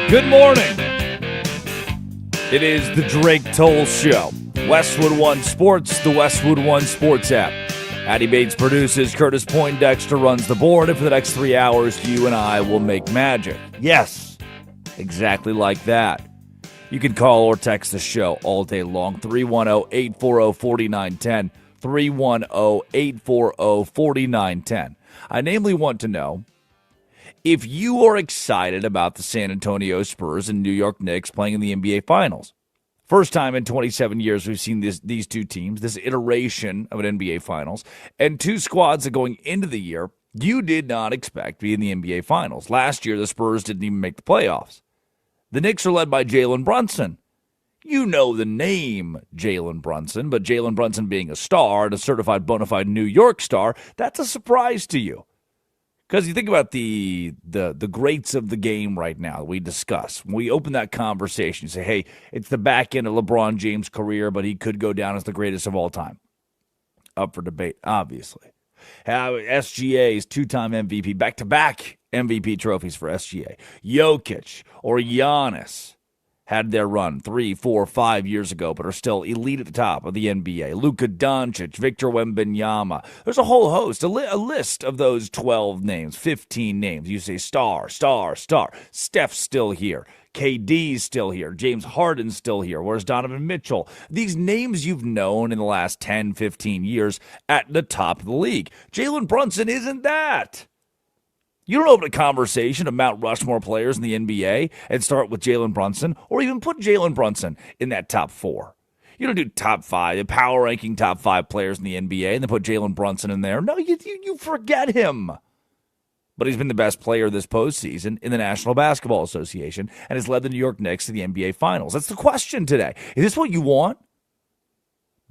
Good morning. It is the Drake Toll Show. Westwood One Sports, the Westwood One Sports app. Addie Bates produces, Curtis Poindexter runs the board, and for the next 3 hours, you and I will make magic. Yes, exactly like that. You can call or text the show all day long, 310-840-4910, 310-840-4910. I namely want to know if you are excited about the San Antonio Spurs and New York Knicks playing in the NBA Finals. First time in 27 years we've seen these two teams, this iteration of an NBA Finals, and two squads that going into the year you did not expect to be in the NBA Finals. Last year, the Spurs didn't even make the playoffs. The Knicks are led by Jalen Brunson. You know the name Jalen Brunson, but Jalen Brunson being a star, a certified bona fide New York star, that's a surprise to you. Because you think about the greats of the game right now that we discuss. When we open that conversation, you say, hey, it's the back end of LeBron James' career, but he could go down as the greatest of all time. Up for debate, obviously. SGA's two-time MVP, back-to-back MVP trophies for SGA. Jokic or Giannis had their run 3, 4, 5 years ago, but are still elite at the top of the NBA. Luka Doncic, Victor Wembanyama. There's a whole host, a list of those 12 names, 15 names. You say star. Steph's still here. KD's still here. James Harden's still here. Where's Donovan Mitchell? These names you've known in the last 10, 15 years at the top of the league. Jalen Brunson isn't that. You don't open a conversation of Mount Rushmore players in the NBA and start with Jalen Brunson, or even put Jalen Brunson in that top 4. You don't do top 5, the power ranking top 5 players in the NBA, and then put Jalen Brunson in there. No, you forget him. But he's been the best player this postseason in the National Basketball Association and has led the New York Knicks to the NBA Finals. That's the question today. Is this what you want?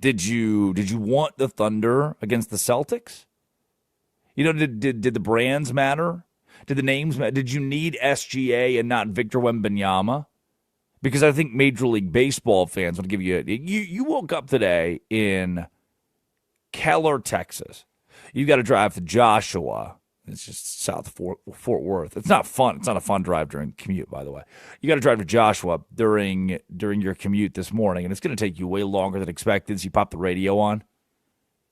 Did you want the Thunder against the Celtics? You know, did the brands matter? Did the names matter? Did you need SGA and not Victor Wembanyama? Because I think Major League Baseball fans would give you woke up today in Keller, Texas. You got to drive to Joshua. It's just south of Fort Worth. It's not fun. It's not a fun drive during commute, by the way. You got to drive to Joshua during your commute this morning, and it's going to take you way longer than expected. So you pop the radio on.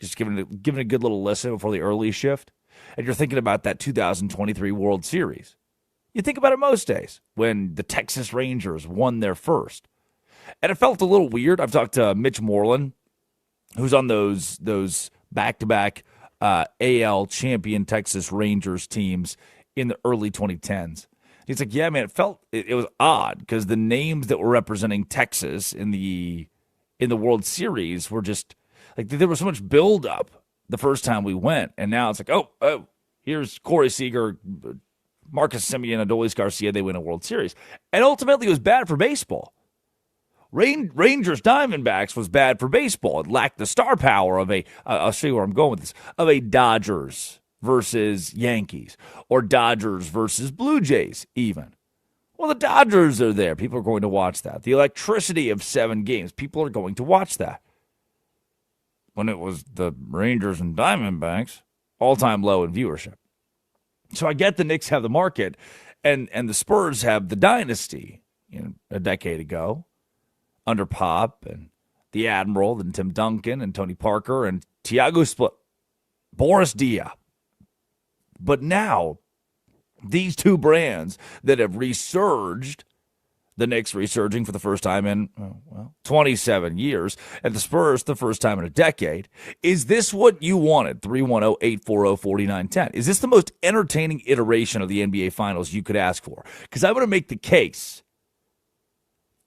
Just giving it a good little listen before the early shift. And you're thinking about that 2023 World Series. You think about it most days when the Texas Rangers won their first. And it felt a little weird. I've talked to Mitch Moreland, who's on those back-to-back AL champion Texas Rangers teams in the early 2010s. He's like, yeah, man, it was odd because the names that were representing Texas in the World Series were just like there was so much buildup the first time we went, and now it's like, oh, here's Corey Seager, Marcus Semien, Adolis Garcia. They win a World Series, and ultimately it was bad for baseball. Rangers Diamondbacks was bad for baseball. It lacked the star power of I'll show you where I'm going with this, of a Dodgers versus Yankees, or Dodgers versus Blue Jays even. Well, the Dodgers are there. People are going to watch that. The electricity of 7 games, people are going to watch that. When it was the Rangers and Diamondbacks, all-time low in viewership. So I get the Knicks have the market, and the Spurs have the dynasty a decade ago under Pop and the Admiral and Tim Duncan and Tony Parker and Thiago Split, Boris Diaw. But now, these two brands that have resurged, the Knicks resurging for the first time in 27 years, and the Spurs the first time in a decade. Is this what you wanted? 310-840-4910. Is this the most entertaining iteration of the NBA Finals you could ask for? Because I'm going to make the case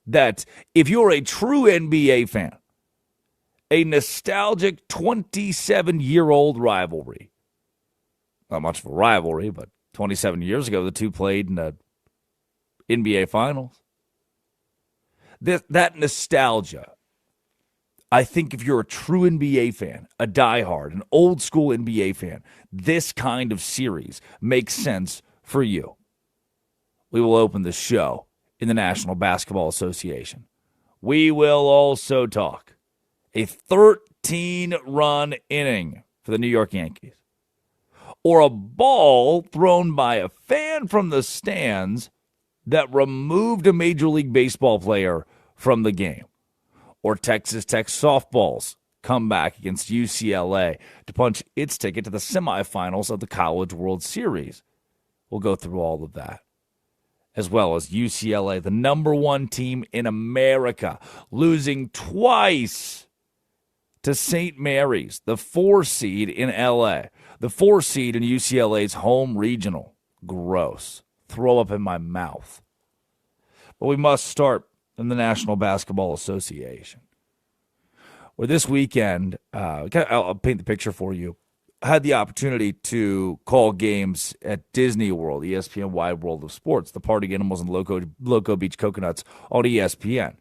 that if you're a true NBA fan, a nostalgic 27-year-old rivalry, not much of a rivalry, but 27 years ago the two played in the NBA Finals. That nostalgia, I think if you're a true NBA fan, a diehard, an old school NBA fan, this kind of series makes sense for you. We will open the show in the National Basketball Association. We will also talk a 13-run inning for the New York Yankees, or a ball thrown by a fan from the stands that removed a Major League Baseball player from the game. Or Texas Tech softball's comeback against UCLA to punch its ticket to the semifinals of the College World Series. We'll go through all of that. As well as UCLA, the number one team in America, losing twice to St. Mary's, the 4 seed in LA, the 4 seed in UCLA's home regional. Gross. Throw up in my mouth. But we must start in the National Basketball Association, where this weekend, I'll paint the picture for you. I had the opportunity to call games at Disney World, ESPN Wide World of Sports, the Party Animals and Loco Beach Coconuts on ESPN.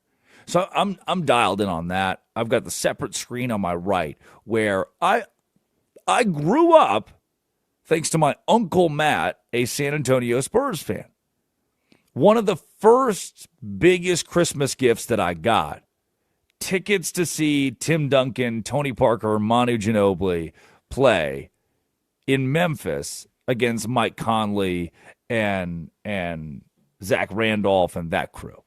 So I'm dialed in on that. I've got the separate screen on my right where I grew up thanks to my Uncle Matt, a San Antonio Spurs fan. One of the first biggest Christmas gifts that I got, tickets to see Tim Duncan, Tony Parker, Manu Ginobili play in Memphis against Mike Conley and Zach Randolph and that crew.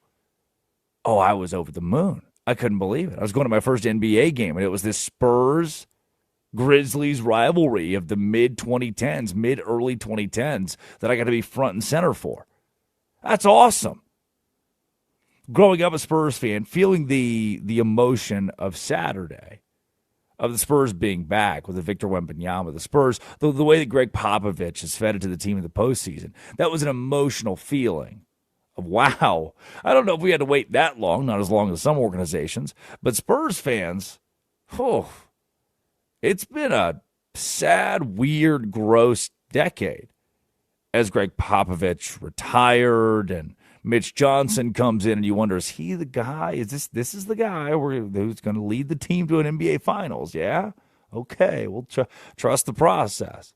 Oh, I was over the moon. I couldn't believe it. I was going to my first NBA game, and it was this Spurs-Grizzlies rivalry of the mid-early 2010s that I got to be front and center for. That's awesome. Growing up a Spurs fan, feeling the emotion of Saturday, of the Spurs being back with the Victor Wembanyama, the Spurs, the way that Greg Popovich has fed it to the team in the postseason, that was an emotional feeling of, wow. I don't know if we had to wait that long, not as long as some organizations, but Spurs fans, it's been a sad, weird, gross decade as Greg Popovich retired and Mitch Johnson comes in, and you wonder, is he the guy? Is this is the guy who's going to lead the team to an NBA Finals? Yeah? Okay, we'll trust the process.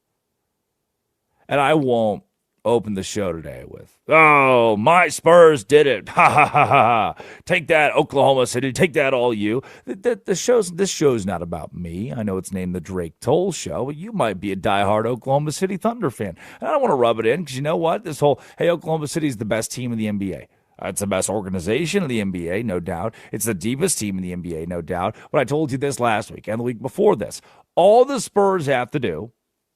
And I won't open the show today with, oh, my Spurs did it. Ha, ha, ha, ha. Take that, Oklahoma City. Take that, all you. This show's not about me. I know it's named the Drake Toll Show, but you might be a diehard Oklahoma City Thunder fan. And I don't want to rub it in because you know what? This whole, hey, Oklahoma City's the best team in the NBA. It's the best organization in the NBA, no doubt. It's the deepest team in the NBA, no doubt. But I told you this last week and the week before this. All the Spurs have to do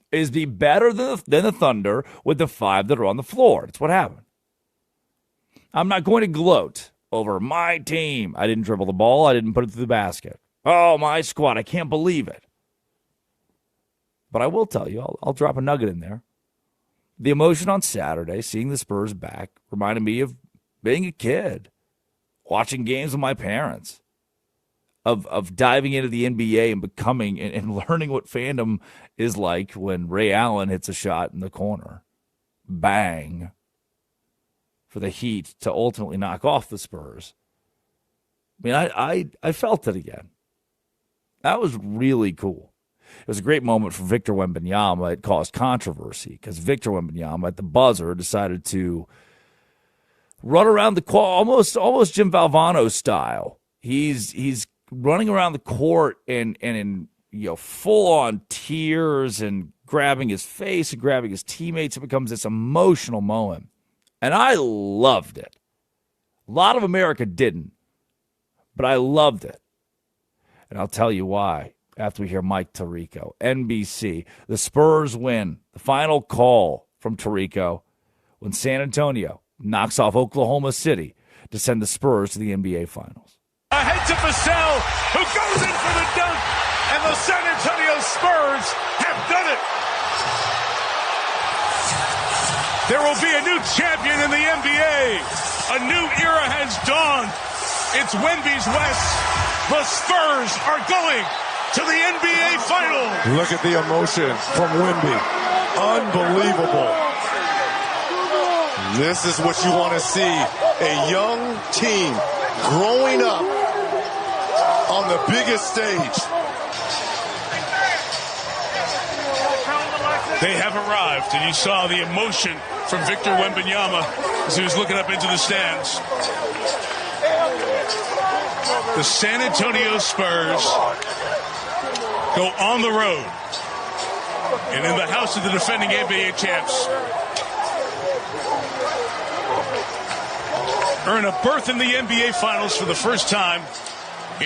is be better than the Thunder with the 5 that are on the floor. That's what happened. I'm not going to gloat over my team. I didn't dribble the ball. I didn't put it through the basket. Oh, my squad. I can't believe it. But I will tell you, I'll drop a nugget in there. The emotion on Saturday, seeing the Spurs back, reminded me of being a kid, watching games with my parents, of diving into the NBA and becoming and learning what fandom is like when Ray Allen hits a shot in the corner. Bang. For the Heat to ultimately knock off the Spurs. I mean, I felt it again. That was really cool. It was a great moment for Victor Wembanyama. It caused controversy because Victor Wembanyama at the buzzer decided to run around the court almost Jim Valvano style. He's running around the court and in full on tears and grabbing his face and grabbing his teammates. It becomes this emotional moment. And I loved it. A lot of America didn't, but I loved it. And I'll tell you why after we hear Mike Tirico, NBC. The Spurs win. The final call from Tirico when San Antonio knocks off Oklahoma City to send the Spurs to the NBA Finals. Ahead to Vassell, who goes in for the dunk, and the San Antonio Spurs have done it. There will be a new champion in the NBA. A new era has dawned. It's Wemby's West. The Spurs are going to the NBA Finals. Look at the emotion from Wemby. Unbelievable. This is what you want to see. A young team growing up on the biggest stage. They have arrived, and you saw the emotion from Victor Wembanyama as he was looking up into the stands. The San Antonio Spurs go on the road and in the house of the defending NBA champs. earn a berth in the NBA Finals for the first time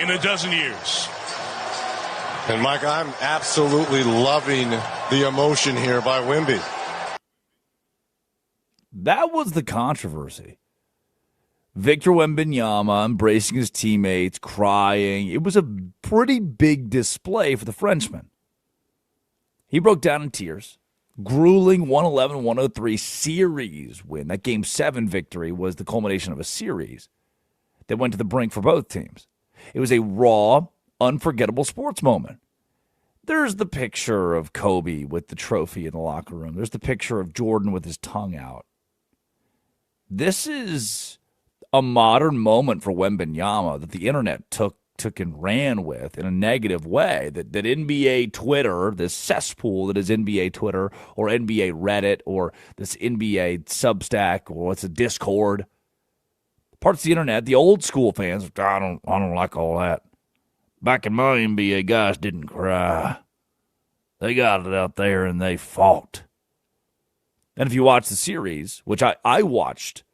in a dozen years. And, Mike, I'm absolutely loving the emotion here by Wemby. That was the controversy. Victor Wembanyama embracing his teammates, crying. It was a pretty big display for the Frenchman. He broke down in tears. Grueling 111-103 series win. That Game 7 victory was the culmination of a series that went to the brink for both teams. It was a raw, unforgettable sports moment. There's the picture of Kobe with the trophy in the locker room. There's the picture of Jordan with his tongue out. This is a modern moment for Wembanyama that the internet took and ran with in a negative way. That NBA Twitter, this cesspool that is NBA Twitter or NBA Reddit or this NBA Substack or what's a Discord, parts of the internet, the old school fans, I don't like all that. Back in my NBA, guys didn't cry. They got it out there and they fought. And if you watch the series, which I watched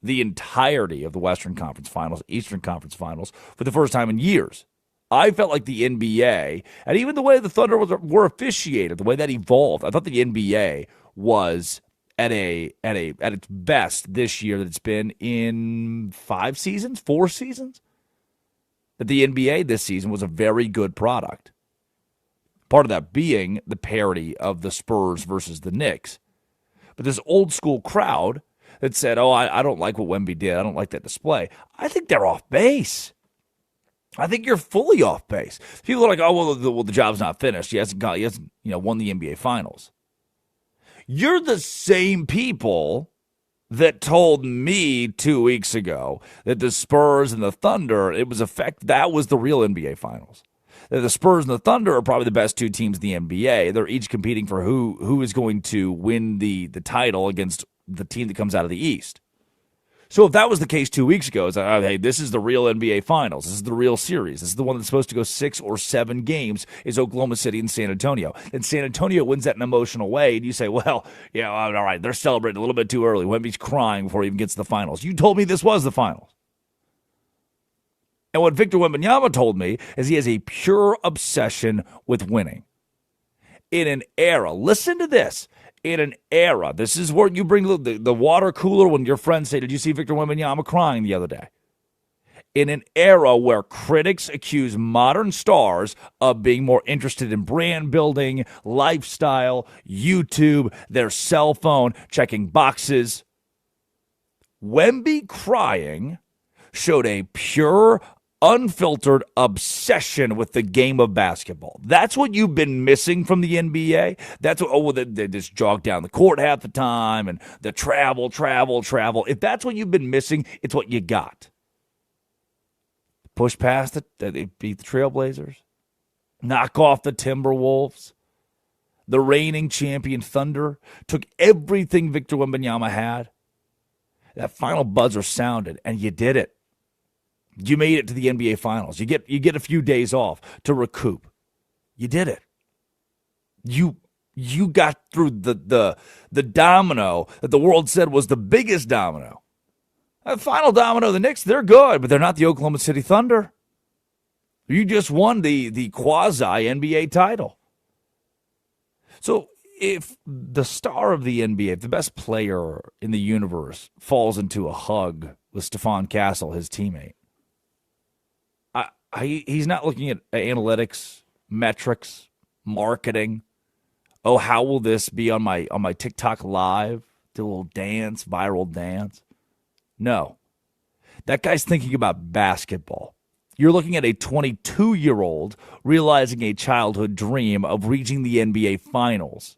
the entirety of the Western Conference Finals, Eastern Conference Finals, for the first time in years, I felt like the NBA, and even the way the Thunder were officiated, the way that evolved, I thought the NBA was at its best this year that it's been in 4 seasons. That the NBA this season was a very good product. Part of that being the parity of the Spurs versus the Knicks. But this old school crowd that said, I don't like what Wemby did. I don't like that display. I think they're off base. I think you're fully off base. People are like, the job's not finished. He hasn't won the NBA Finals. You're the same people that told me 2 weeks ago that the Spurs and the Thunder, that was the real NBA Finals. That the Spurs and the Thunder are probably the best two teams in the NBA. They're each competing for who is going to win the title against the team that comes out of the East. So if that was the case 2 weeks ago, it's like, hey, this is the real NBA Finals. This is the real series. This is the one that's supposed to go 6 or 7 games is Oklahoma City and San Antonio. And San Antonio wins that in an emotional way, and you say, well, yeah, all right, they're celebrating a little bit too early. Wemby's crying before he even gets to the finals. You told me this was the finals. And what Victor Wembanyama told me is he has a pure obsession with winning. In an era, listen to this, in an era, this is where you bring the water cooler when your friends say, did you see Victor Wembanyama crying the other day? In an era where critics accuse modern stars of being more interested in brand building, lifestyle, YouTube, their cell phone, checking boxes, Wemby crying showed a pure, unfiltered obsession with the game of basketball. That's what you've been missing from the NBA. That's what, they just jog down the court half the time and the travel. If that's what you've been missing, it's what you got. Push past it, they beat the Trailblazers. Knock off the Timberwolves. The reigning champion Thunder took everything Victor Wembanyama had. That final buzzer sounded, and you did it. You made it to the NBA Finals. You get a few days off to recoup. You did it. You got through the domino that the world said was the biggest domino. The final domino, the Knicks, they're good, but they're not the Oklahoma City Thunder. You just won the quasi-NBA title. So if the star of the NBA, if the best player in the universe falls into a hug with Stephon Castle, his teammate, he's not looking at analytics, metrics, marketing. Oh, how will this be on my TikTok live? Do a little dance, viral dance. No. That guy's thinking about basketball. You're looking at a 22-year-old realizing a childhood dream of reaching the NBA Finals.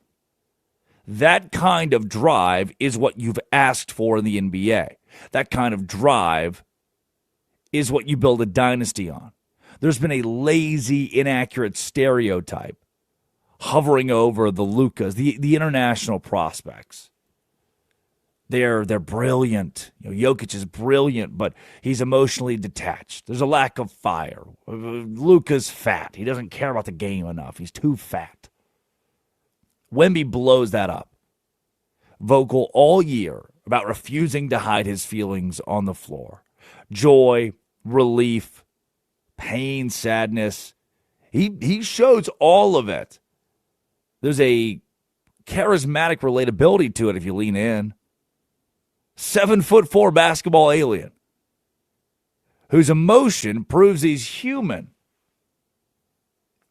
That kind of drive is what you've asked for in the NBA. That kind of drive is what you build a dynasty on. There's been a lazy, inaccurate stereotype hovering over the Lukas, the international prospects. They're brilliant. Jokic is brilliant, but he's emotionally detached. There's a lack of fire. Luka's fat. He doesn't care about the game enough. He's too fat. Wemby blows that up. Vocal all year about refusing to hide his feelings on the floor. Joy, relief, pain, sadness. He shows all of it. There's a charismatic relatability to it if you lean in. 7'4" basketball alien whose emotion proves he's human.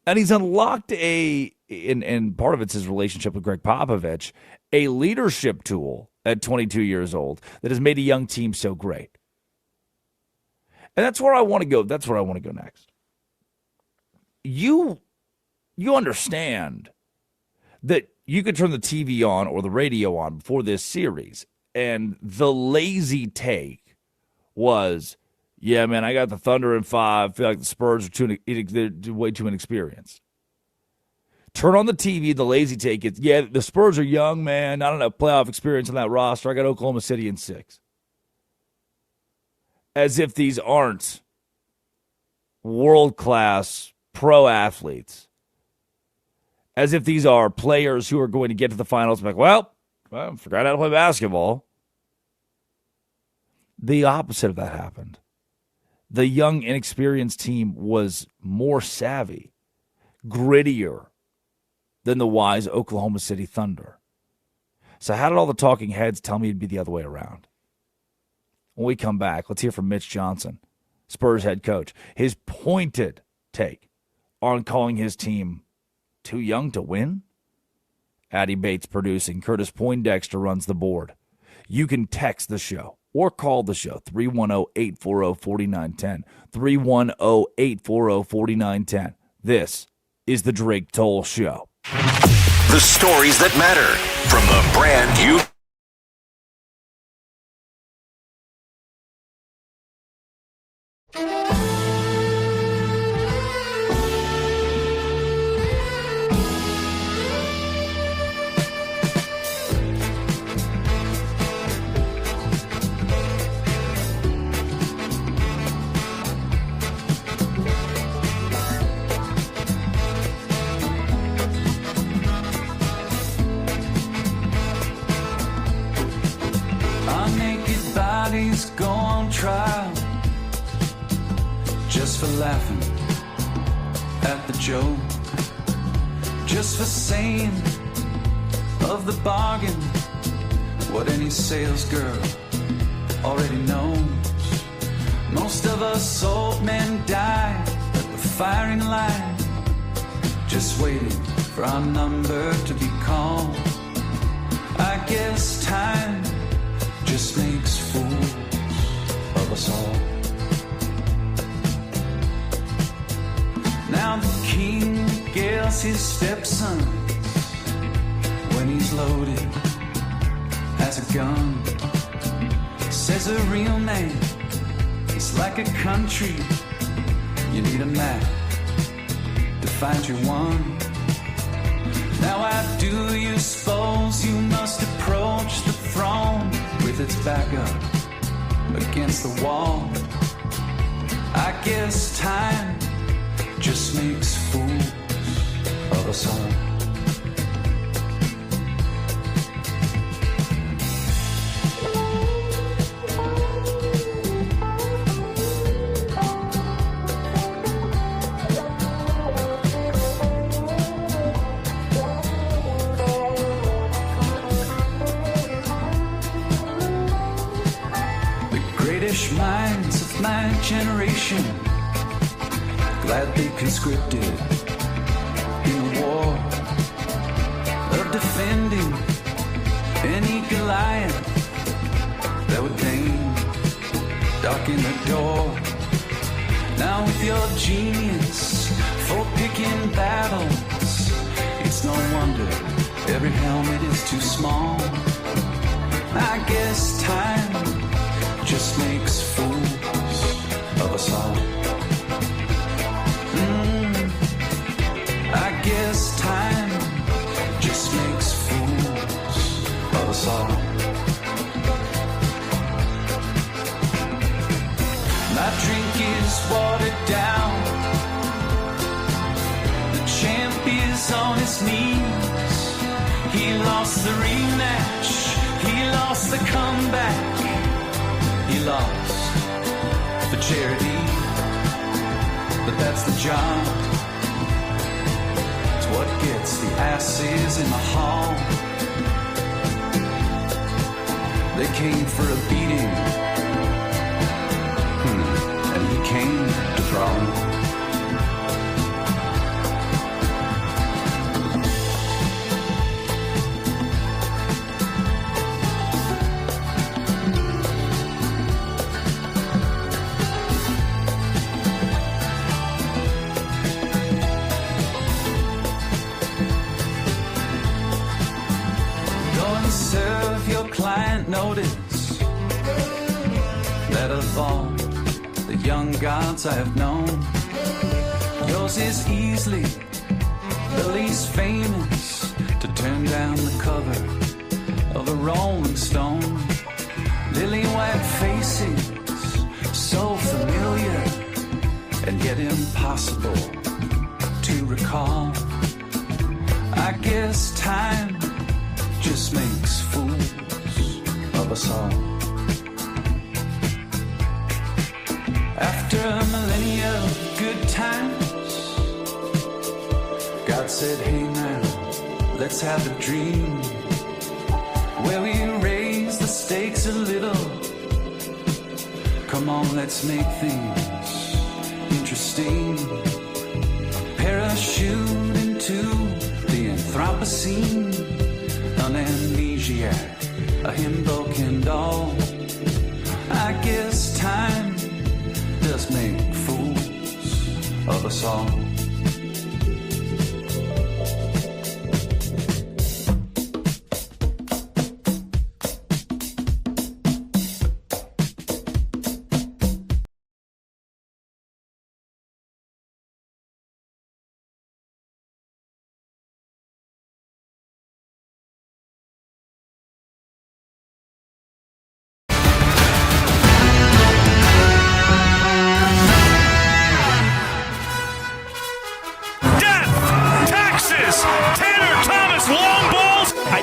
And he's unlocked and part of it's his relationship with Greg Popovich, a leadership tool at 22 years old that has made a young team so great. And that's where I want to go. That's where I want to go next. You understand that you could turn the TV on or the radio on before this series, and the lazy take was, yeah, man, I got the Thunder in 5. I feel like the Spurs are way too inexperienced. Turn on the TV, the lazy take is, yeah, the Spurs are young, man. Not enough playoff experience on that roster. I got Oklahoma City in 6. As if these aren't world-class pro athletes. As if these are players who are going to get to the finals and be like, well, I forgot how to play basketball. The opposite of that happened. The young, inexperienced team was more savvy, grittier than the wise Oklahoma City Thunder. So how did all the talking heads tell me it'd be the other way around? When we come back, let's hear from Mitch Johnson, Spurs head coach. His pointed take on calling his team too young to win. Addie Bates producing. Curtis Poindexter runs the board. You can text the show or call the show, 310-840-4910. 310-840-4910. This is the Drake Toll Show. The stories that matter from the brand you... Go on trial just for laughing at the joke, just for saying of the bargain what any sales girl already knows. Most of us old men die at the firing line, just waiting for our number to be called. I guess time just makes fools of us all. Now the king gets his stepson when he's loaded as a gun. Says a real man is like a country. You need a map to find your one. Now I do you suppose you must approach the throne with its back up against the wall. I guess time just makes fools of us all. Minds of my generation gladly conscripted in the war of defending any Goliath that would deign darken the door. Now with your genius for picking battles, it's no wonder every helmet is too small. I guess time just makes fools of us all. I guess time just makes fools of us all. My drink is watered down. The champ is on his knees. He lost the rematch. He lost That's the comeback he lost for charity, but that's the job. It's what gets the asses in the hall. They came for a beating, and he came to brawl. Serve your client notice that of all the young gods I have known, yours is easily the least famous to turn down the cover of a Rolling Stone. Lily white faces, so familiar and yet impossible to recall. I guess time just makes fools of us all. After a millennia of good times, God said, hey now, let's have a dream where we raise the stakes a little. Come on, let's make things interesting. Parachute into the Anthropocene, an amnesiac, a himbo doll. I guess time does make fools of us all.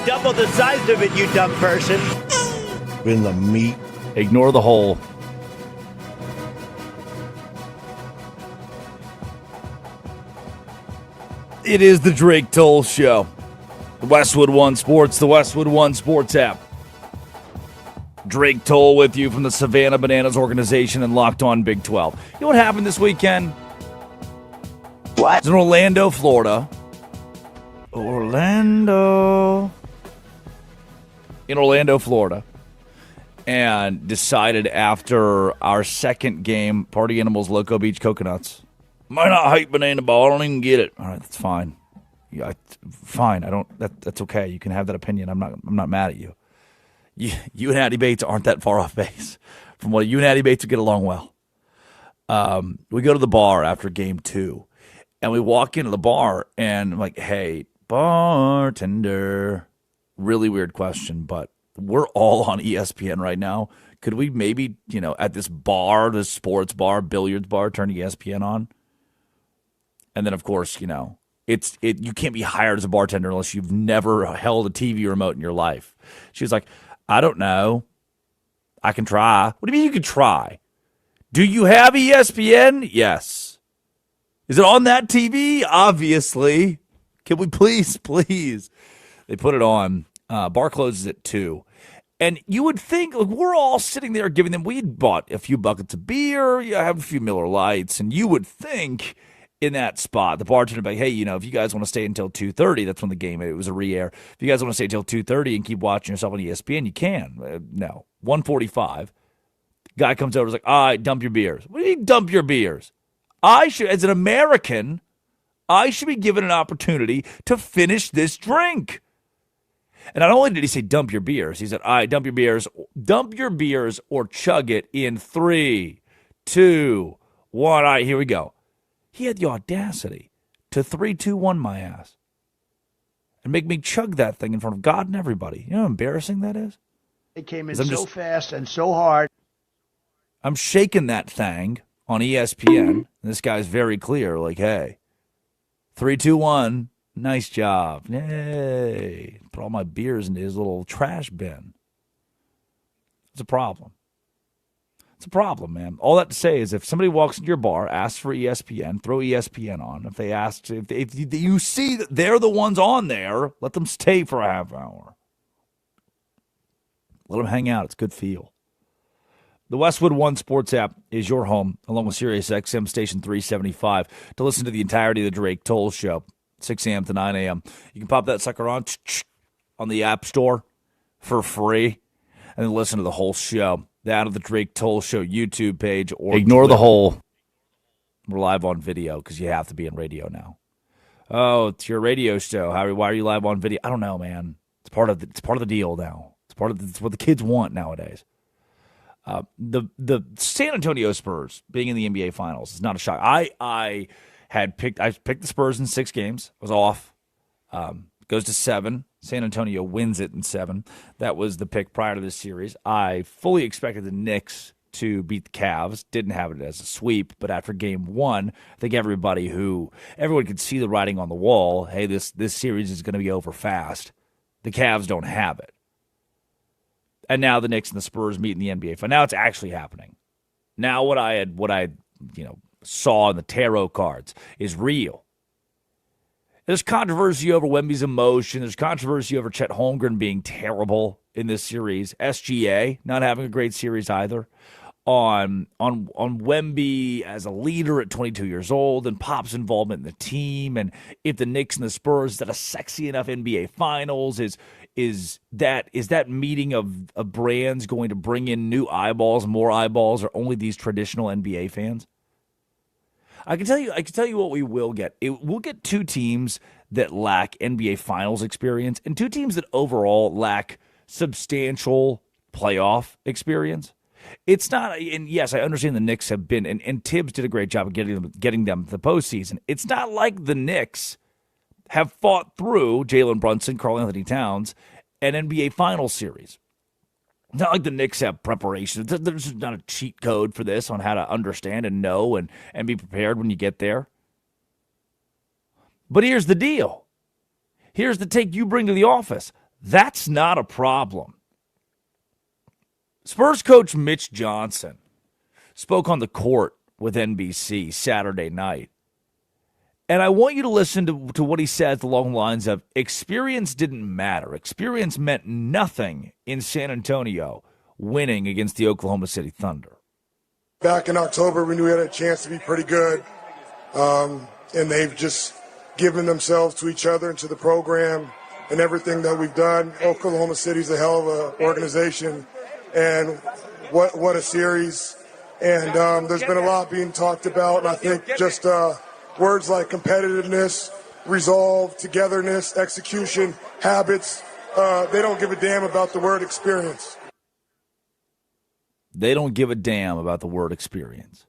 Double the size of it, you dumb person. In the meat. Ignore the hole. It is the Drake Toll Show. The Westwood One Sports, the Westwood One Sports app. Drake Toll with you from the Savannah Bananas organization and Locked On Big 12. You know what happened this weekend? What? It's in Orlando, Florida. In Orlando, Florida, and decided after our second game, Party Animals, Loco Beach Coconuts. Might not hype banana ball. I don't even get it. All right, that's fine. Yeah, fine. I don't. That's okay. You can have that opinion. I'm not mad at you. You and Addie Bates aren't that far off base from what you and Addie Bates would get along well. We go to the bar after game 2, and we walk into the bar, and I'm like, "Hey, bartender." Really weird question, but we're all on ESPN right now. Could we maybe, at this bar, this sports bar, billiards bar, turn ESPN on? And then, of course, you can't be hired as a bartender unless you've never held a TV remote in your life. She was like, I don't know. I can try. What do you mean you can try? Do you have ESPN? Yes. Is it on that TV? Obviously. Can we please? They put it on. Bar closes at 2. And you would think, we're all sitting there giving them, we had bought a few buckets of beer, have a few Miller Lights, and you would think in that spot, the bartender would be like, hey, if you guys want to stay until 2:30, that's when the game, it was a re-air. If you guys want to stay until 2:30 and keep watching yourself on ESPN, you can. No. 1:45. Guy comes over, is like, all right, dump your beers. What do you mean dump your beers? As an American, I should be given an opportunity to finish this drink. And not only did he say dump your beers, he said, all right, dump your beers or chug it in 3, 2, 1. All right, here we go. He had the audacity to 3, 2, 1 my ass and make me chug that thing in front of God and everybody. You know how embarrassing that is? It came in so fast and so hard. I'm shaking that thing on ESPN, and this guy's very clear, like, hey, 3, 2, 1. Nice job. Yay. Put all my beers into his little trash bin. It's a problem. It's a problem, man. All that to say is if somebody walks into your bar, asks for ESPN, throw ESPN on. If they ask, if you see that they're the ones on there, let them stay for a half hour. Let them hang out. It's a good feel. The Westwood One Sports app is your home, along with Sirius XM Station 375, to listen to the entirety of the Drake Toll Show, 6 a.m. to 9 a.m. You can pop that sucker on the App Store for free and then listen to the whole show. That of the Drake Toll Show YouTube page, or ignore the whole. We're live on video because you have to be in radio now. Oh, it's your radio show. Why are you live on video? I don't know, man. It's part of the deal now. It's what the kids want nowadays. The San Antonio Spurs being in the NBA Finals is not a shock. I picked the Spurs in 6 games. I was off. Goes to 7. San Antonio wins it in 7. That was the pick prior to this series. I fully expected the Knicks to beat the Cavs. Didn't have it as a sweep, but after game 1, I think everyone could see the writing on the wall. Hey, this series is going to be over fast. The Cavs don't have it. And now the Knicks and the Spurs meet in the NBA final. Now it's actually happening. Now what I saw in the tarot cards is real. There's controversy over Wemby's emotion. There's controversy over Chet Holmgren being terrible in this series. SGA not having a great series either. On Wemby as a leader at 22 years old, and Pop's involvement in the team, and if the Knicks and the Spurs is that a sexy enough NBA Finals, is that meeting of brands going to bring in new eyeballs, more eyeballs, or only these traditional NBA fans? I can tell you what we will get. We'll get 2 teams that lack NBA Finals experience and 2 teams that overall lack substantial playoff experience. It's not, and yes, I understand the Knicks have been, and Tibbs did a great job of getting them to the postseason. It's not like the Knicks have fought through Jalen Brunson, Karl Anthony Towns, an NBA Finals series. It's not like the Knicks have preparation. There's not a cheat code for this on how to understand and know and be prepared when you get there. But here's the deal. Here's the take you bring to the office. That's not a problem. Spurs coach Mitch Johnson spoke on the court with NBC Saturday night. And I want you to listen to what he says along the lines of experience didn't matter. Experience meant nothing in San Antonio winning against the Oklahoma City Thunder. Back in October, we knew we had a chance to be pretty good. And they've just given themselves to each other and to the program and everything that we've done. Oklahoma City's a hell of an organization. And what a series. And there's been a lot being talked about. And I think just words like competitiveness, resolve, togetherness, execution, habits, they don't give a damn about the word experience. They don't give a damn about the word experience.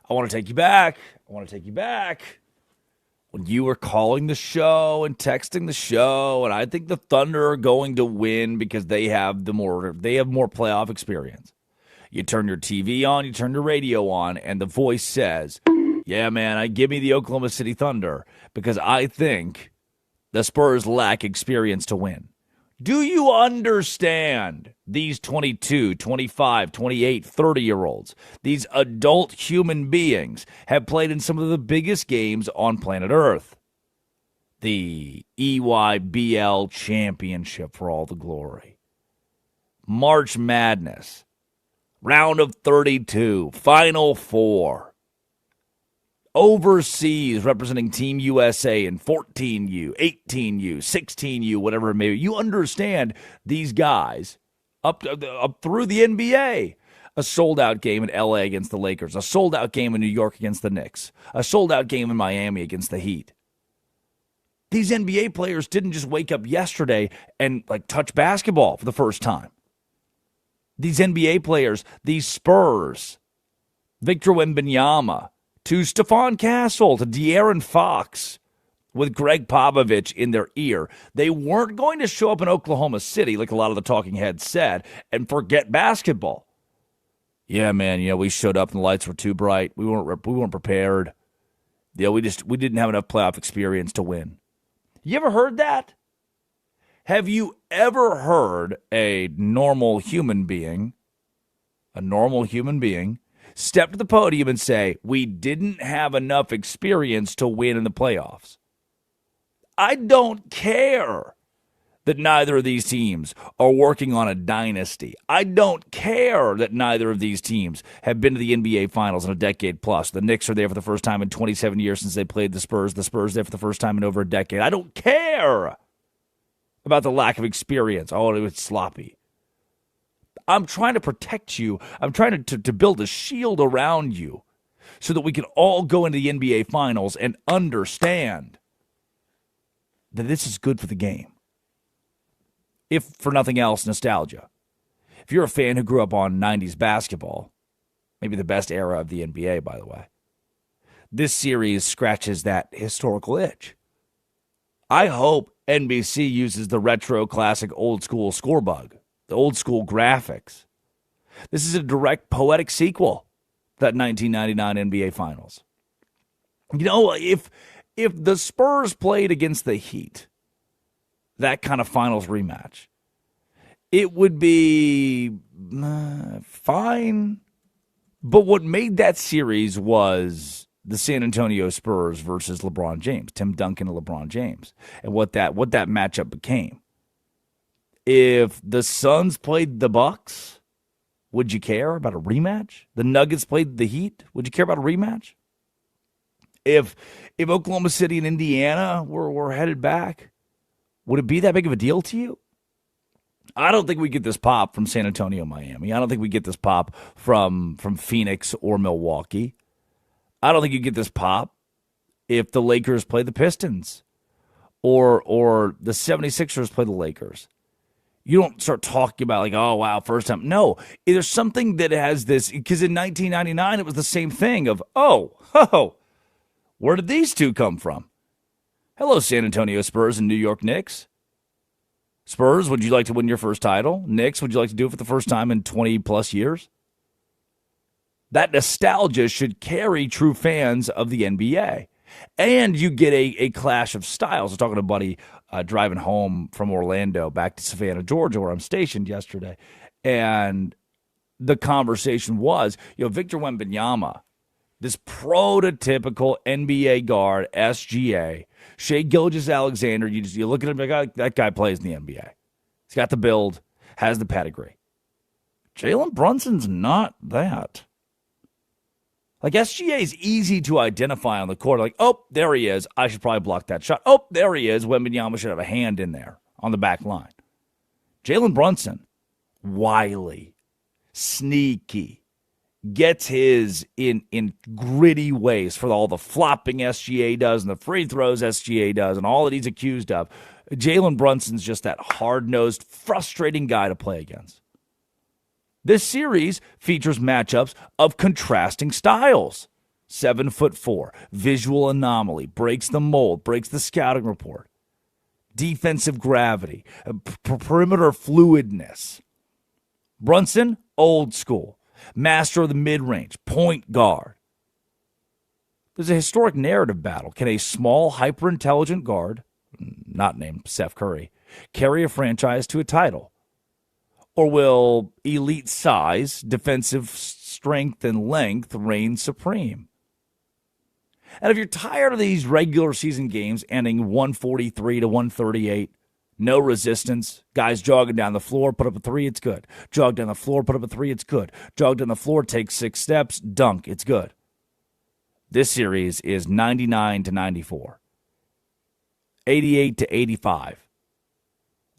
I want to take you back. When you were calling the show and texting the show, and I think the Thunder are going to win because they have more playoff experience. You turn your TV on, you turn your radio on, and the voice says, yeah, man, give me the Oklahoma City Thunder because I think the Spurs lack experience to win. Do you understand these 22, 25, 28, 30-year-olds, these adult human beings have played in some of the biggest games on planet Earth? The EYBL Championship for all the glory. March Madness. Round of 32. Final 4. Overseas, representing Team USA in 14U, 18U, 16U, whatever it may be. You understand these guys up through the NBA. A sold-out game in L.A. against the Lakers. A sold-out game in New York against the Knicks. A sold-out game in Miami against the Heat. These NBA players didn't just wake up yesterday and touch basketball for the first time. These NBA players, these Spurs, Victor Wembanyama, to Stephon Castle, to De'Aaron Fox, with Greg Popovich in their ear. They weren't going to show up in Oklahoma City, like a lot of the talking heads said, and forget basketball. Yeah, man, we showed up and the lights were too bright. We weren't prepared. We didn't have enough playoff experience to win. You ever heard that? Have you ever heard a normal human being step to the podium and say, we didn't have enough experience to win in the playoffs? I don't care that neither of these teams are working on a dynasty. I don't care that neither of these teams have been to the NBA Finals in a decade plus. The Knicks are there for the first time in 27 years since they played the Spurs. The Spurs there for the first time in over a decade. I don't care about the lack of experience. Oh, it's sloppy. I'm trying to protect you. I'm trying to build a shield around you so that we can all go into the NBA Finals and understand that this is good for the game. If for nothing else, nostalgia. If you're a fan who grew up on 90s basketball, maybe the best era of the NBA, by the way, this series scratches that historical itch. I hope NBC uses the retro classic old school score bug, the old school graphics. This is a direct poetic sequel to that 1999 NBA Finals. You know, if the Spurs played against the Heat, that kind of finals rematch, it would be fine. But what made that series was the San Antonio Spurs versus LeBron James, Tim Duncan and LeBron James, and what that matchup became. If the Suns played the Bucks, would you care about a rematch? The Nuggets played the Heat, would you care about a rematch? If Oklahoma City and Indiana were headed back, would it be that big of a deal to you? I don't think we get this pop from San Antonio, Miami. I don't think we get this pop from Phoenix or Milwaukee. I don't think you get this pop if the Lakers play the Pistons or the 76ers play the Lakers. You don't start talking about like, oh, wow, first time. No, there's something that has this, because in 1999, it was the same thing of, oh, where did these two come from? Hello, San Antonio Spurs and New York Knicks. Spurs, would you like to win your first title? Knicks, would you like to do it for the first time in 20-plus years? That nostalgia should carry true fans of the NBA. And you get a clash of styles. I was talking to a buddy driving home from Orlando back to Savannah, Georgia, where I'm stationed yesterday. And the conversation was, Victor Wembanyama, this prototypical NBA guard, SGA, Shai Gilgeous-Alexander, you look at him like, that guy plays in the NBA. He's got the build, has the pedigree. Jalen Brunson's not that. Like, SGA is easy to identify on the court. Like, oh, there he is. I should probably block that shot. Oh, there he is. Wembanyama should have a hand in there on the back line. Jalen Brunson, wily, sneaky, gets his in gritty ways for all the flopping SGA does and the free throws SGA does and all that he's accused of. Jalen Brunson's just that hard-nosed, frustrating guy to play against. This series features matchups of contrasting styles. 7'4", visual anomaly, breaks the mold, breaks the scouting report. Defensive gravity, perimeter fluidness. Brunson, old school. Master of the mid-range, point guard. There's a historic narrative battle. Can a small, hyper-intelligent guard, not named Steph Curry, carry a franchise to a title? Or will elite size, defensive strength, and length reign supreme? And if you're tired of these regular season games ending 143 to 138, no resistance, guys jogging down the floor, put up a three, it's good. Jog down the floor, put up a three, it's good. Jog down the floor, take 6 steps, dunk, it's good. This series is 99 to 94, 88 to 85.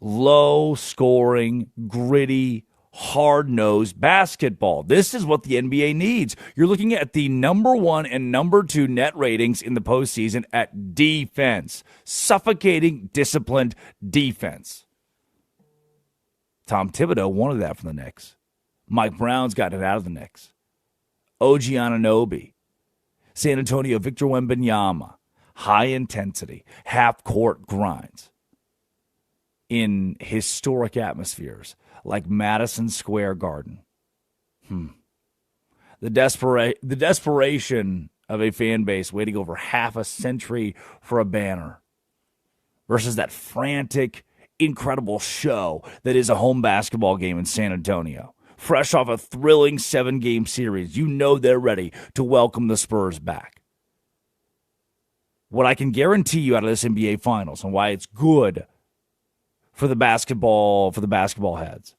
Low scoring, gritty, hard-nosed basketball. This is what the NBA needs. You're looking at the number 1 and number 2 net ratings in the postseason at defense. Suffocating, disciplined defense. Tom Thibodeau wanted that from the Knicks. Mike Brown's gotten it out of the Knicks. OG Anunoby. San Antonio, Victor Wembanyama. High intensity, half-court grinds. In historic atmospheres like Madison Square Garden. The desperation of a fan base waiting over half a century for a banner versus that frantic, incredible show that is a home basketball game in San Antonio. Fresh off a thrilling 7-game series, you know they're ready to welcome the Spurs back. What I can guarantee you out of this NBA Finals and why it's good for the basketball heads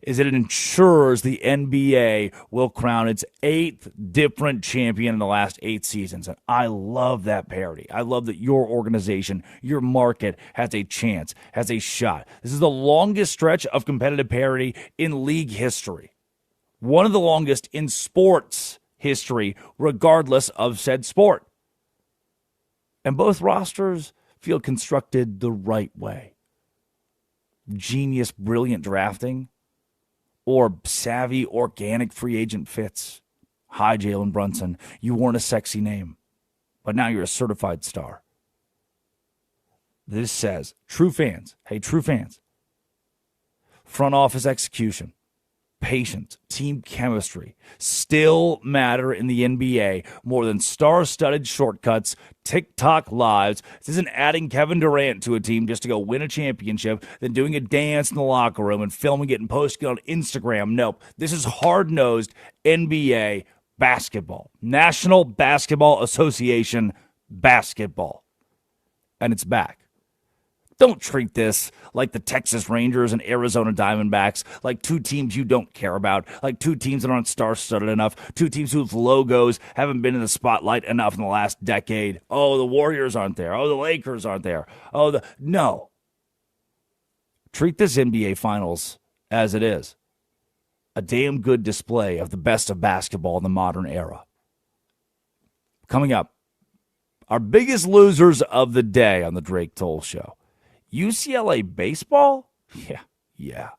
is that it ensures the NBA will crown its 8th different champion in the last 8 seasons. And I love that parity. I love that your organization, your market has a chance, has a shot. This is the longest stretch of competitive parity in league history. One of the longest in sports history, regardless of said sport. And both rosters feel constructed the right way. Genius, brilliant drafting, or savvy, organic free agent fits. Hi, Jalen Brunson. You weren't a sexy name, but now you're a certified star. This says, true fans, front office execution, patience, team chemistry still matter in the NBA more than star-studded shortcuts, TikTok lives. This isn't adding Kevin Durant to a team just to go win a championship, then doing a dance in the locker room and filming it and posting it on Instagram. Nope. This is hard-nosed NBA basketball. National Basketball Association basketball. And it's back. Don't treat this like the Texas Rangers and Arizona Diamondbacks, like two teams you don't care about, like two teams that aren't star-studded enough, two teams whose logos haven't been in the spotlight enough in the last decade. Oh, the Warriors aren't there. Oh, the Lakers aren't there. No. Treat this NBA Finals as it is. A damn good display of the best of basketball in the modern era. Coming up, our biggest losers of the day on the Drake Toll Show. UCLA baseball? Yeah.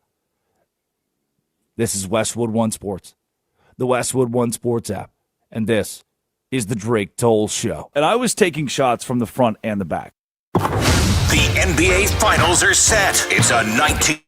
This is Westwood One Sports, the Westwood One Sports app, and this is the Drake Toll Show. And I was taking shots from the front and the back. The NBA Finals are set. It's a 19.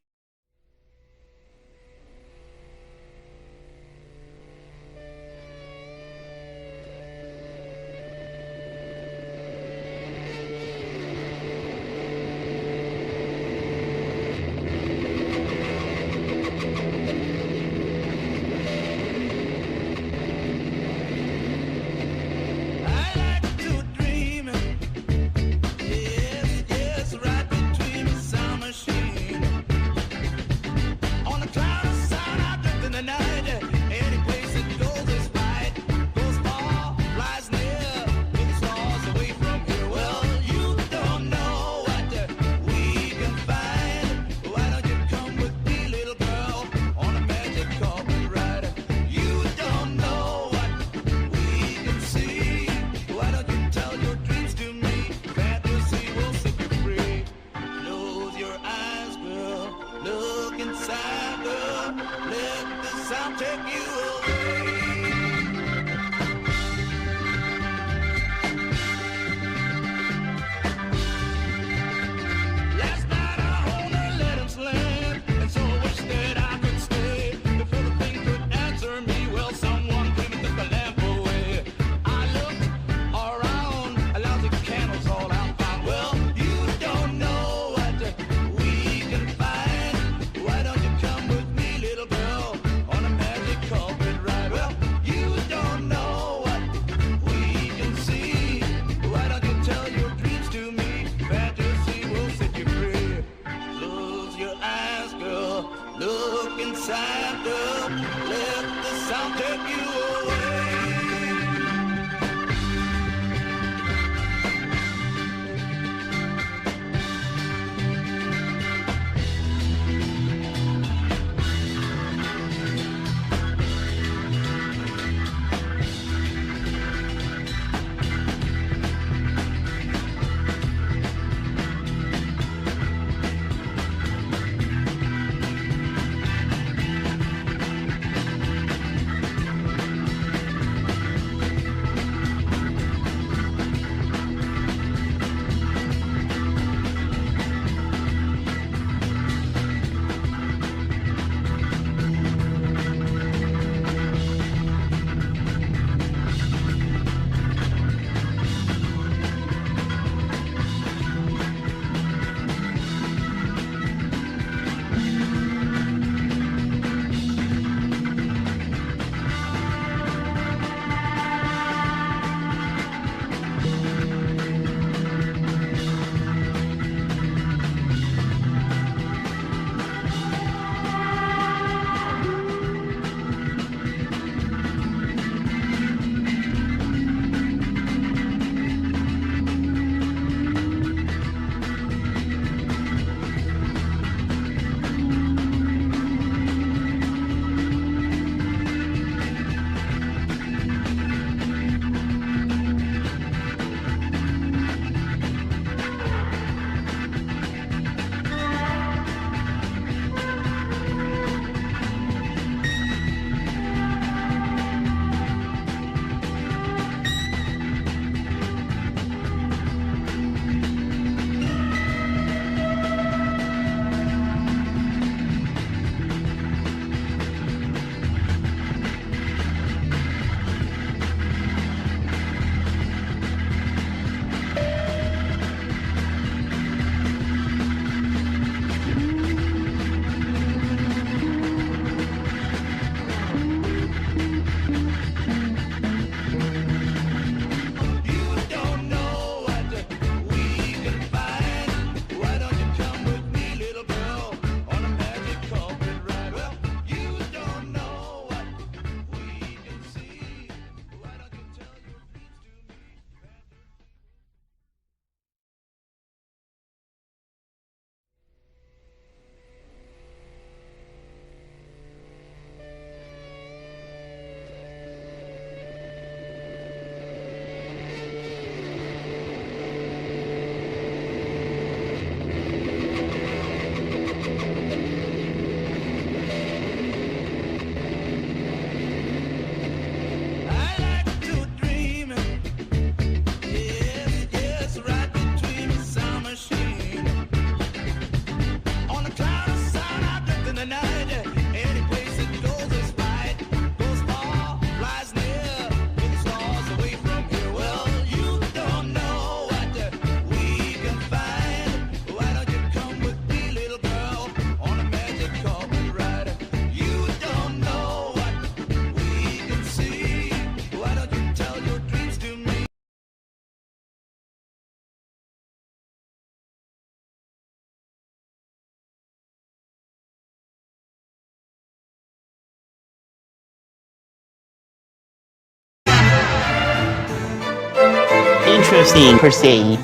Interesting per se.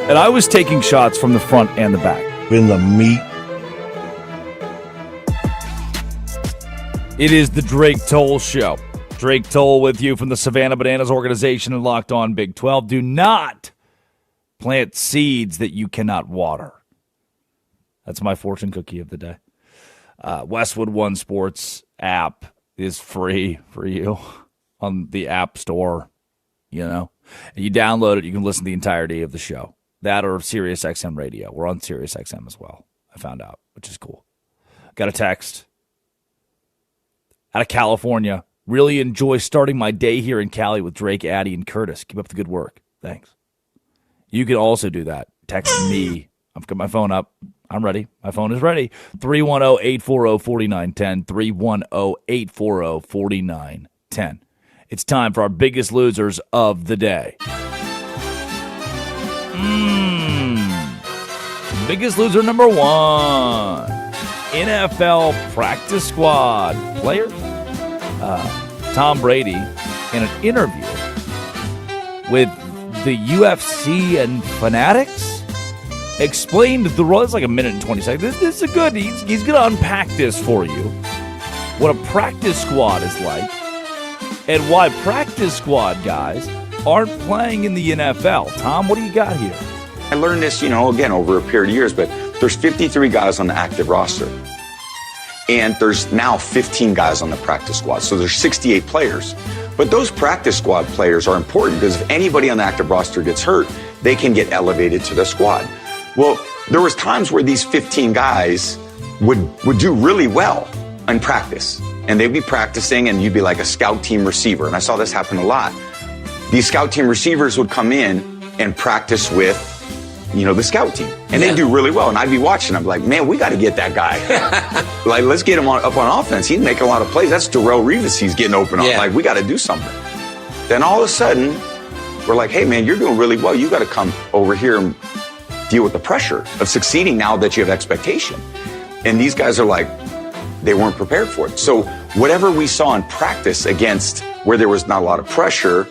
And I was taking shots from the front and the back. In the meat. It is the Drake Toll Show. Drake Toll with you from the Savannah Bananas organization and Locked On Big 12. Do not plant seeds that you cannot water. That's my fortune cookie of the day. Westwood One Sports app is free for you on the App Store. You know, and you download it, you can listen to the entirety of the show. That or Sirius XM Radio. We're on Sirius XM as well, I found out, which is cool. Got a text out of California. Really enjoy starting my day here in Cali with Drake, Addy, and Curtis. Keep up the good work. Thanks. You can also do that. Text me. I've got my phone up. I'm ready. My phone is ready. 310-840-4910. 310-840-4910. It's time for our biggest losers of the day. Biggest loser number one. NFL practice squad player. Tom Brady, in an interview with the UFC and Fanatics, explained the role. It's like a minute and 20 seconds. This is a good. He's going to unpack this for you. What a practice squad is like, and why practice squad guys aren't playing in the NFL. Tom, what do you got here? I learned this, again, over a period of years, but there's 53 guys on the active roster. And there's now 15 guys on the practice squad. So there's 68 players. But those practice squad players are important because if anybody on the active roster gets hurt, they can get elevated to the squad. Well, there was times where these 15 guys would do really well in practice. And they'd be practicing and you'd be like a scout team receiver. And I saw this happen a lot. These scout team receivers would come in and practice with the scout team. And they do really well. And I'd be watching. I'm like, man, we got to get that guy. Like, let's get him up on offense. He's making a lot of plays. That's Darrelle Revis he's getting open on. Like, we got to do something. Then all of a sudden, we're like, hey, man, you're doing really well. You got to come over here and deal with the pressure of succeeding now that you have expectation. And these guys are like, they weren't prepared for it. So whatever we saw in practice against where there was not a lot of pressure,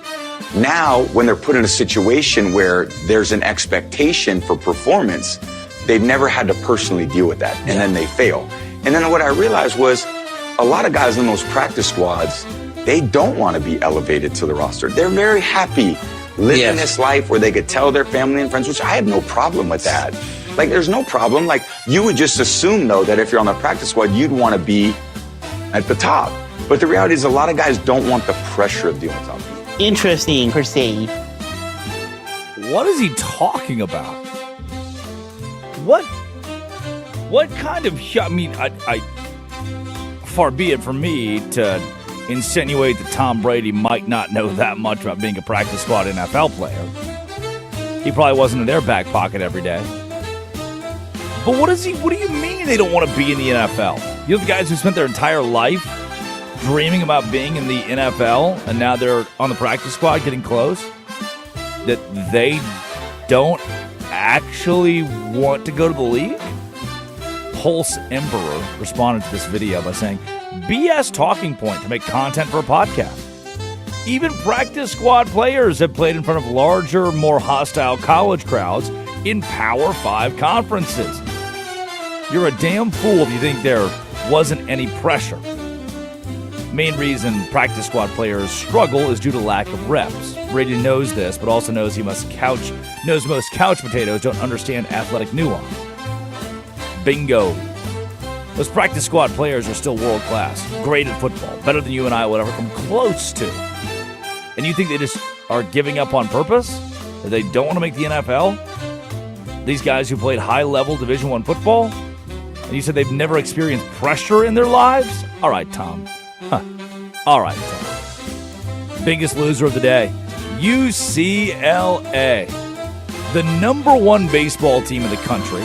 now, when they're put in a situation where there's an expectation for performance, they've never had to personally deal with that, and then they fail. And then what I realized was a lot of guys in those practice squads, they don't want to be elevated to the roster. They're very happy living this life where they could tell their family and friends, which I have no problem with that. Like, there's no problem. Like, you would just assume, though, that if you're on the practice squad, you'd want to be at the top. But the reality is a lot of guys don't want the pressure of dealing with top. Interesting per se. What is he talking about? What kind of? I mean, I far be it from me to insinuate that Tom Brady might not know that much about being a practice squad NFL player. He probably wasn't in their back pocket every day. But what do you mean they don't want to be in the NFL? You have the guys who spent their entire life dreaming about being in the NFL, and now they're on the practice squad getting close, that they don't actually want to go to the league? Pulse Emperor responded to this video by saying, BS talking point to make content for a podcast. Even practice squad players have played in front of larger, more hostile college crowds in Power 5 conferences. You're a damn fool if you think there wasn't any pressure. Main reason practice squad players struggle is due to lack of reps. Brady knows this, but also knows most couch potatoes don't understand athletic nuance. Bingo. Those practice squad players are still world class, great at football, better than you and I will ever come close to. And you think they just are giving up on purpose? That they don't want to make the NFL? These guys who played high-level Division I football? And you said they've never experienced pressure in their lives? All right, Tom. All right, Tom. Biggest loser of the day. UCLA. The number one baseball team in the country,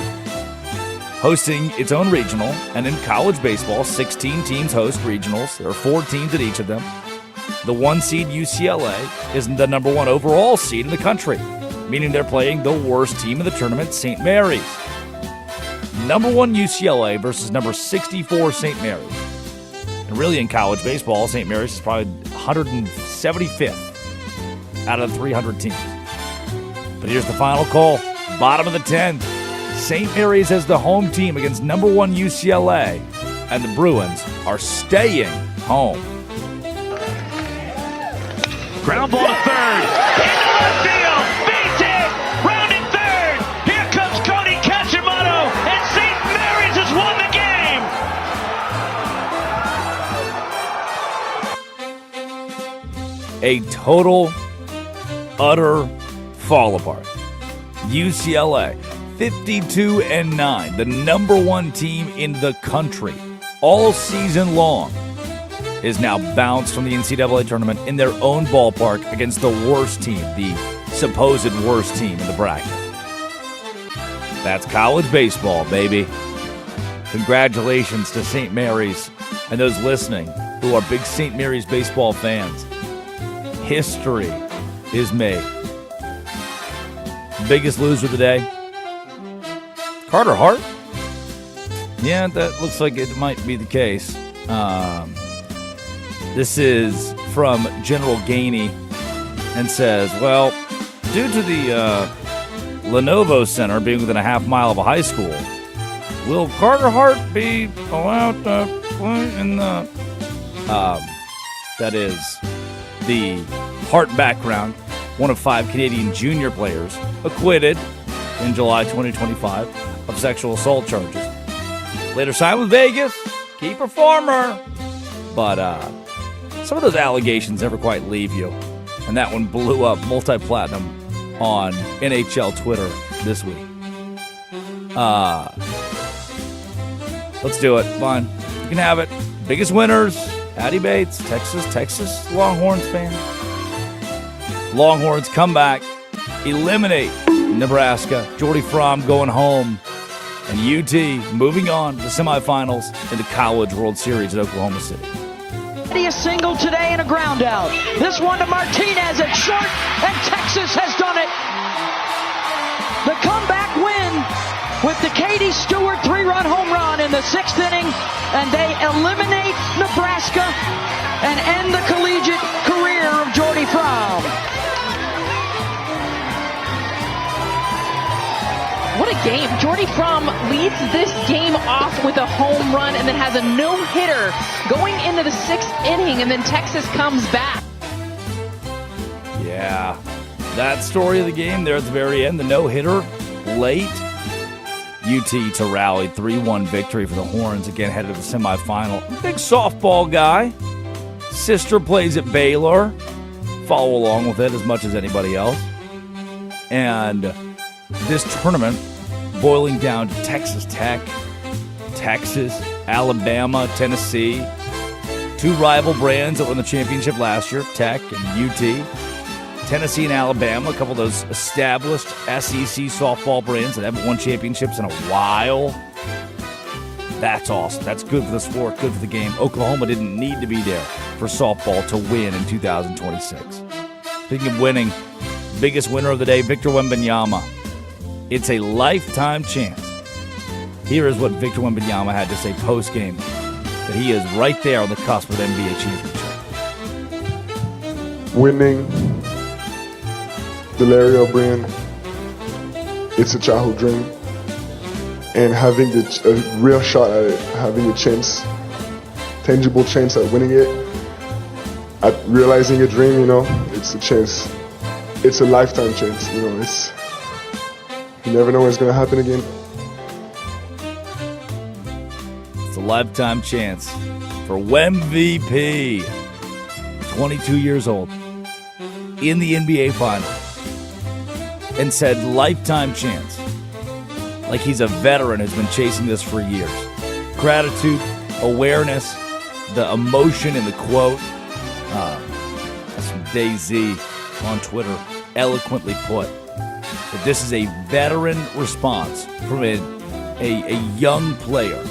hosting its own regional. And in college baseball, 16 teams host regionals. There are 4 teams at each of them. The 1 seed UCLA is the number 1 overall seed in the country, meaning they're playing the worst team in the tournament, St. Mary's. Number 1 UCLA versus number 64 St. Mary's. And really in college baseball, St. Mary's is probably 175th out of 300 teams. But here's the final call. Bottom of the 10th. St. Mary's as the home team against number 1 UCLA. And the Bruins are staying home. Ground ball to third. Into left field. Beats it. Rounding third. Here comes Cody Kachimoto. And St. Mary's has won the game. A total, utter fall apart. UCLA, 52-9, the number 1 team in the country all season long, is now bounced from the NCAA tournament in their own ballpark against the worst team, the supposed worst team in the bracket. That's college baseball, baby. Congratulations to St. Mary's and those listening who are big St. Mary's baseball fans. History is made. Biggest loser of the day, Carter Hart. Yeah, that looks like it might be the case. This is from General Gainey and says, well, due to the Lenovo Center being within a half mile of a high school, will Carter Hart be allowed to play in the... that is the Hart background, one of 5 Canadian junior players acquitted in July 2025 of sexual assault charges. Later signed with Vegas, key performer. But some of those allegations never quite leave you. And that one blew up multi-platinum on NHL Twitter this week. Let's do it. Fine. You can have it. Biggest winners, Addie Bates, Texas Longhorns fan. Longhorns come back, eliminate Nebraska. Jordy Fromm going home. And UT moving on to the semifinals in the College World Series at Oklahoma City. A single today and a ground out. This one to Martinez at short, and Texas has done it. The comeback win with the Katie Stewart 3-run home run in the 6th inning, and they eliminate Nebraska and end the collegiate career of Jordy Fromm. What a game. Jordy Fromm leads this game off with a home run and then has a no-hitter going into the 6th inning, and then Texas comes back. Yeah, that story of the game there at the very end, the no-hitter late. UT to rally 3-1 victory for the Horns, again headed to the semifinal. Big softball guy. Sister plays at Baylor. Follow along with it as much as anybody else. And this tournament boiling down to Texas Tech, Texas, Alabama, Tennessee. 2 rival brands that won the championship last year, Tech and UT. Tennessee and Alabama, a couple of those established SEC softball brands that haven't won championships in a while. That's awesome. That's good for the sport, good for the game. Oklahoma didn't need to be there for softball to win in 2026. Speaking of winning, biggest winner of the day, Victor Wembanyama. It's a lifetime chance. Here is what Victor Wembanyama had to say post-game, that he is right there on the cusp of the NBA championship. Winning the Larry O'Brien, it's a childhood dream. And having a real shot at it, having a chance, tangible chance at winning it, at realizing a dream, it's a chance. It's a lifetime chance, you never know when it's going to happen again. It's a lifetime chance for MVP, 22 years old, in the NBA Finals, and said lifetime chance, like he's a veteran who's been chasing this for years. Gratitude, awareness, the emotion in the quote. That's from DayZ on Twitter, eloquently put. That this is a veteran response from a young player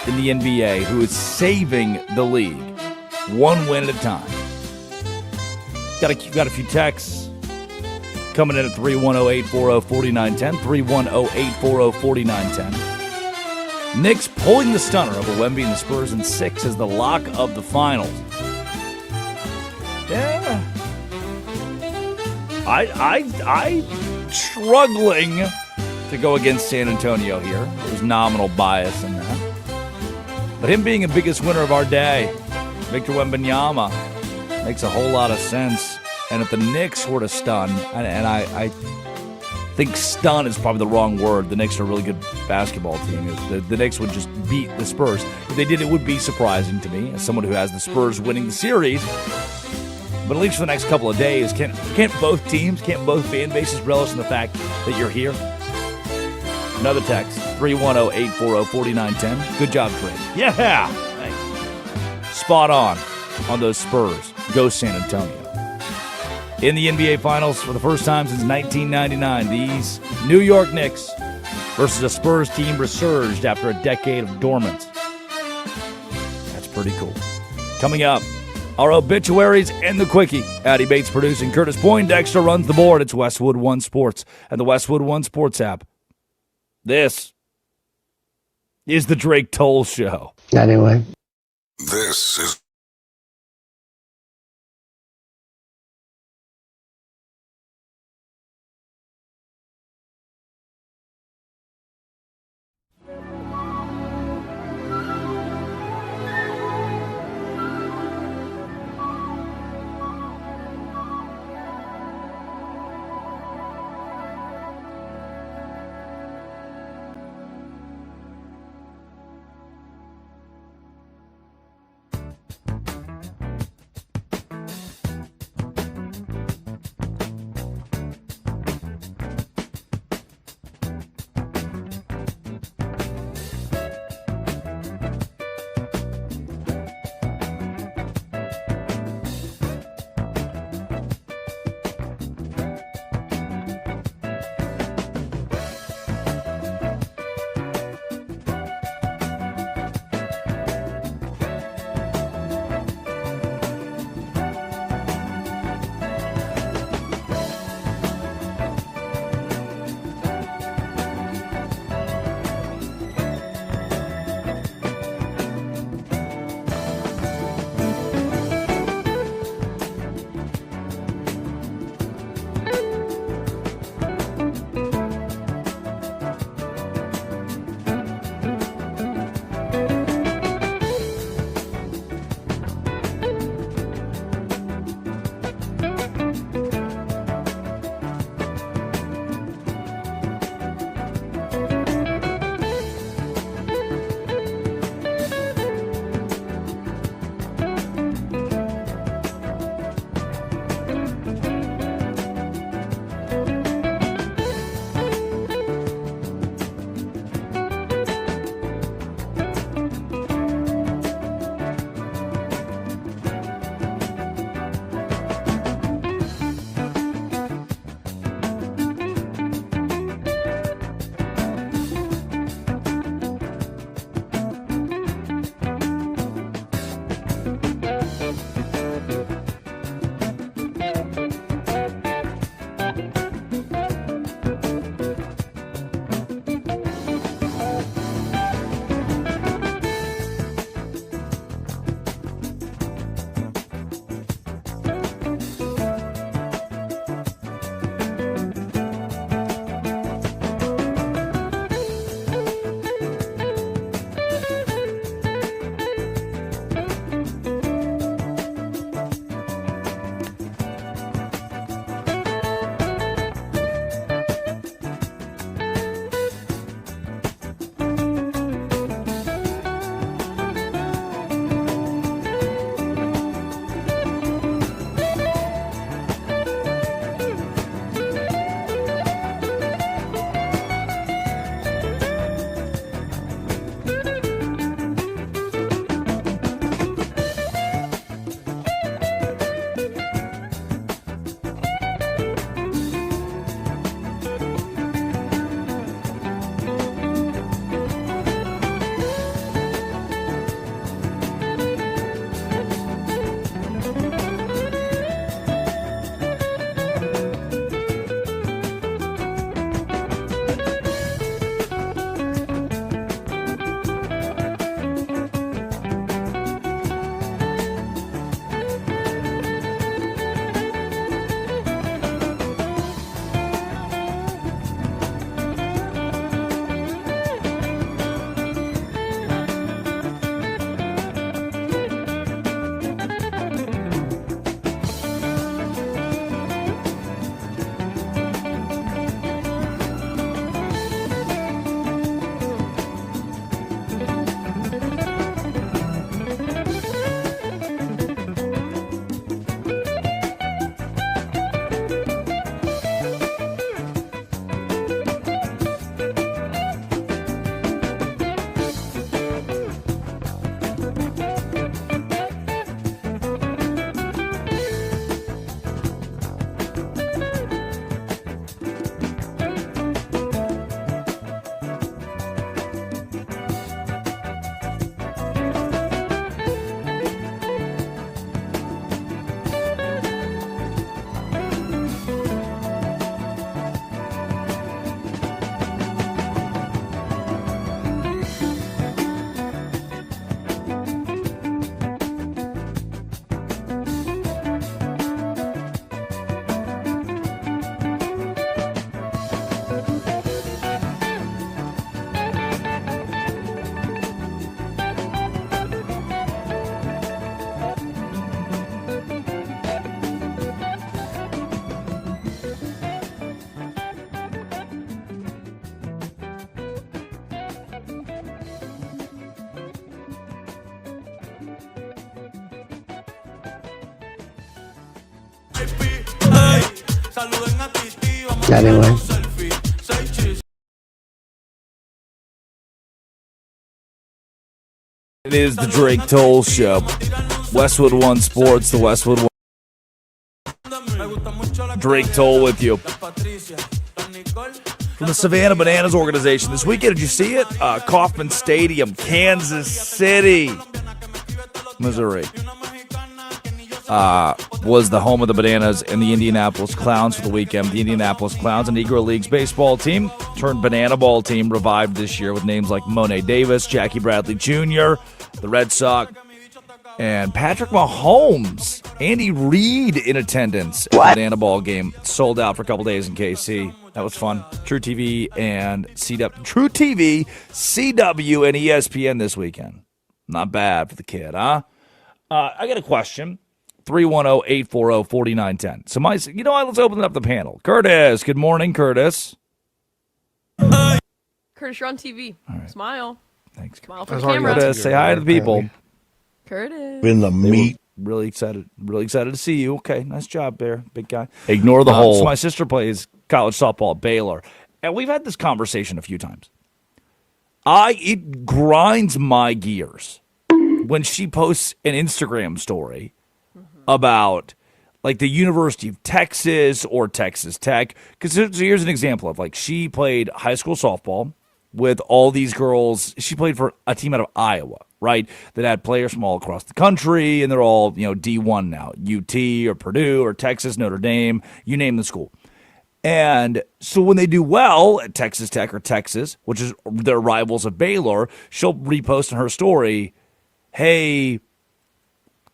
in the NBA who is saving the league one win at a time. Got a few texts coming in at 310-840-4910, 310-840-4910. Knicks pulling the stunner over Wemby and the Spurs in 6 as the lock of the finals. Yeah. I'm struggling to go against San Antonio here. There's nominal bias in that. But him being the biggest winner of our day, Victor Wembanyama, makes a whole lot of sense. And if the Knicks were to stun, and I think stun is probably the wrong word. The Knicks are a really good basketball team. The Knicks would just beat the Spurs. If they did, it would be surprising to me as someone who has the Spurs winning the series. But at least for the next couple of days, can't both fan bases relish in the fact that you're here? Another text, 310-840-4910. Good job, Trey. Yeah! Thanks. Spot on those Spurs. Go San Antonio. In the NBA Finals for the first time since 1999, these New York Knicks versus a Spurs team resurged after a decade of dormance. That's pretty cool. Coming up, our obituaries and the quickie. Addy Bates producing. Curtis Poindexter runs the board. It's Westwood One Sports and the Westwood One Sports app. This is the Drake Toll Show. Anyway. This is Anyway. It is the Drake Toll Show. Westwood One Sports, the Westwood One. Drake Toll with you. From the Savannah Bananas organization. This weekend, did you see it? Kauffman Stadium, Kansas City, Missouri. Was the home of the Bananas and the Indianapolis Clowns for the weekend. The Indianapolis Clowns, a Negro Leagues baseball team, turned banana ball team, revived this year with names like Monet Davis, Jackie Bradley Jr., the Red Sox, and Patrick Mahomes. Andy Reid in attendance at the banana ball game. Sold out for a couple days in KC. That was fun. True TV, CW, and ESPN this weekend. Not bad for the kid, huh? I got a question. 310-840-4910. So let's open up the panel. Curtis, good morning, Curtis. Curtis, you're on TV. Right. Smile. Thanks. Smile for the camera. Curtis, say hi to the people. Curtis. In the meat. Really excited to see you. Okay, nice job, Bear, big guy. Ignore the hole. So my sister plays college softball at Baylor, and we've had this conversation a few times. It grinds my gears when she posts an Instagram story about like the University of Texas or Texas Tech. Because here's an example of like she played high school softball with all these girls. She played for a team out of Iowa, right? That had players from all across the country, and they're all, D1 now. UT or Purdue or Texas, Notre Dame, you name the school. And so when they do well at Texas Tech or Texas, which is their rivals of Baylor, she'll repost in her story, hey,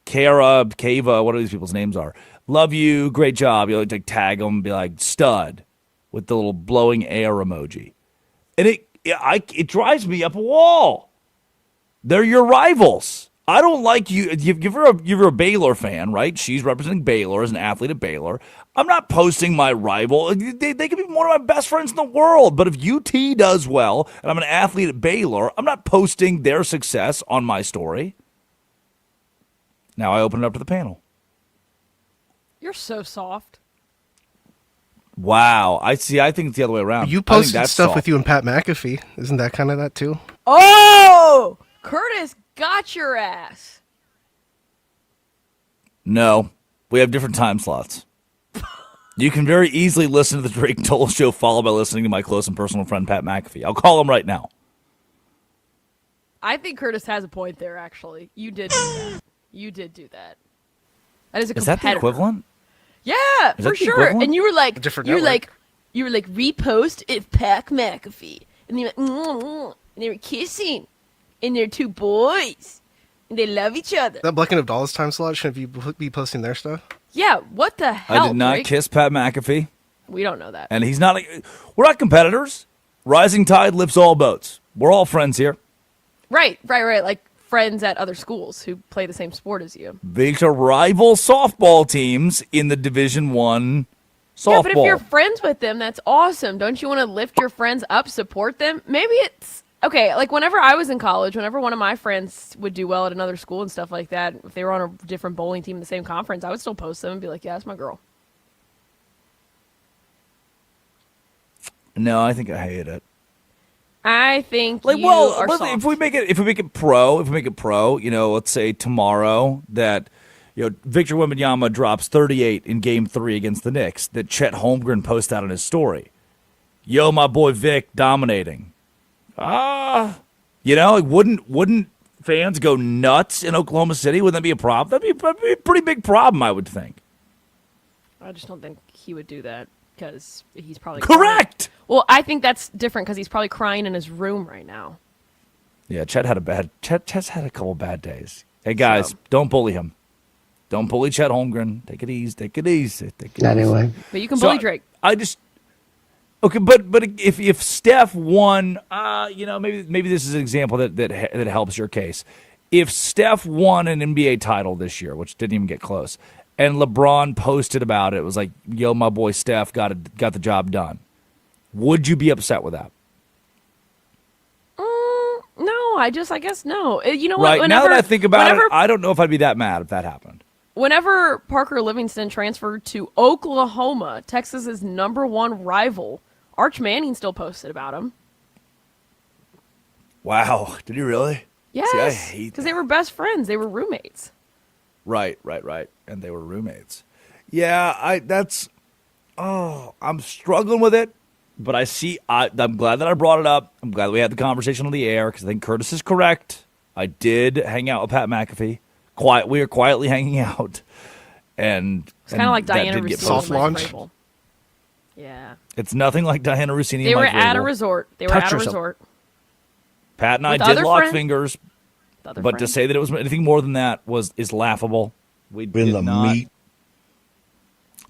Kava, what are these people's names are? Love you, great job. You like tag them, be like stud with the little blowing air emoji. And it drives me up a wall. They're your rivals. I don't like you. You're a Baylor fan, right? She's representing Baylor as an athlete at Baylor. I'm not posting my rival. They could be one of my best friends in the world. But if UT does well and I'm an athlete at Baylor, I'm not posting their success on my story. Now I open it up to the panel. You're so soft. Wow. I think it's the other way around. You posted stuff with you and Pat McAfee. Isn't that kind of that too? Oh! Curtis got your ass. No. We have different time slots. You can very easily listen to the Drake Toll Show followed by listening to my close and personal friend Pat McAfee. I'll call him right now. I think Curtis has a point there, actually. You did do that. You did do that. That is a competitor. Is that the equivalent? Yeah, for sure. And you were like, you were like, repost it, Pat McAfee, and they were kissing, and they're two boys, and they love each other. That Black and Abdallah's time slot, shouldn't you be posting their stuff? Yeah, what the hell? I did not Drake? kiss Pat McAfee. We don't know that. And he's not. We're not competitors. Rising tide lifts all boats. We're all friends here. Right. Like friends at other schools who play the same sport as you. These are rival softball teams in the Division I softball. Yeah, but if you're friends with them, that's awesome. Don't you want to lift your friends up, support them? Maybe it's okay. Like whenever I was in college, whenever one of my friends would do well at another school and stuff like that, if they were on a different bowling team in the same conference, I would still post them and be like, "Yeah, that's my girl." No, I think I hate it. I think are soft. if we make it pro, let's say tomorrow that Victor Wembanyama drops 38 in Game 3 against the Knicks, that Chet Holmgren posts out on his story. Yo, my boy Vic dominating. Wouldn't fans go nuts in Oklahoma City? Wouldn't that be a problem? That'd be a pretty big problem, I would think. I just don't think he would do that because he's probably correct. Crying. Well, I think that's different because he's probably crying in his room right now. Yeah, Chet's had a couple bad days. Hey guys, don't bully him. Don't bully Chet Holmgren. Take it easy. Anyway. But you can bully Drake. Okay, but if Steph won, maybe this is an example that helps your case. If Steph won an NBA title this year, which didn't even get close, and LeBron posted about it was like, "Yo, my boy Steph got the job done," would you be upset with that? No, I guess no. You know what? Right now that I think about it, I don't know if I'd be that mad if that happened. whenever Parker Livingston transferred to Oklahoma, Texas's #1 rival, Arch Manning still posted about him. Wow. Did he really? Yes. See, I hate because they were best friends. They were roommates. Right. And they were roommates. Yeah, I'm struggling with it, but I'm glad that I brought it up. I'm glad we had the conversation on the air because I think Curtis is correct. I did hang out with Pat McAfee. We were quietly hanging out. And it's kind of like Diana Rossini. Soft launch. Yeah. It's nothing like Diana Rossini. They and were Mike at a Vrabel. resort. Pat and I With did other lock friends. fingers, but to friends. say that it was anything more than that is laughable. We In did the not. meat.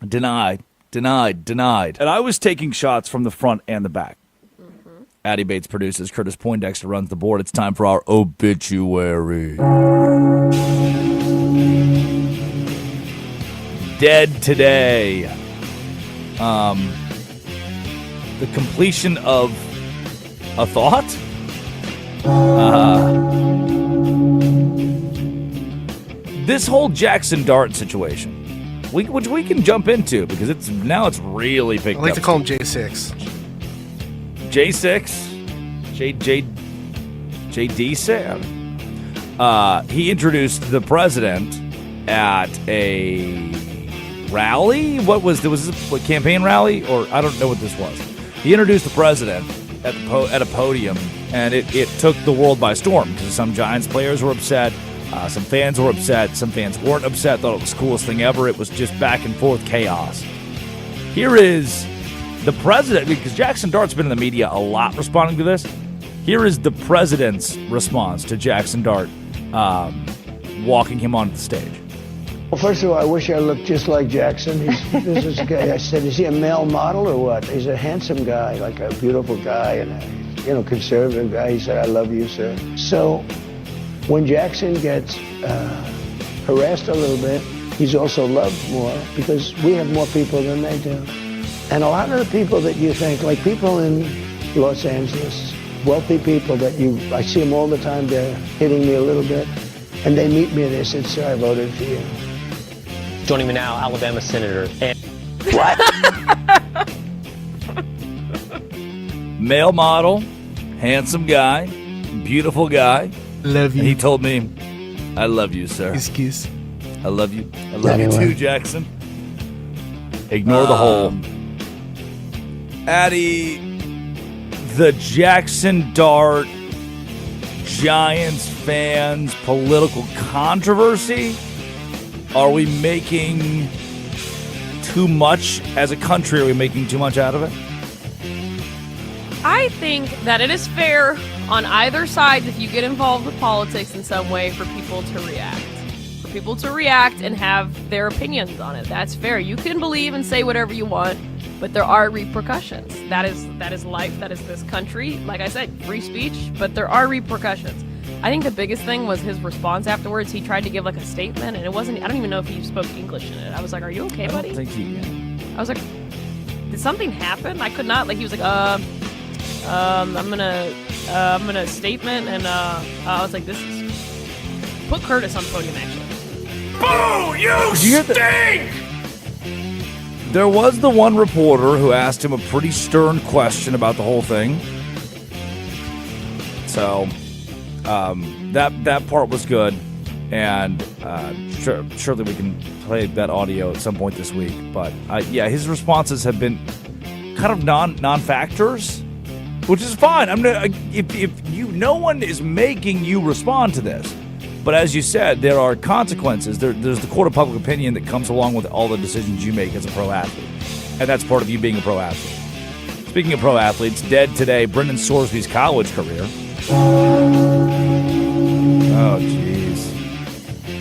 Denied. And I was taking shots from the front and the back. Addie Bates produces. Curtis Poindexter runs the board. It's time for our obituary. Dead today. The completion of a thought? This whole Jackson Dart situation, which we can jump into because it's really picked up. I like to call him J6. J6? JD6? He introduced the president at a rally? Was this a campaign rally? Or I don't know what this was. He introduced the president at a podium, and it took the world by storm because some Giants players were upset. Some fans were upset. Some fans weren't upset, thought it was the coolest thing ever. It was just back and forth chaos. Here is the president, because Jackson Dart's been in the media a lot responding to this. Here is the president's response to Jackson Dart walking him onto the stage. Well, first of all, I wish I looked just like Jackson. This is a guy. I said, is he a male model or what? He's a handsome guy, like a beautiful guy and a conservative guy. He said, I love you, sir. So when Jackson gets harassed a little bit, he's also loved more because we have more people than they do. And a lot of the people that you think, like people in Los Angeles, wealthy people that I see them all the time, they're hitting me a little bit, and they meet me and they said, sir, I voted for you. Joining me now, Alabama Senator. What? Male model, handsome guy, beautiful guy. Love you. And he told me, I love you, sir. Kiss. I love you. I love you too, Jackson. Ignore the hole. Addie, the Jackson Dart Giants fans political controversy. Are we making too much as a country? Are we making too much out of it? I think that it is fair on either side if you get involved with politics in some way for people to react. For people to react and have their opinions on it. That's fair. You can believe and say whatever you want, but there are repercussions. That is life. That is this country. Like I said, free speech, but there are repercussions. I think the biggest thing was his response afterwards. He tried to give like a statement, and it wasn't. I don't even know if he spoke English in it. I was like, "Are you okay, buddy?" I don't think he did. I was like, "Did something happen?" I could not. Like he was like, I'm gonna statement," and I was like, "This is put Curtis on the podium actually." Boo! You stink! There was the one reporter who asked him a pretty stern question about the whole thing. So that part was good, and surely we can play that audio at some point this week. But his responses have been kind of non-factors, which is fine. No one is making you respond to this, but as you said, there are consequences. There's the court of public opinion that comes along with all the decisions you make as a pro athlete, and that's part of you being a pro athlete. Speaking of pro athletes, dead today, Brendan Sorsby's college career. Oh, jeez.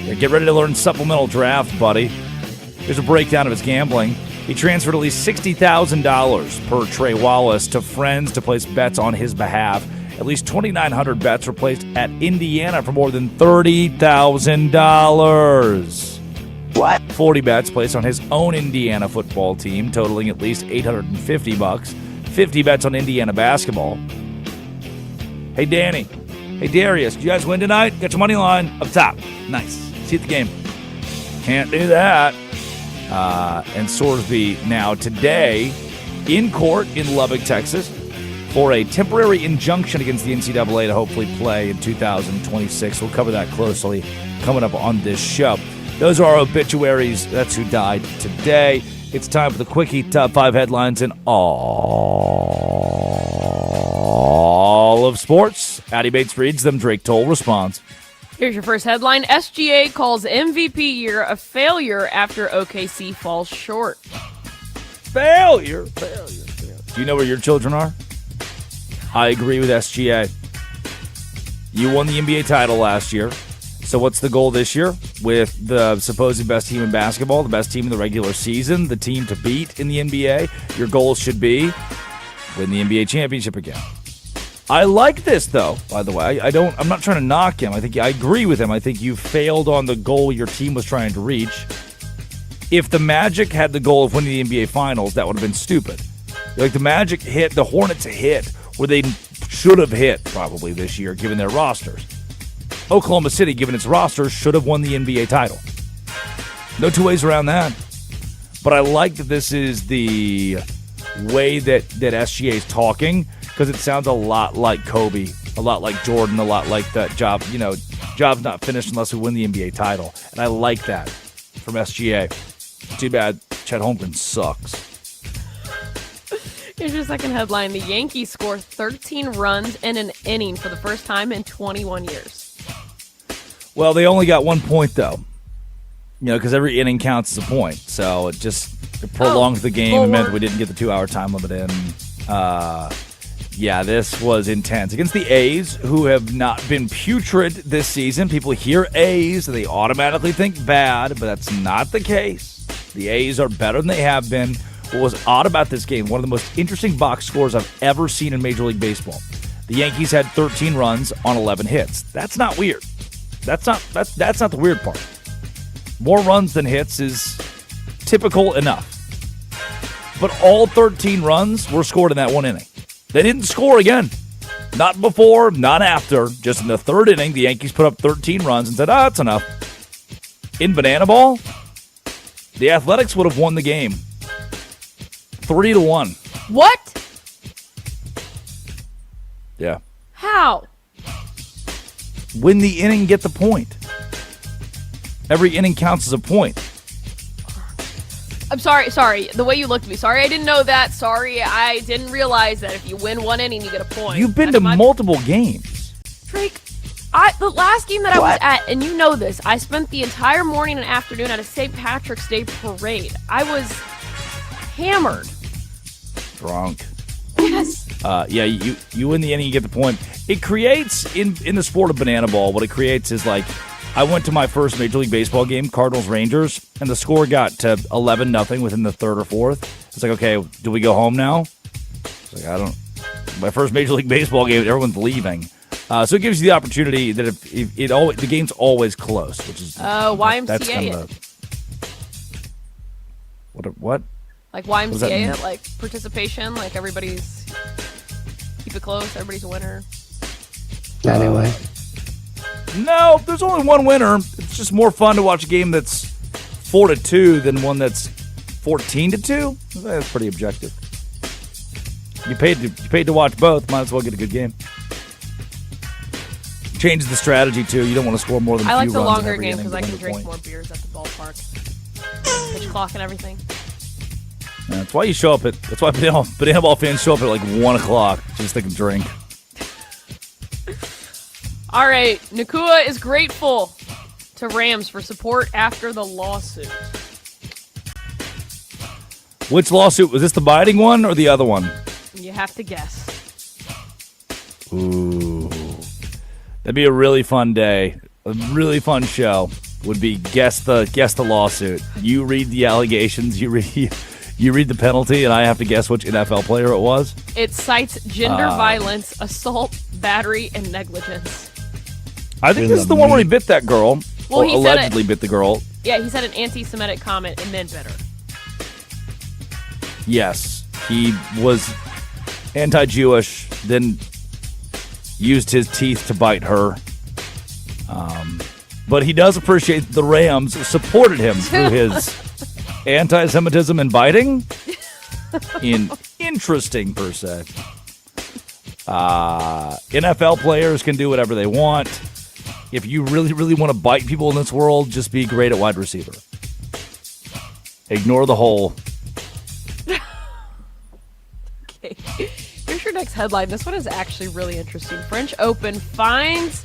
Yeah, get ready to learn supplemental draft, buddy. Here's a breakdown of his gambling. He transferred at least $60,000 per Trey Wallace to friends to place bets on his behalf. At least 2,900 bets were placed at Indiana for more than $30,000. What? 40 bets placed on his own Indiana football team, totaling at least $850. 50 bets on Indiana basketball. Hey, Danny. Hey, Darius. Did you guys win tonight? Got your money line up top. Nice. See you at the game. Can't do that. And Sorsby now today in court in Lubbock, Texas, for a temporary injunction against the NCAA to hopefully play in 2026. We'll cover that closely coming up on this show. Those are our obituaries. That's who died today. It's time for the Quickie Top 5 headlines in all of sports. Addie Bates reads them. Drake Toll responds. Here's your first headline. SGA calls MVP year a failure after OKC falls short. Failure. Do you know where your children are? I agree with SGA. You won the NBA title last year. So what's the goal this year? With the supposed best team in basketball, the best team in the regular season, the team to beat in the NBA, your goal should be win the NBA championship again. I like this, though, by the way. I'm not trying to knock him. I agree with him. I think you failed on the goal your team was trying to reach. If the Magic had the goal of winning the NBA Finals, that would have been stupid. Like, the Magic hit, the Hornets hit where they should have hit probably this year, given their rosters. Oklahoma City, given its roster, should have won the NBA title. No two ways around that. But I like that this is the way that SGA is talking, because it sounds a lot like Kobe, a lot like Jordan, a lot like that job. Job's not finished unless we win the NBA title. And I like that from SGA. Too bad Chet Holmgren sucks. Here's your second headline. The Yankees score 13 runs in an inning for the first time in 21 years. Well, they only got 1 point, though. Because every inning counts as a point. So it prolonged the game and meant we didn't get the 2-hour time limit in. This was intense. Against the A's, who have not been putrid this season. People hear A's, they automatically think bad, but that's not the case. The A's are better than they have been. What was odd about this game, one of the most interesting box scores I've ever seen in Major League Baseball. The Yankees had 13 runs on 11 hits. That's not weird. That's not the weird part. More runs than hits is typical enough. But all 13 runs were scored in that one inning. They didn't score again. Not before, not after. Just in the third inning, the Yankees put up 13 runs and said, that's enough. In banana ball, the Athletics would have won the game 3-1. What? Yeah. How? Win the inning, get the point. Every inning counts as a point. I'm sorry. The way you looked at me. Sorry, I didn't know that. Sorry, I didn't realize that if you win one inning, you get a point. You've been to multiple games. Drake, the last game that I was at, and you know this, I spent the entire morning and afternoon at a St. Patrick's Day parade. I was hammered. Drunk. Yes. You win the inning, you get the point. It creates, in the sport of banana ball, what it creates is like, I went to my first Major League Baseball game, Cardinals-Rangers, and the score got to 11-0 within the third or fourth. It's like, okay, do we go home now? It's like, I don't. My first Major League Baseball game, everyone's leaving. So it gives you the opportunity that if the game's always close, which is YMCA that's kind of what? Like YMCA it, like participation, like everybody's keep it close, everybody's a winner. Anyway. No, there's only one winner. It's just more fun to watch a game that's 4-2 than one that's 14-2. That's pretty objective. You paid to watch both. Might as well get a good game. Change the strategy too. You don't want to score more than a few runs. I like the longer game because I can drink more beers at the ballpark. Pitch clock and everything. That's why you show up at. That's why banana ball fans show up at like 1:00 just they can drink. All right, Nakua is grateful to Rams for support after the lawsuit. Which lawsuit? Was this the biting one or the other one? You have to guess. Ooh. That'd be a really fun day. A really fun show would be guess the lawsuit. You read the allegations, you read the penalty, and I have to guess which NFL player it was. It cites gender violence, assault, battery, and negligence. I think this is the one where he bit that girl. Well, he allegedly bit the girl. Yeah, he said an anti-Semitic comment and then bit her. Yes, he was anti-Jewish, then used his teeth to bite her. But he does appreciate the Rams supported him through his anti-Semitism and biting. Interesting, per se. NFL players can do whatever they want. If you really, really want to bite people in this world, just be great at wide receiver. Ignore the hole. Okay. Here's your next headline. This one is actually really interesting. French Open fines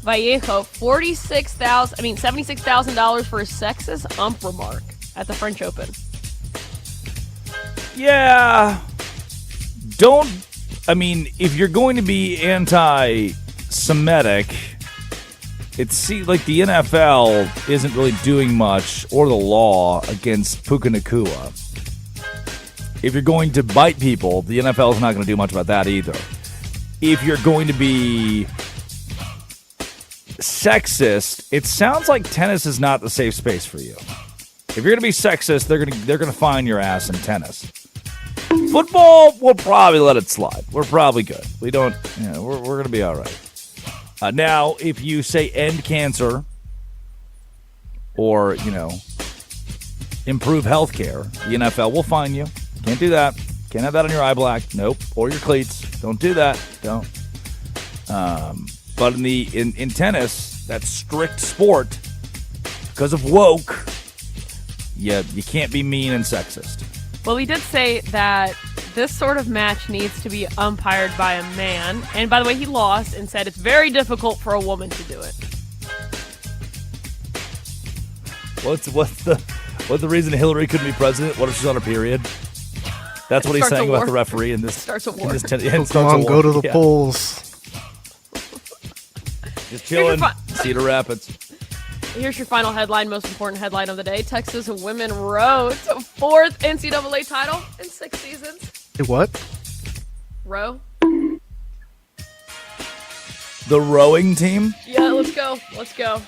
Vallejo $76,000 for a sexist ump remark at the French Open. Yeah. If you're going to be anti-Semitic, it seems like the NFL isn't really doing much, or the law, against Puka Nacua. If you're going to bite people, the NFL is not going to do much about that either. If you're going to be sexist, it sounds like tennis is not the safe space for you. If you're going to be sexist, they're going to find your ass in tennis. Football, we'll probably let it slide. We're probably good. We're going to be all right. Now, if you say end cancer or, improve healthcare, the NFL will fine you. Can't do that. Can't have that on your eye black. Nope. Or your cleats. Don't do that. Don't. But in tennis, that strict sport, because of woke, you can't be mean and sexist. Well, he did say that this sort of match needs to be umpired by a man. And by the way, he lost and said it's very difficult for a woman to do it. What's the reason Hillary couldn't be president? What if she's on her period? That's what he's saying about the referee in this. Starts a war. Come on, go to the polls. Just chilling. Cedar Rapids. Here's your final headline, most important headline of the day. Texas women row to fourth NCAA title in 6 seasons. Hey, what? Row. The rowing team? Yeah, let's go. Let's go.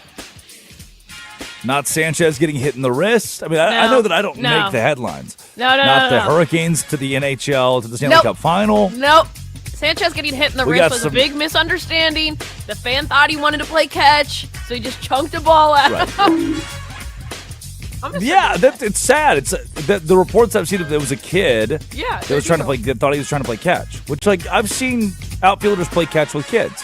Not Sanchez getting hit in the wrist. I mean, I know that I don't make the headlines. Not the Hurricanes to the NHL, to the Stanley Cup final. Nope. Sanchez getting hit in the wrist was a big misunderstanding. The fan thought he wanted to play catch, so he just chunked a ball at him. It's sad. It's the reports I've seen that there was a kid that was trying to play. That thought he was trying to play catch. Which, I've seen outfielders play catch with kids.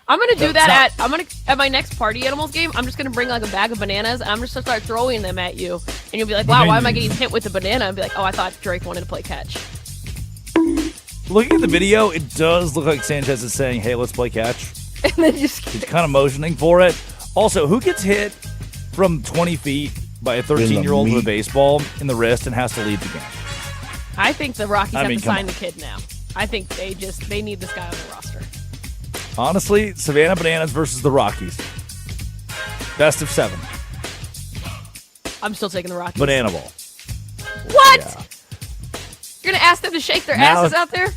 I'm gonna do that at my next Party Animals game. I'm just gonna bring a bag of bananas and I'm just gonna start throwing them at you, and you'll be like, "Wow, why am I getting hit with the banana?" And be like, "Oh, I thought Drake wanted to play catch." Looking at the video, it does look like Sanchez is saying, "Hey, let's play catch." And then he's kind of motioning for it. Also, who gets hit from 20 feet by a 13-year-old with a baseball in the wrist and has to leave the game? I think the Rockies have to sign the kid now. I think they need this guy on the roster. Honestly, Savannah Bananas versus the Rockies. Best of 7. I'm still taking the Rockies. Banana ball. What? Yeah. You're going to ask them to shake their asses out there?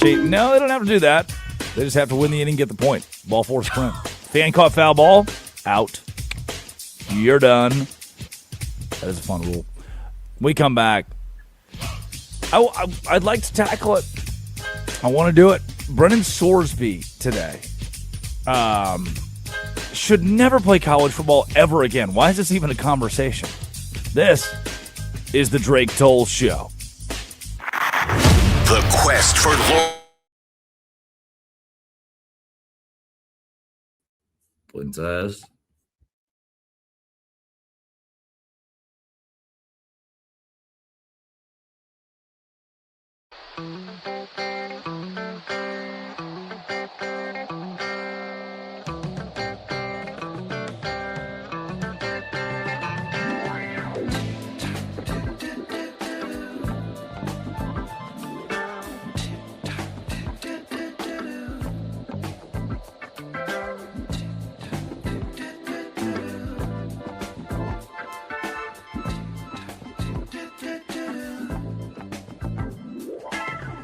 No, they don't have to do that. They just have to win the inning, get the point. Ball 4 sprint. Fan caught foul ball, out. You're done. That is a fun rule. We come back. I'd like to tackle it. I want to do it. Brennan Sorsby today should never play college football ever again. Why is this even a conversation? This is the Drake Toll Show. The quest for Princess.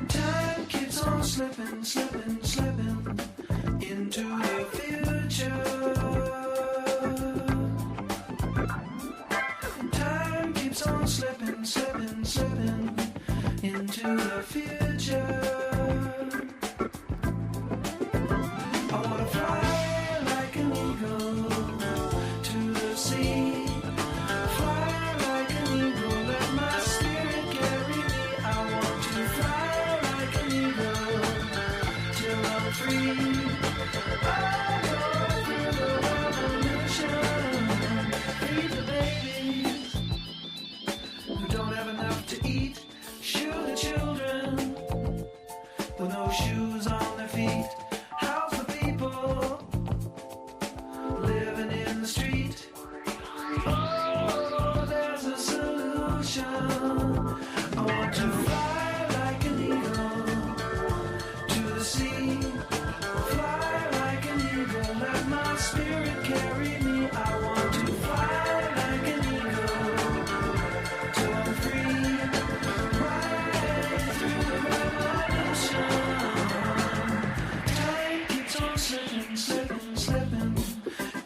Time keeps on Oh, there's a solution. I want to fly like an eagle to the sea. Fly like an eagle, let my spirit carry me. I want to fly like an eagle till I'm free. Right through the revolution. Time keeps on slipping, slipping, slipping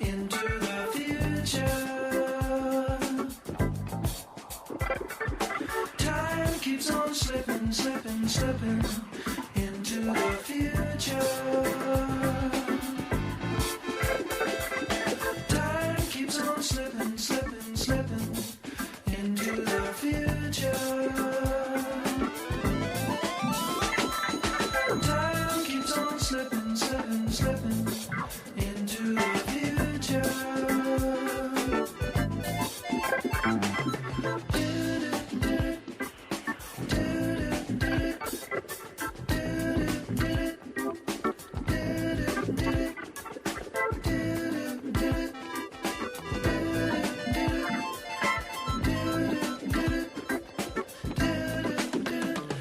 into the future. Time keeps on slipping, slipping, slipping into the future. Time keeps on slipping, slipping, slipping into the future. Time keeps on slipping, slipping, slipping into the future.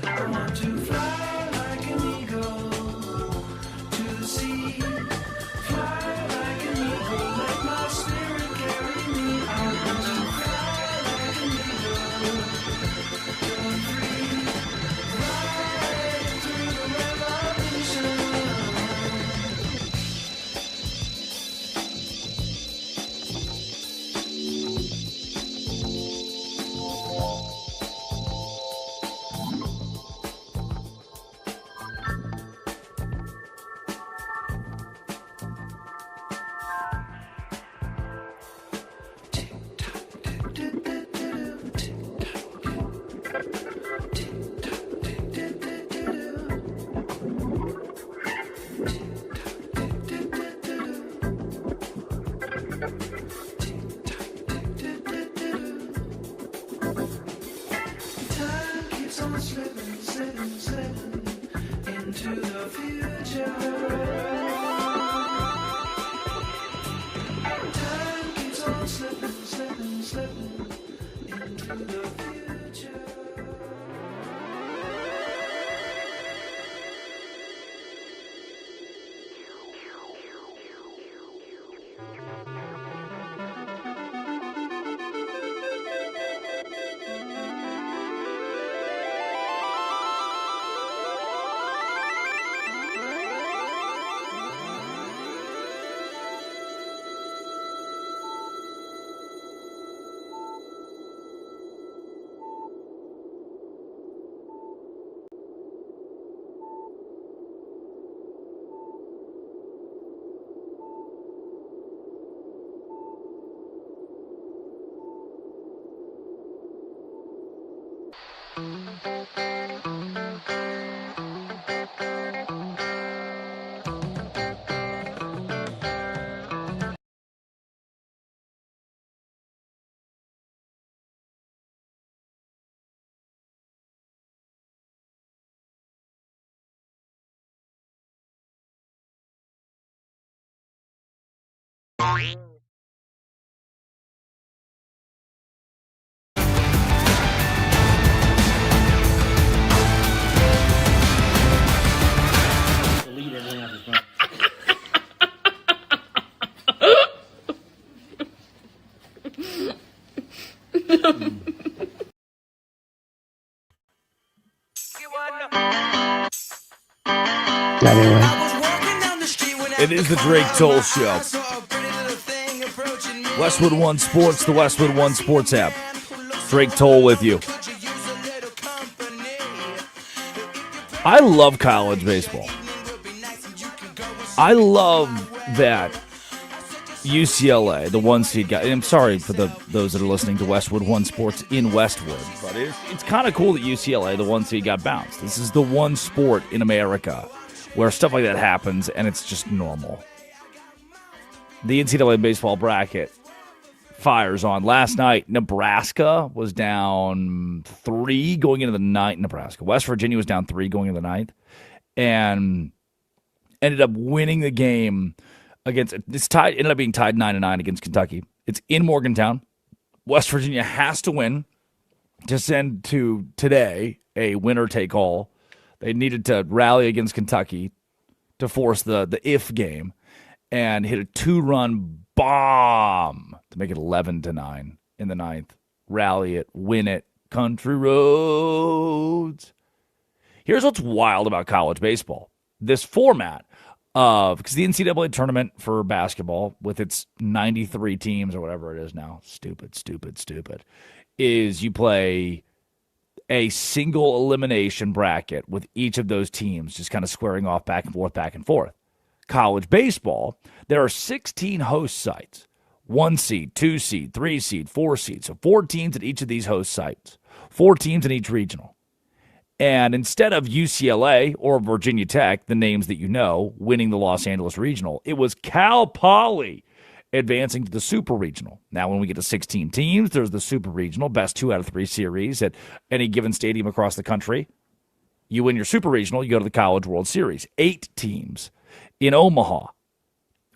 I want to fly like an eagle to the sea. Fly like an eagle, let my spirit carry me. I want to fly like an eagle till I'm free. Right through the revolution. Time keeps on slipping, slipping, slipping into the future. Time keeps on slipping, slipping, slipping into the future. It is the Drake Toll Show. Westwood One Sports, the Westwood One Sports app. Drake Toll with you. I love college baseball. I love that UCLA, the one seed guy. I'm sorry for those that are listening to Westwood One Sports in Westwood, but it's kind of cool that UCLA, the one seed, got bounced. This is the one sport in America where stuff like that happens, and it's just normal. The NCAA baseball bracket fires on. Last night, Nebraska was down 3 going into the ninth. West Virginia was down 3 going into the ninth, and ended up winning the game against. It's tied. Ended up being tied 9-9 against Kentucky. It's in Morgantown. West Virginia has to win to send to today a winner-take-all. They needed to rally against Kentucky to force the if game and hit a 2-run bomb to make it 11-9 in the ninth. Rally it, win it, country roads. Here's what's wild about college baseball. This format because the NCAA tournament for basketball with its 93 teams or whatever it is now, stupid, is you play a single elimination bracket with each of those teams just kind of squaring off back and forth. College baseball, there are 16 host sites, 1 seed, 2 seed, 3 seed, 4 seed. So 4 teams at each of these host sites, 4 teams in each regional. And instead of UCLA or Virginia Tech, the names that you know, winning the Los Angeles Regional, it was Cal Poly advancing to the Super Regional. Now, when we get to 16 teams, there's the Super Regional, best 2 out of 3 series at any given stadium across the country. You win your Super Regional, you go to the College World Series. 8 teams in Omaha.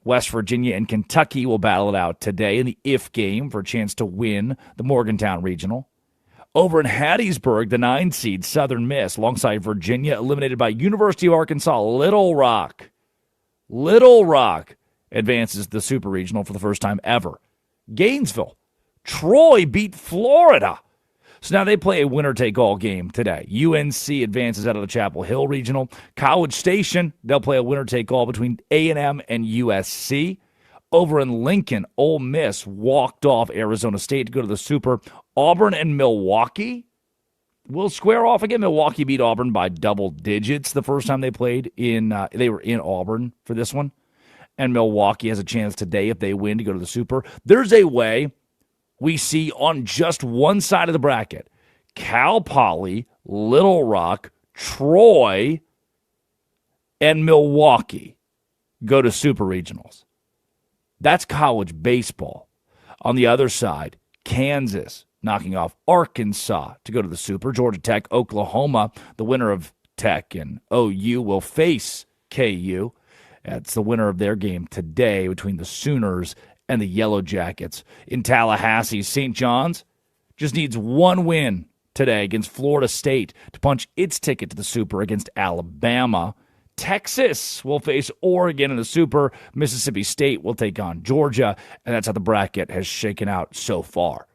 West Virginia and Kentucky will battle it out today in the if game for a chance to win the Morgantown Regional. Over in Hattiesburg, the 9 seed Southern Miss, alongside Virginia, eliminated by University of Arkansas. Little Rock advances to the Super Regional for the first time ever. Gainesville, Troy beat Florida. So now they play a winner-take-all game today. UNC advances out of the Chapel Hill Regional. College Station, they'll play a winner-take-all between A&M and USC. Over in Lincoln, Ole Miss walked off Arizona State to go to the Super. Auburn and Milwaukee will square off again. Milwaukee beat Auburn by double digits the first time they played. They were in Auburn for this one. And Milwaukee has a chance today, if they win, to go to the Super. There's a way we see on just one side of the bracket, Cal Poly, Little Rock, Troy, and Milwaukee go to Super Regionals. That's college baseball. On the other side, Kansas knocking off Arkansas to go to the Super. Georgia Tech, Oklahoma, the winner of Tech and OU will face KU. That's the winner of their game today between the Sooners and the Yellow Jackets. In Tallahassee, St. John's just needs one win today against Florida State to punch its ticket to the Super against Alabama. Texas will face Oregon in the Super. Mississippi State will take on Georgia, and that's how the bracket has shaken out so far.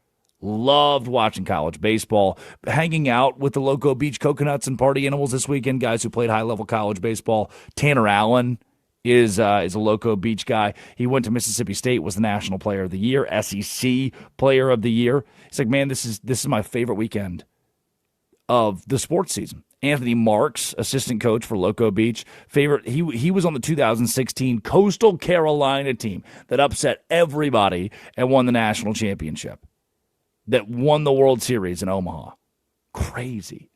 Loved watching college baseball, hanging out with the Loco Beach Coconuts and Party Animals this weekend, guys who played high-level college baseball. Tanner Allen is a Loco Beach guy. He went to Mississippi State, was the National Player of the Year, SEC Player of the Year. He's like, man, this is my favorite weekend of the sports season. Anthony Marks, assistant coach for Loco Beach, he was on the 2016 Coastal Carolina team that upset everybody and won the national championship, that won the World Series in Omaha. Crazy.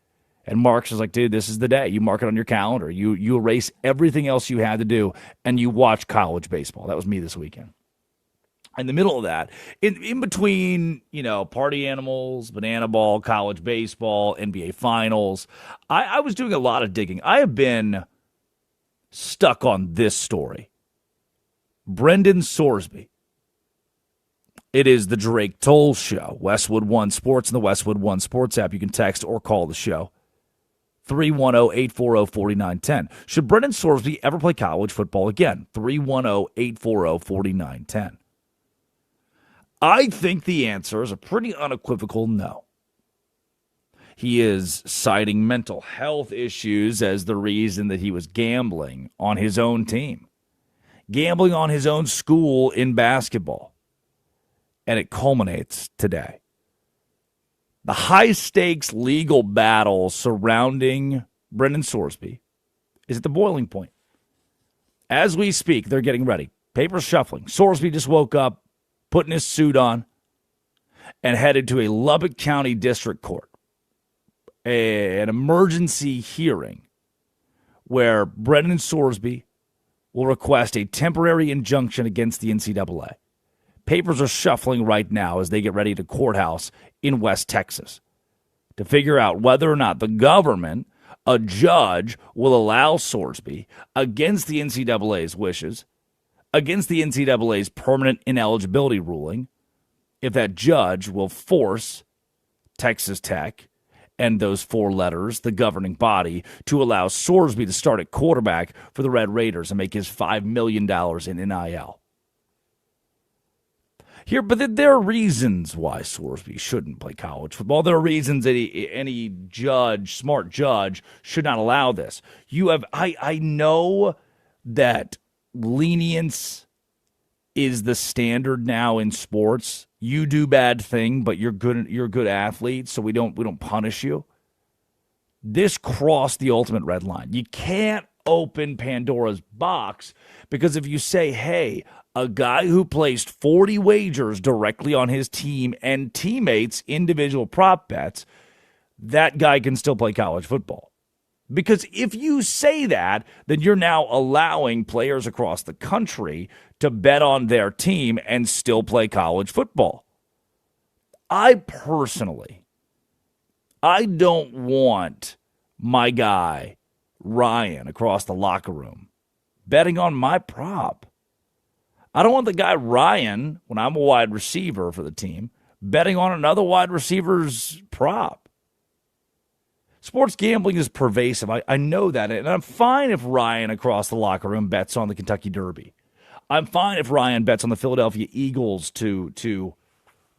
And Marks was like, dude, this is the day. You mark it on your calendar. You erase everything else you had to do, and you watch college baseball. That was me this weekend. In the middle of that, in between, Party Animals, Banana Ball, college baseball, NBA Finals, I was doing a lot of digging. I have been stuck on this story. Brendan Sorsby. It is the Drake Toll Show. Westwood One Sports and the Westwood One Sports app. You can text or call the show. 310-840-4910. Should Brendan Sorsby ever play college football again? 310-840-4910. I think the answer is a pretty unequivocal no. He is citing mental health issues as the reason that he was gambling on his own team, gambling on his own school in basketball. And it culminates today. The high-stakes legal battle surrounding Brendan Sorsby is at the boiling point. As we speak, they're getting ready. Papers shuffling. Sorsby just woke up, putting his suit on, and headed to a Lubbock County District Court, an emergency hearing where Brendan Sorsby will request a temporary injunction against the NCAA. Papers are shuffling right now as they get ready to courthouse in West Texas to figure out whether or not the government, a judge, will allow Sorsby, against the NCAA's wishes, against the NCAA's permanent ineligibility ruling, if that judge will force Texas Tech and those four letters, the governing body, to allow Sorsby to start at quarterback for the Red Raiders and make his $5 million in NIL. Here, but there are reasons why Sorsby shouldn't play college football. There are reasons that any judge, smart judge, should not allow this. I know that lenience is the standard now in sports. You do bad thing, but you're a good athlete, so we don't punish you. This crossed the ultimate red line. You can't open Pandora's box, because if you say, hey, a guy who placed 40 wagers directly on his team and teammates' individual prop bets, that guy can still play college football. Because if you say that, then you're now allowing players across the country to bet on their team and still play college football. I don't want my guy, Ryan, across the locker room betting on my prop. I don't want the guy Ryan, when I'm a wide receiver for the team, betting on another wide receiver's prop. Sports gambling is pervasive. I know that. And I'm fine if Ryan across the locker room bets on the Kentucky Derby. I'm fine if Ryan bets on the Philadelphia Eagles to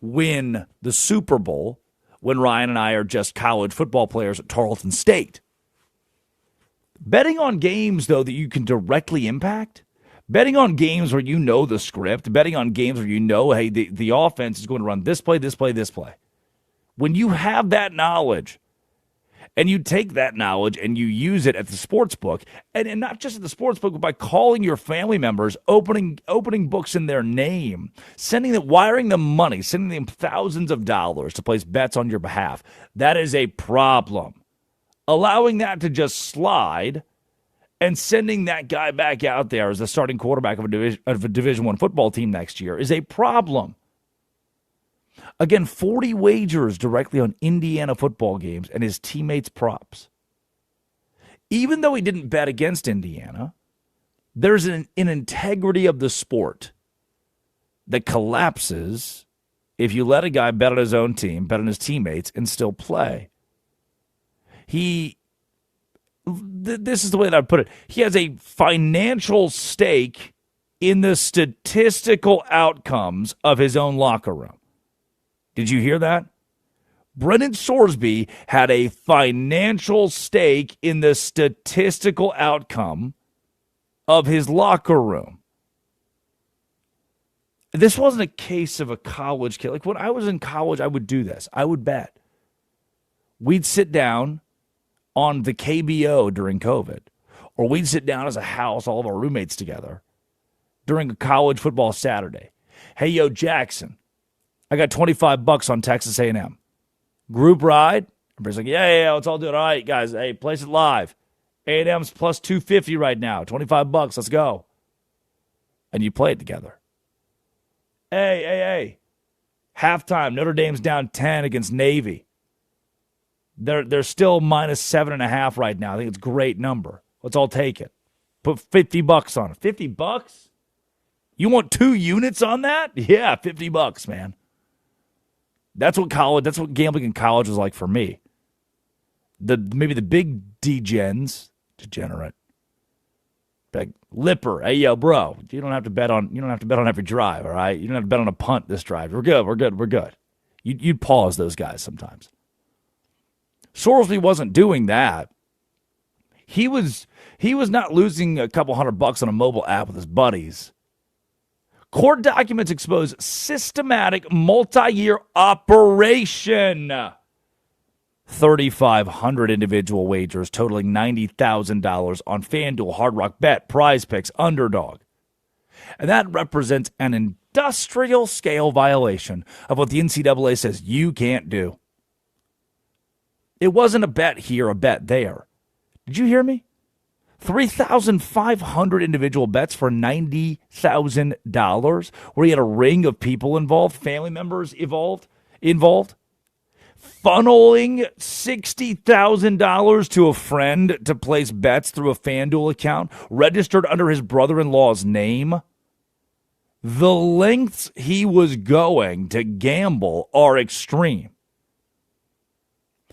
win the Super Bowl when Ryan and I are just college football players at Tarleton State. Betting on games, though, that you can directly impact, betting on games where you know the script, betting on games where you know, hey, the offense is going to run this play, this play, this play. When you have that knowledge, and you take that knowledge and you use it at the sports book, and not just at the sports book, but by calling your family members, opening books in their name, wiring them money, sending them thousands of dollars to place bets on your behalf, that is a problem. Allowing that to just slide and sending that guy back out there as the starting quarterback of a Division I football team next year is a problem. Again, 40 wagers directly on Indiana football games and his teammates' props. Even though he didn't bet against Indiana, there's an integrity of the sport that collapses if you let a guy bet on his own team, bet on his teammates, and still play. This is the way that I'd put it. He has a financial stake in the statistical outcomes of his own locker room. Did you hear that? Brennan Sorsby had a financial stake in the statistical outcome of his locker room. This wasn't a case of a college kid. Like when I was in college, I would do this. I would bet. We'd sit down on the KBO during COVID, or we'd sit down as a house, all of our roommates together, during a college football Saturday. Hey, yo, Jackson, I got $25 on Texas A&M. Group ride. Everybody's like, yeah, let's all do it. All right, guys, hey, place it live. A&M's plus 250 right now. $25, let's go. And you play it together. Hey. Halftime, Notre Dame's down 10 against Navy. They're still minus 7.5 right now. I think it's a great number. Let's all take it. Put $50 on it. $50? You want 2 units on that? Yeah, $50, man. That's what gambling in college was like for me. Maybe the big degenerate. Like Lipper. Hey, yo, bro, you don't have to bet on every drive, all right? You don't have to bet on a punt this drive. We're good. You'd pause those guys sometimes. Sorsby wasn't doing that. He was not losing a couple $100 on a mobile app with his buddies. Court documents expose systematic multi-year operation. 3,500 individual wagers totaling $90,000 on FanDuel, Hard Rock Bet, Prize Picks, Underdog. And that represents an industrial scale violation of what the NCAA says you can't do. It wasn't a bet here, a bet there. Did you hear me? 3,500 individual bets for $90,000, where he had a ring of people involved, family members involved, funneling $60,000 to a friend to place bets through a FanDuel account registered under his brother-in-law's name. The lengths he was going to gamble are extreme.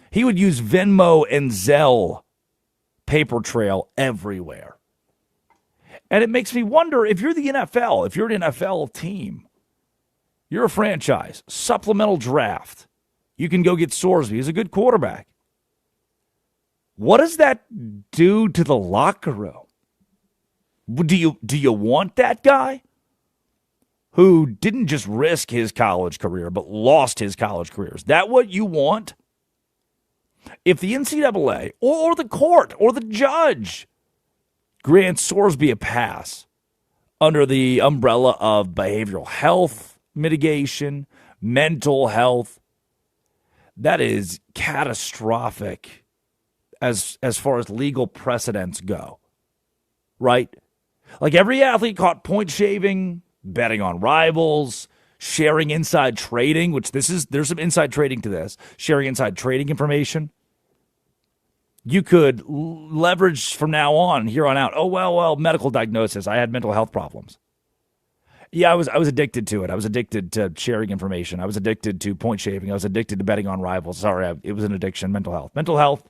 He would use Venmo and Zelle paper trail everywhere. And it makes me wonder, if you're the NFL, if you're an NFL team, you're a franchise, supplemental draft, you can go get Sorsby. He's a good quarterback. What does that do to the locker room? Do you want that guy who didn't just risk his college career but lost his college career? Is that what you want? If the NCAA or the court or the judge grants Sorsby a pass under the umbrella of behavioral health mitigation, mental health, that is catastrophic as far as legal precedents go, right? Like, every athlete caught point shaving, betting on rivals, sharing inside trading, which there's some inside trading to this, sharing inside trading information. You could leverage from now on, here on out. Oh, well, medical diagnosis. I had mental health problems. Yeah, I was addicted to it. I was addicted to sharing information. I was addicted to point shaving. I was addicted to betting on rivals. Sorry, it was an addiction. Mental health.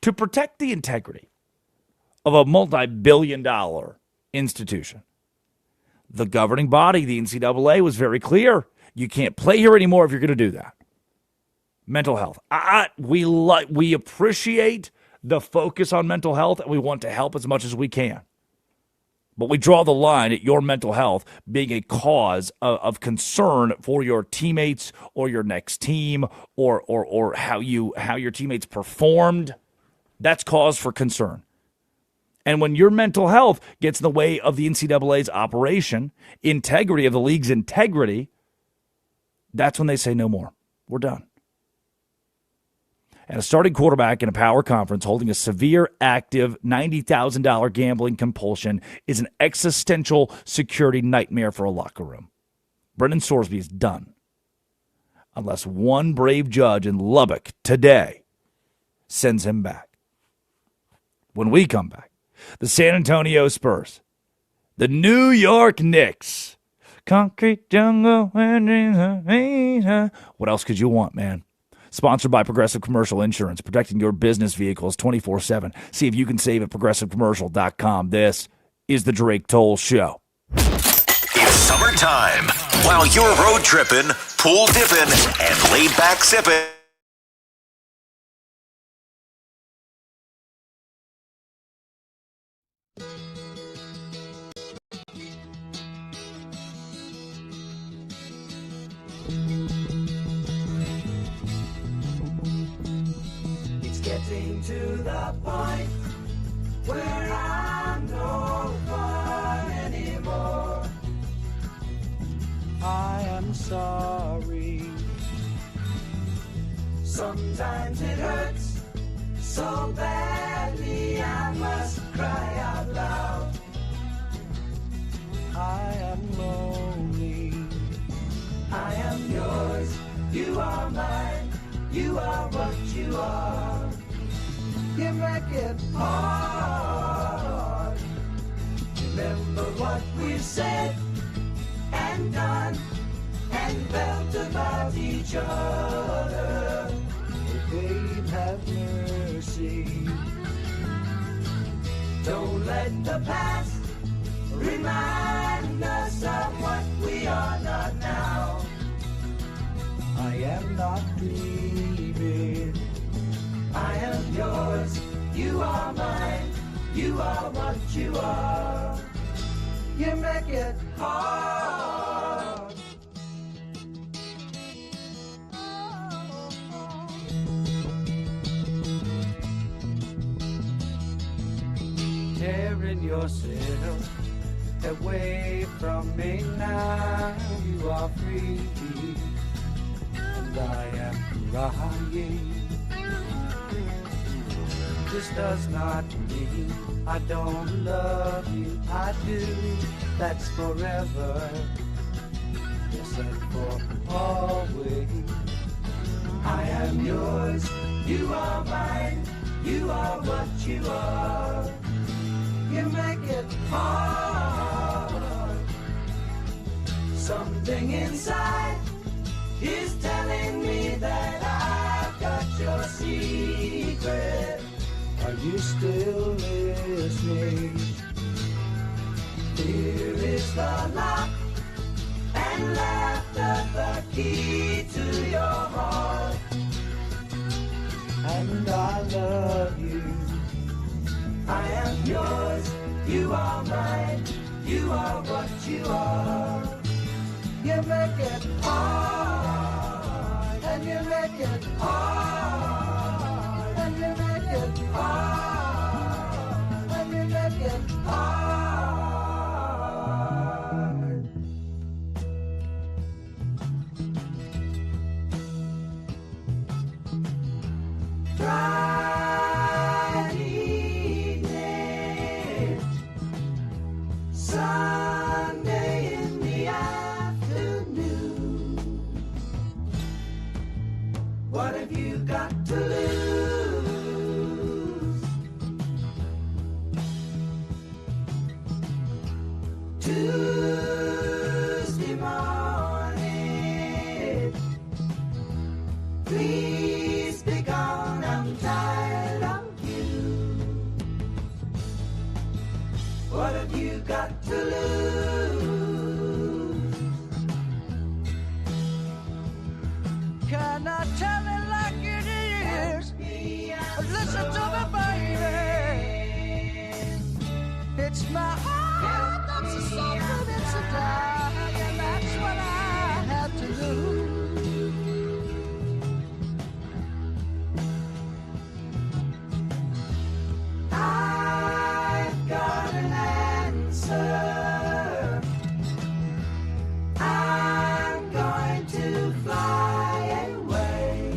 To protect the integrity of a multi-billion-dollar institution, the governing body, the NCAA, was very clear. You can't play here anymore if you're going to do that. Mental health. We appreciate the focus on mental health, and we want to help as much as we can. But we draw the line at your mental health being a cause of concern for your teammates or your next team or how your teammates performed. That's cause for concern. And when your mental health gets in the way of the NCAA's operation, integrity of the league's integrity, that's when they say no more. We're done. And a starting quarterback in a power conference holding a severe, active, $90,000 gambling compulsion is an existential security nightmare for a locker room. Brendan Sorsby is done. Unless one brave judge in Lubbock today sends him back. When we come back, the San Antonio Spurs, the New York Knicks, concrete jungle. What else could you want, man? Sponsored by Progressive Commercial Insurance, protecting your business vehicles 24/7. See if you can save at progressivecommercial.com. This is the Drake Toll Show. It's summertime. While you're road tripping, pool dipping, and laid back sipping. Getting to the point where I'm no fun anymore. I am sorry. Sometimes it hurts so badly I must cry out loud. I am lonely. I am yours. You are mine. You are what you are. You make it hard. Remember what we've said and done and felt about each other. Oh, babe, have mercy. Don't let the past remind us of what we are not now. I am not dreaming. I am yours, you are mine, you are what you are. You make it hard. Tearing yourself away from me now, you are free, and I am crying. This does not mean I don't love you, I do, that's forever, yes, and for always. I am yours, you are mine, you are what you are. You make it hard. Something inside is telling me that I've got your secret. Are you still listening? Here is the lock, and laughter the key to your heart. And I love you. I am yours, you are mine, you are what you are. You make it hard, and you make it hard, and you make it hard, and you make it hard. Friday evening, Sunday in the afternoon. What have you got to lose? Tuesday morning, please be gone, I'm tired of you. What have you got to lose? Can I tell it like it is? Listen to me, baby. It's my heart that's a something, it's a die, and that's what I have to lose. I've got an answer. I'm going to fly away.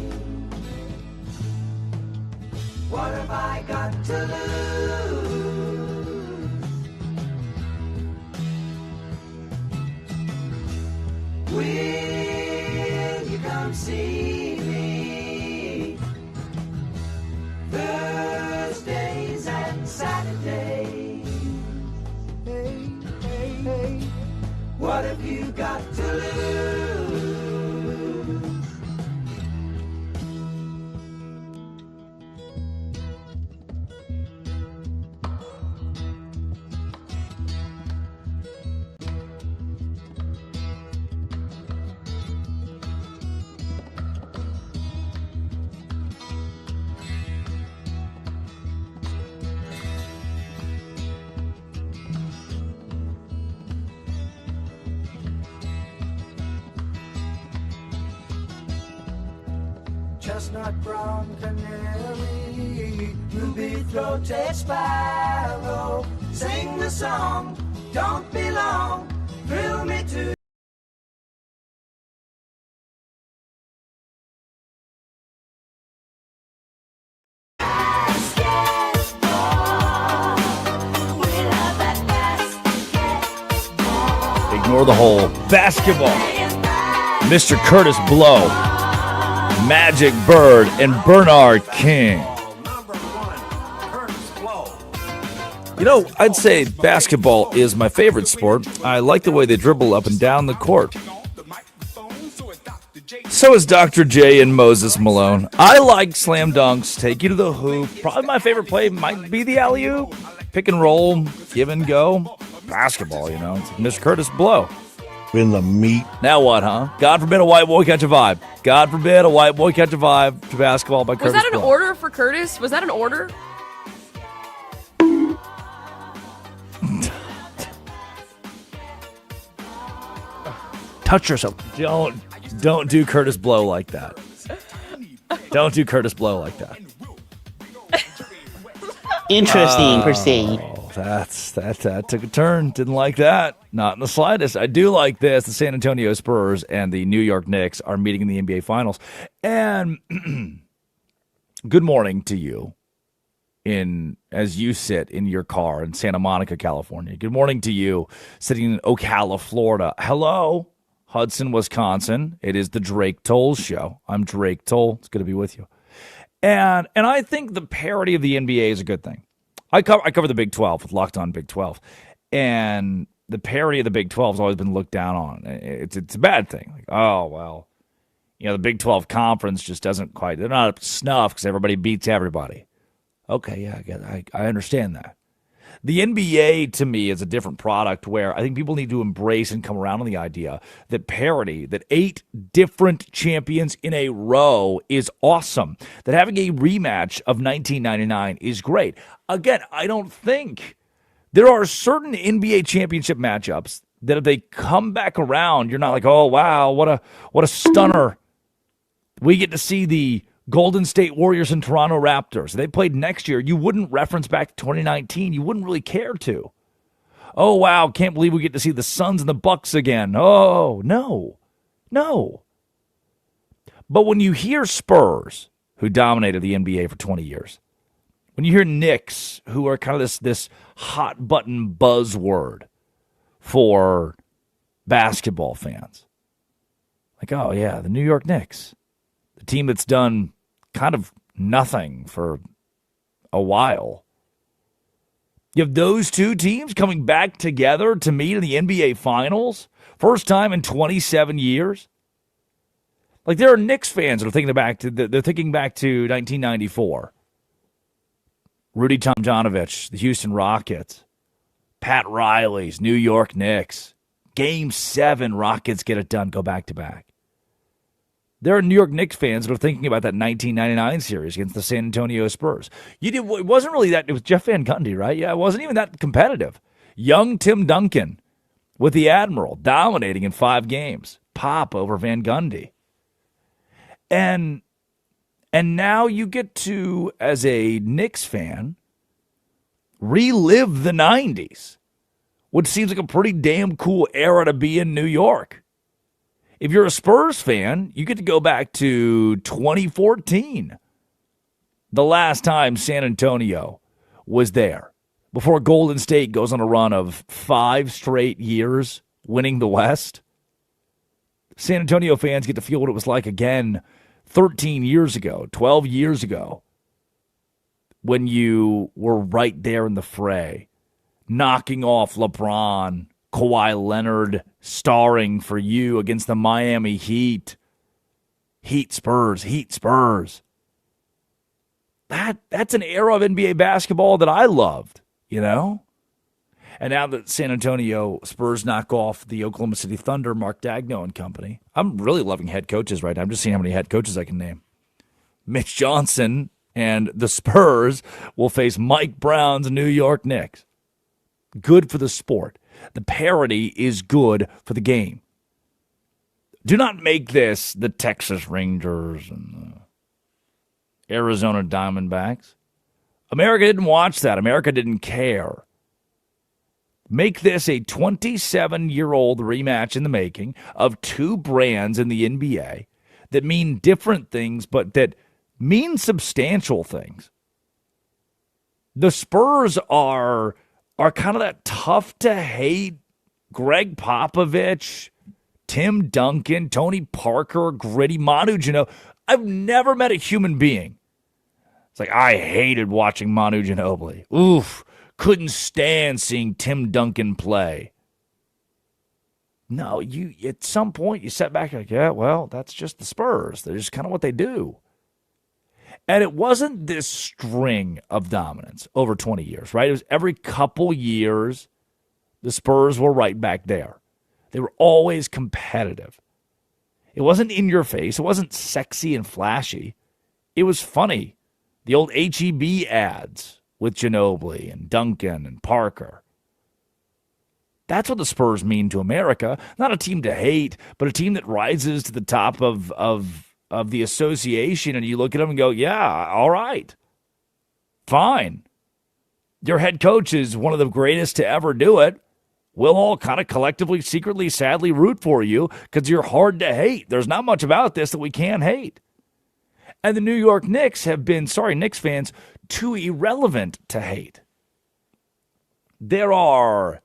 What have I got to lose? Will you come see me Thursdays and Saturdays? Hey, hey, hey. What have you got to lose? Chestnut brown canary, ruby-throated sparrow, sing the song, don't be long, thrill me to. Ignore the whole basketball. Mr. Curtis Blow, Magic Bird, and Bernard King. You know, I'd say basketball is my favorite sport. I like the way they dribble up and down the court. So is Dr. J and Moses Malone. I like slam dunks, take you to the hoop. Probably my favorite play might be the alley-oop. Pick and roll, give and go. Basketball, you know. It's Mr. Curtis Blow. In the meat. Now what, huh? God forbid a white boy catch a vibe. God forbid a white boy catch a vibe to basketball by Curtis Was that an Blow. order for Curtis? Was that an order? Touch yourself. Don't do Curtis Blow like that. Don't do Curtis Blow like that. Interesting per se. That took a turn. Didn't like that. Not in the slightest. I do like this. The San Antonio Spurs and the New York Knicks are meeting in the NBA Finals. And good morning to you as you sit in your car in Santa Monica, California. Good morning to you sitting in Ocala, Florida. Hello, Hudson, Wisconsin. It is the Drake Toll Show. I'm Drake Toll. It's good to be with you. And I think the parity of the NBA is a good thing. I cover the Big 12 with Locked On Big 12. And the parity of the Big 12 has always been looked down on. It's a bad thing. Like, oh, well, the Big 12 conference just doesn't quite, they're not up to snuff because everybody beats everybody. Okay, yeah, I understand that. The NBA, to me, is a different product where I think people need to embrace and come around on the idea that parity, that 8 different champions in a row is awesome, that having a rematch of 1999 is great. Again, I don't think there are certain NBA championship matchups that if they come back around, you're not like, oh, wow, what a stunner. We get to see the Golden State Warriors and Toronto Raptors. They played next year. You wouldn't reference back to 2019. You wouldn't really care to. Oh, wow, can't believe we get to see the Suns and the Bucks again. Oh, no. But when you hear Spurs, who dominated the NBA for 20 years, when you hear Knicks, who are kind of this hot-button buzzword for basketball fans, like, oh, yeah, the New York Knicks, the team that's done kind of nothing for a while. You have those two teams coming back together to meet in the NBA Finals. First time in 27 years. Like, there are Knicks fans that are thinking back to 1994. Rudy Tomjanovich, the Houston Rockets. Pat Riley's New York Knicks. Game 7, Rockets get it done, go back-to-back. There are New York Knicks fans that are thinking about that 1999 series against the San Antonio Spurs. It wasn't really that. It was Jeff Van Gundy, right? Yeah, it wasn't even that competitive. Young Tim Duncan with the Admiral dominating in 5 games. Pop over Van Gundy. And now you get to, as a Knicks fan, relive the 90s, which seems like a pretty damn cool era to be in New York. If you're a Spurs fan, you get to go back to 2014, the last time San Antonio was there, before Golden State goes on a run of 5 straight years winning the West. San Antonio fans get to feel what it was like again 13 years ago, 12 years ago, when you were right there in the fray, knocking off LeBron, Kawhi Leonard, starring for you against the Miami Heat. Heat Spurs. That's an era of NBA basketball that I loved, And now that San Antonio Spurs knock off the Oklahoma City Thunder, Mark Daigneault and company, I'm really loving head coaches right now. I'm just seeing how many head coaches I can name. Mitch Johnson and the Spurs will face Mike Brown's New York Knicks. Good for the sport. The parity is good for the game. Do not make this the Texas Rangers and the Arizona Diamondbacks. America didn't watch that. America didn't care. Make this a 27-year-old rematch in the making of 2 brands in the NBA that mean different things, but that mean substantial things. The Spurs are kind of that tough-to-hate Greg Popovich, Tim Duncan, Tony Parker, gritty Manu Ginobili. I've never met a human being. It's like, I hated watching Manu Ginobili. Oof, couldn't stand seeing Tim Duncan play. No, at some point you sat back and like, yeah, well, that's just the Spurs. They're just kind of what they do. And it wasn't this string of dominance over 20 years, right? It was every couple years the Spurs were right back there. They were always competitive. It wasn't in your face. It wasn't sexy and flashy. It was funny. The old H-E-B ads with Ginobili and Duncan and Parker. That's what the Spurs mean to America. Not a team to hate, but a team that rises to the top of the association, and you look at them and go, yeah, all right, fine. Your head coach is one of the greatest to ever do it. We'll all kind of collectively, secretly, sadly root for you because you're hard to hate. There's not much about this that we can't hate. And the New York Knicks have been, Knicks fans, too irrelevant to hate. There are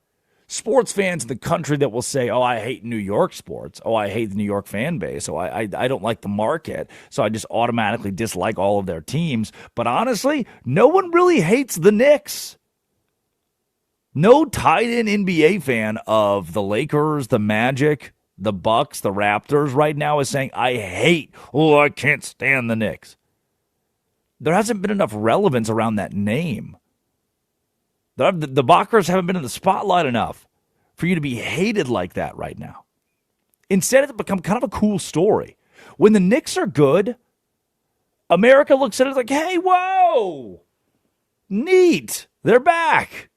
sports fans in the country that will say, oh, I hate New York sports. Oh, I hate the New York fan base. Oh, I don't like the market. So I just automatically dislike all of their teams. But honestly, no one really hates the Knicks. No tied-in NBA fan of the Lakers, the Magic, the Bucks, the Raptors right now is saying, I can't stand the Knicks. There hasn't been enough relevance around that name. The Bakers haven't been in the spotlight enough for you to be hated like that right now. Instead, it's become kind of a cool story. When the Knicks are good, America looks at it like, hey, whoa, neat, they're back.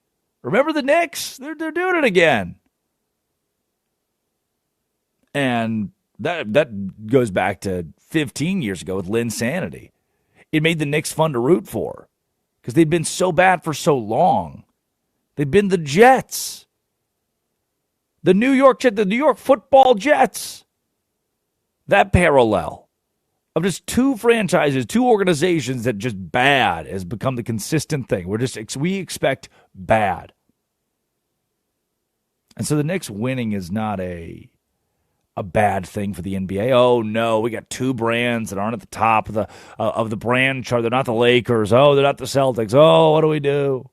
Remember the Knicks? They're doing it again. And that goes back to 15 years ago with Linsanity. It made the Knicks fun to root for because they'd been so bad for so long. They'd been the Jets. The New York football Jets. That parallel of just two franchises, two organizations that just bad has become the consistent thing. We expect bad. And so the Knicks winning is not a bad thing for the NBA. Oh no, we got two brands that aren't at the top of the brand chart. They're not the Lakers. Oh, they're not the Celtics. Oh, what do we do?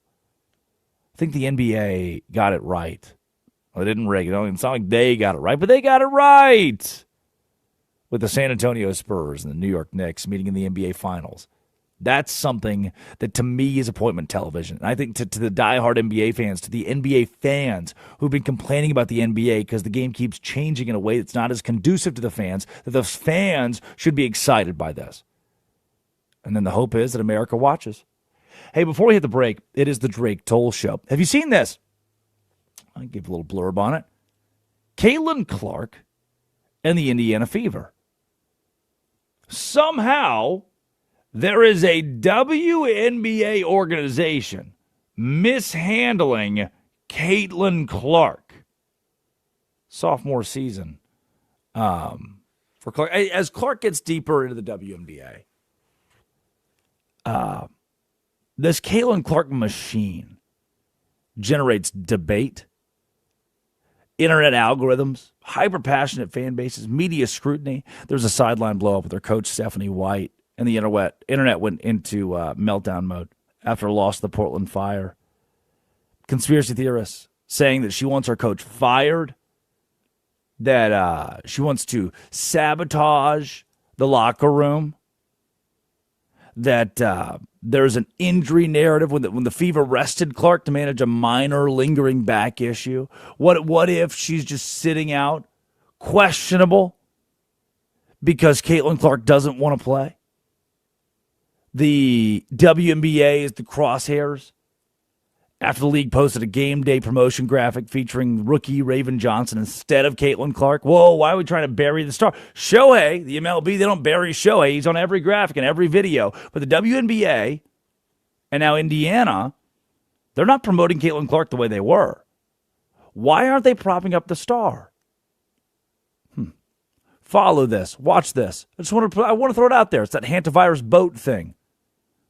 I think the NBA got it right. Well, they didn't rig it. It's not like they got it right, but they got it right with the San Antonio Spurs and the New York Knicks meeting in the NBA Finals. That's something that to me is appointment television. And I think to the diehard NBA fans, to the NBA fans who've been complaining about the NBA because the game keeps changing in a way that's not as conducive to the fans, that the fans should be excited by this. And then the hope is that America watches. Hey, before we hit the break, it is the Drake Toll Show. Have you seen this? I'll give a little blurb on it. Caitlin Clark and the Indiana Fever. Somehow there is a WNBA organization mishandling Caitlin Clark. Sophomore season for Clark. As Clark gets deeper into the WNBA, this Caitlin Clark machine generates debate, internet algorithms, hyper-passionate fan bases, media scrutiny. There was a sideline blow-up with her coach, Stephanie White, and the internet went into meltdown mode after a loss to the Portland Fire. Conspiracy theorists saying that she wants her coach fired, that she wants to sabotage the locker room, that there's an injury narrative when the Fever rested Clark to manage a minor lingering back issue. What if she's just sitting out, questionable, because Caitlin Clark doesn't want to play? The WNBA is the crosshairs after the league posted a game day promotion graphic featuring rookie Raven Johnson instead of Caitlin Clark. Whoa, why are we trying to bury the star? Shohei, the MLB, they don't bury Shohei. He's on every graphic and every video. But the WNBA and now Indiana, they're not promoting Caitlin Clark the way they were. Why aren't they propping up the star? Follow this. Watch this. I want to throw it out there. It's that hantavirus boat thing.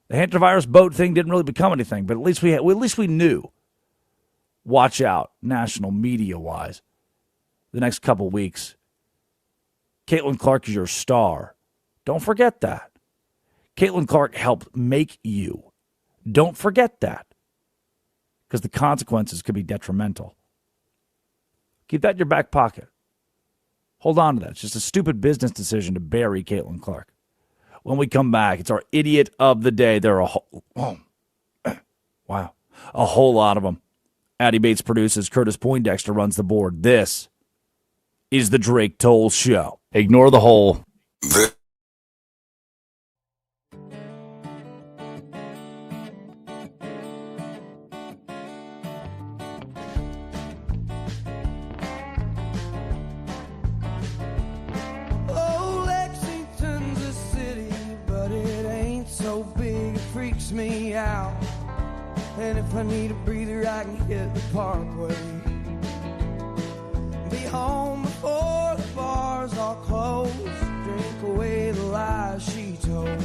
The hantavirus boat thing didn't really become anything, but at least we knew. Watch out, national media-wise. The next couple weeks, Caitlin Clark is your star. Don't forget that. Caitlin Clark helped make you. Don't forget that, because the consequences could be detrimental. Keep that in your back pocket. Hold on to that. It's just a stupid business decision to bury Caitlin Clark. When we come back, it's our idiot of the day. There are a whole lot of them. Addie Bates produces. Curtis Poindexter runs the board. This is the Drake Toll Show. Ignore the whole. Me out, and if I need a breather I can hit the parkway. Be home before the bars all close, drink away the lies she told,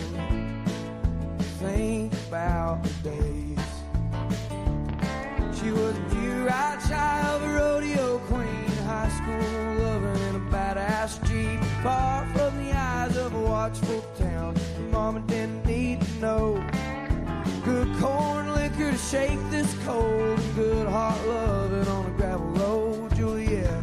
think about the days. She was a pure-eyed child, a rodeo queen, high school loving in a badass Jeep, far from the eyes of a watchful town. Mama didn't need to know. Good corn liquor to shake this cold and good heart loving on a gravel road, Juliet.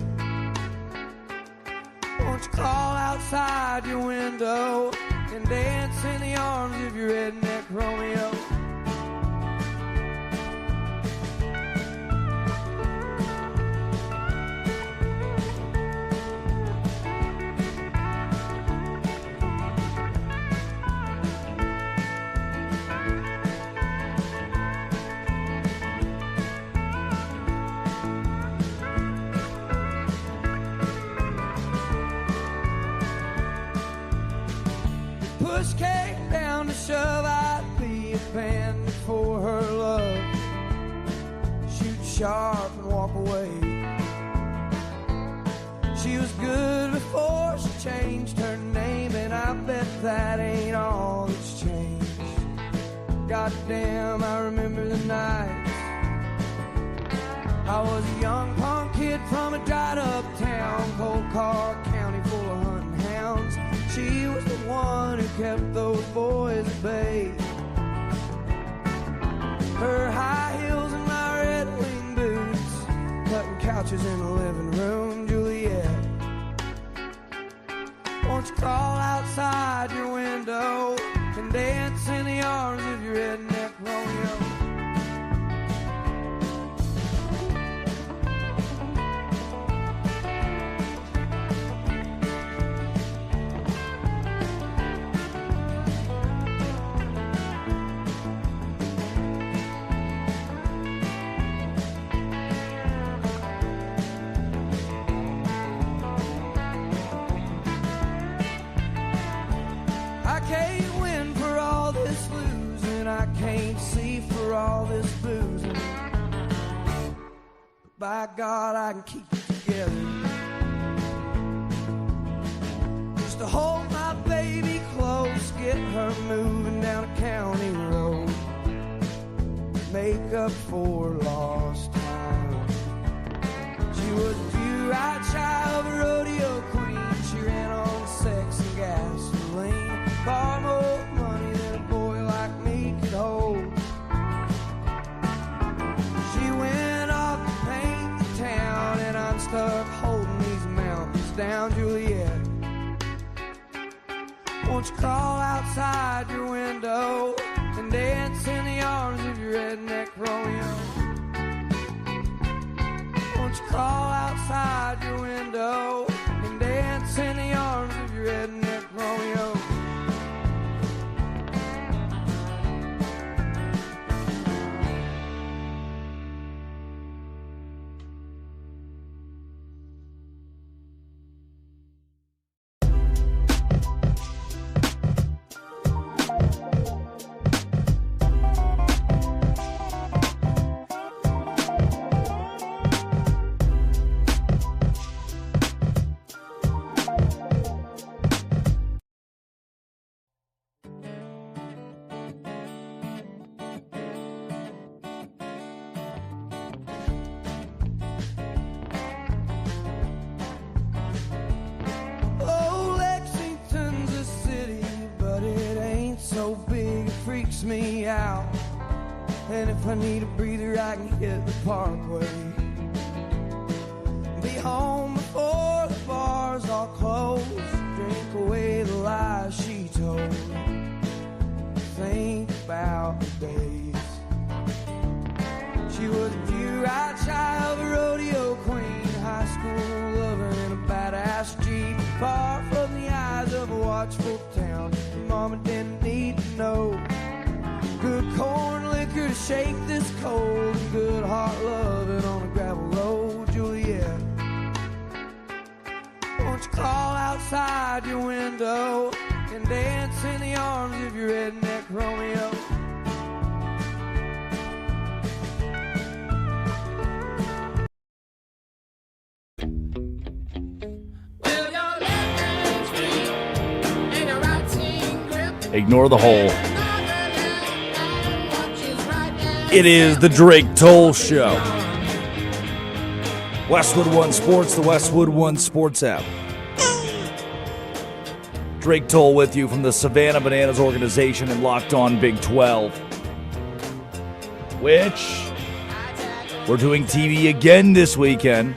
Won't you call outside your window and dance in the arms of your redneck Romeo? Push came down to shove, I'd be a band for her love. Shoot sharp and walk away. She was good before she changed her name, and I bet that ain't all that's changed. Goddamn, I remember the nights. I was a young punk kid from a dried up town, Cold Car County full of hunting hounds. She was the one who kept those boys at bay. Her high heels and my red wing boots, cutting couches in the living room, Juliet. Won't you crawl outside your window and dance in the arms of your redneck Romeo? I can't win for all this losing, I can't see for all this boozing. By God, I can keep it together. Just to hold my baby close, get her moving down a county road, make up for lost time. She was a few-eyed child of a rodeo queen. She ran on sex and gasoline, far more money than a boy like me could hold. She went off to paint the town, and I'm stuck holding these mountains down, Juliet. Won't you crawl outside your window and dance in the arms of your redneck Romeo? Won't you crawl outside your window and dance in the arms of your redneck Romeo? Me out, and if I need a breather I can hit the parkway. Be home before the bars all close, drink away the lies she told, think about the days. She was a few-eyed child, a rodeo queen, high school lover in a badass Jeep, far from the eyes of a watchful town. Mama didn't need to know. Good corn liquor to shake this cold, and good heart loving on a gravel road, Juliet. Won't you crawl outside your window and dance in the arms of your redneck Romeo? Ignore the hole. It is the Drake Toll Show. Westwood One Sports, the Westwood One Sports app. Drake Toll with you from the Savannah Bananas organization and Locked On Big 12. Twitch. We're doing TV again this weekend.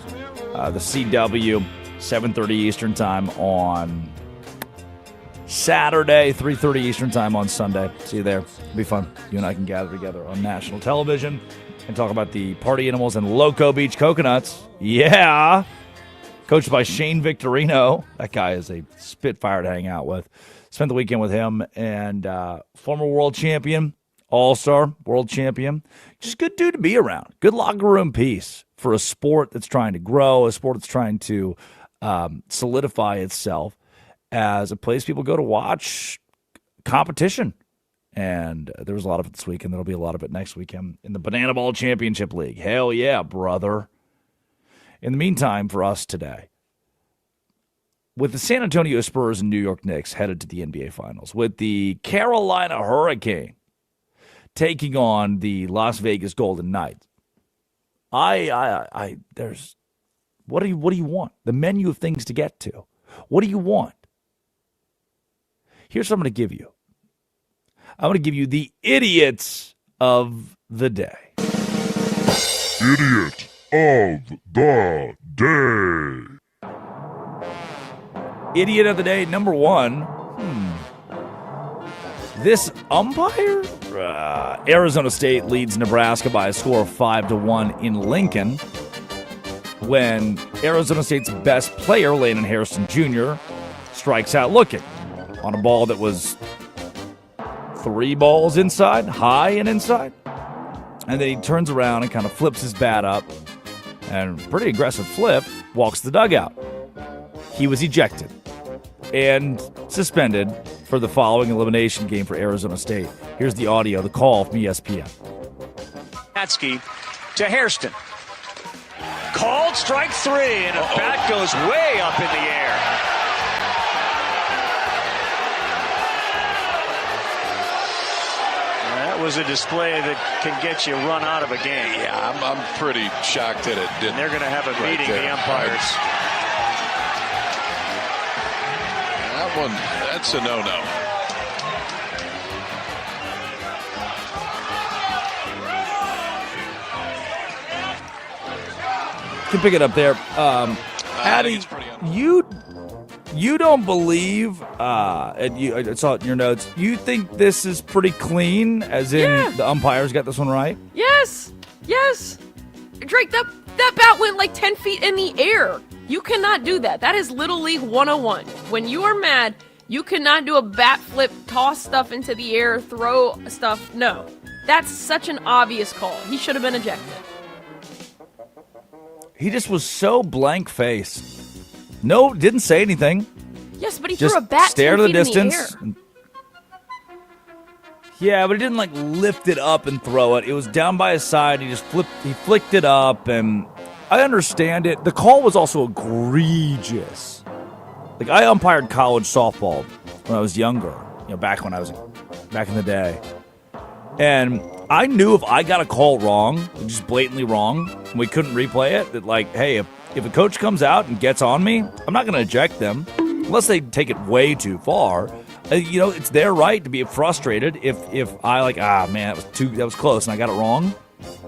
The CW, 7:30 Eastern Time on Saturday, 3:30 Eastern Time on Sunday. See you there. It'll be fun. You and I can gather together on national television and talk about the party animals and Loco Beach Coconuts. Yeah. Coached by Shane Victorino. That guy is a spitfire to hang out with. Spent the weekend with him and former world champion, all-star world champion. Just good dude to be around. Good locker room piece for a sport that's trying to grow, a sport that's trying to solidify itself as a place people go to watch competition. And there was a lot of it this weekend. There'll be a lot of it next weekend in the Banana Ball Championship League. Hell yeah, brother. In the meantime, for us today, with the San Antonio Spurs and New York Knicks headed to the NBA Finals, with the Carolina Hurricane taking on the Las Vegas Golden Knights, there's what do you want? The menu of things to get to. What do you want? Here's what I'm going to give you. I'm going to give you the idiots of the day. Idiot of the day. Idiot of the day, number one. This umpire? Arizona State leads Nebraska by a score of 5-1 in Lincoln when Arizona State's best player, Landon Harrison Jr., strikes out looking on a ball that was 3 balls inside, high and inside. And then he turns around and kind of flips his bat up, and pretty aggressive flip, walks the dugout. He was ejected and suspended for the following elimination game for Arizona State. Here's the audio, the call from ESPN. Natsky to Hairston. Called strike 3, and a bat goes way up in the air. That was a display that can get you run out of a game. Yeah, I'm pretty shocked that it didn't. And they're going to have a meeting, the umpires. That one, that's a no-no. Can pick it up there. Addy, you don't believe, I saw it in your notes, you think this is pretty clean, as in the umpires got this one right? Yes. Drake, that bat went like 10 feet in the air. You cannot do that. That is Little League 101. When you are mad, you cannot do a bat flip, toss stuff into the air, throw stuff. No. That's such an obvious call. He should have been ejected. He just was so blank-faced. No, didn't say anything. Yes, but he just threw a bat stared 10 at the feet in the distance. air. Yeah, but he didn't like lift it up and throw it. It was down by his side. He flicked it up, and I understand it. The call was also egregious. Like, I umpired college softball when I was younger, back in the day. And I knew if I got a call wrong, just blatantly wrong, and we couldn't replay it, that like, hey, if a coach comes out and gets on me, I'm not going to eject them unless they take it way too far. It's their right to be frustrated if I man, that was close and I got it wrong.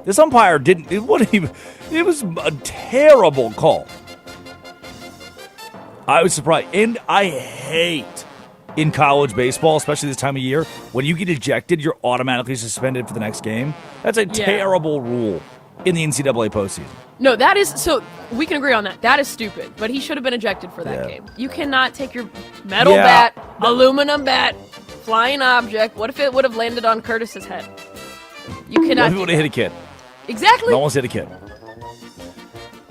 This umpire didn't. It was a terrible call. I was surprised, and I hate in college baseball, especially this time of year, when you get ejected, you're automatically suspended for the next game. That's a terrible rule in the NCAA postseason. No, that is, so we can agree on that. That is stupid, but he should have been ejected for that game. You cannot take your metal bat, aluminum bat, flying object. What if it would have landed on Curtis's head? You cannot. What if it would have hit a kid? Exactly. It almost hit a kid.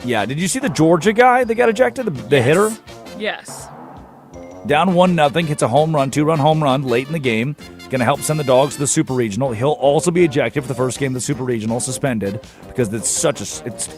Yeah, did you see the Georgia guy that got ejected, the hitter? Yes. Down 1-0, hits a home run, 2-run home run late in the game. Going to help send the Dogs to the Super Regional. He'll also be ejected for the first game of the Super Regional, suspended, because it's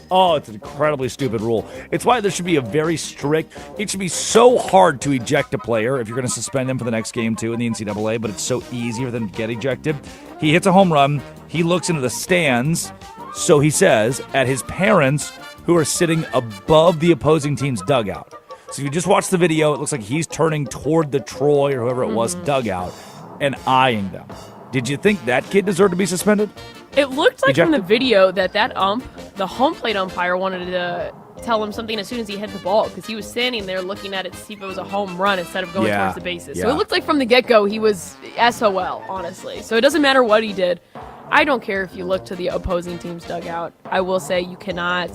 an incredibly stupid rule. It's why there should be a very strict, it should be so hard to eject a player if you're going to suspend him for the next game too in the NCAA, but it's so easy for them to get ejected. He hits a home run. He looks into the stands, so he says, at his parents who are sitting above the opposing team's dugout. So if you just watch the video, it looks like he's turning toward the Troy or whoever it was dugout and eyeing them. Did you think that kid deserved to be suspended? It looked like Ejected? from the video that the home plate umpire wanted to tell him something as soon as he hit the ball because he was standing there looking at it to see if it was a home run instead of going towards the bases. So it looked like from the get-go he was SOL, honestly. So it doesn't matter what he did. I don't care if you look to the opposing team's dugout. I will say you can't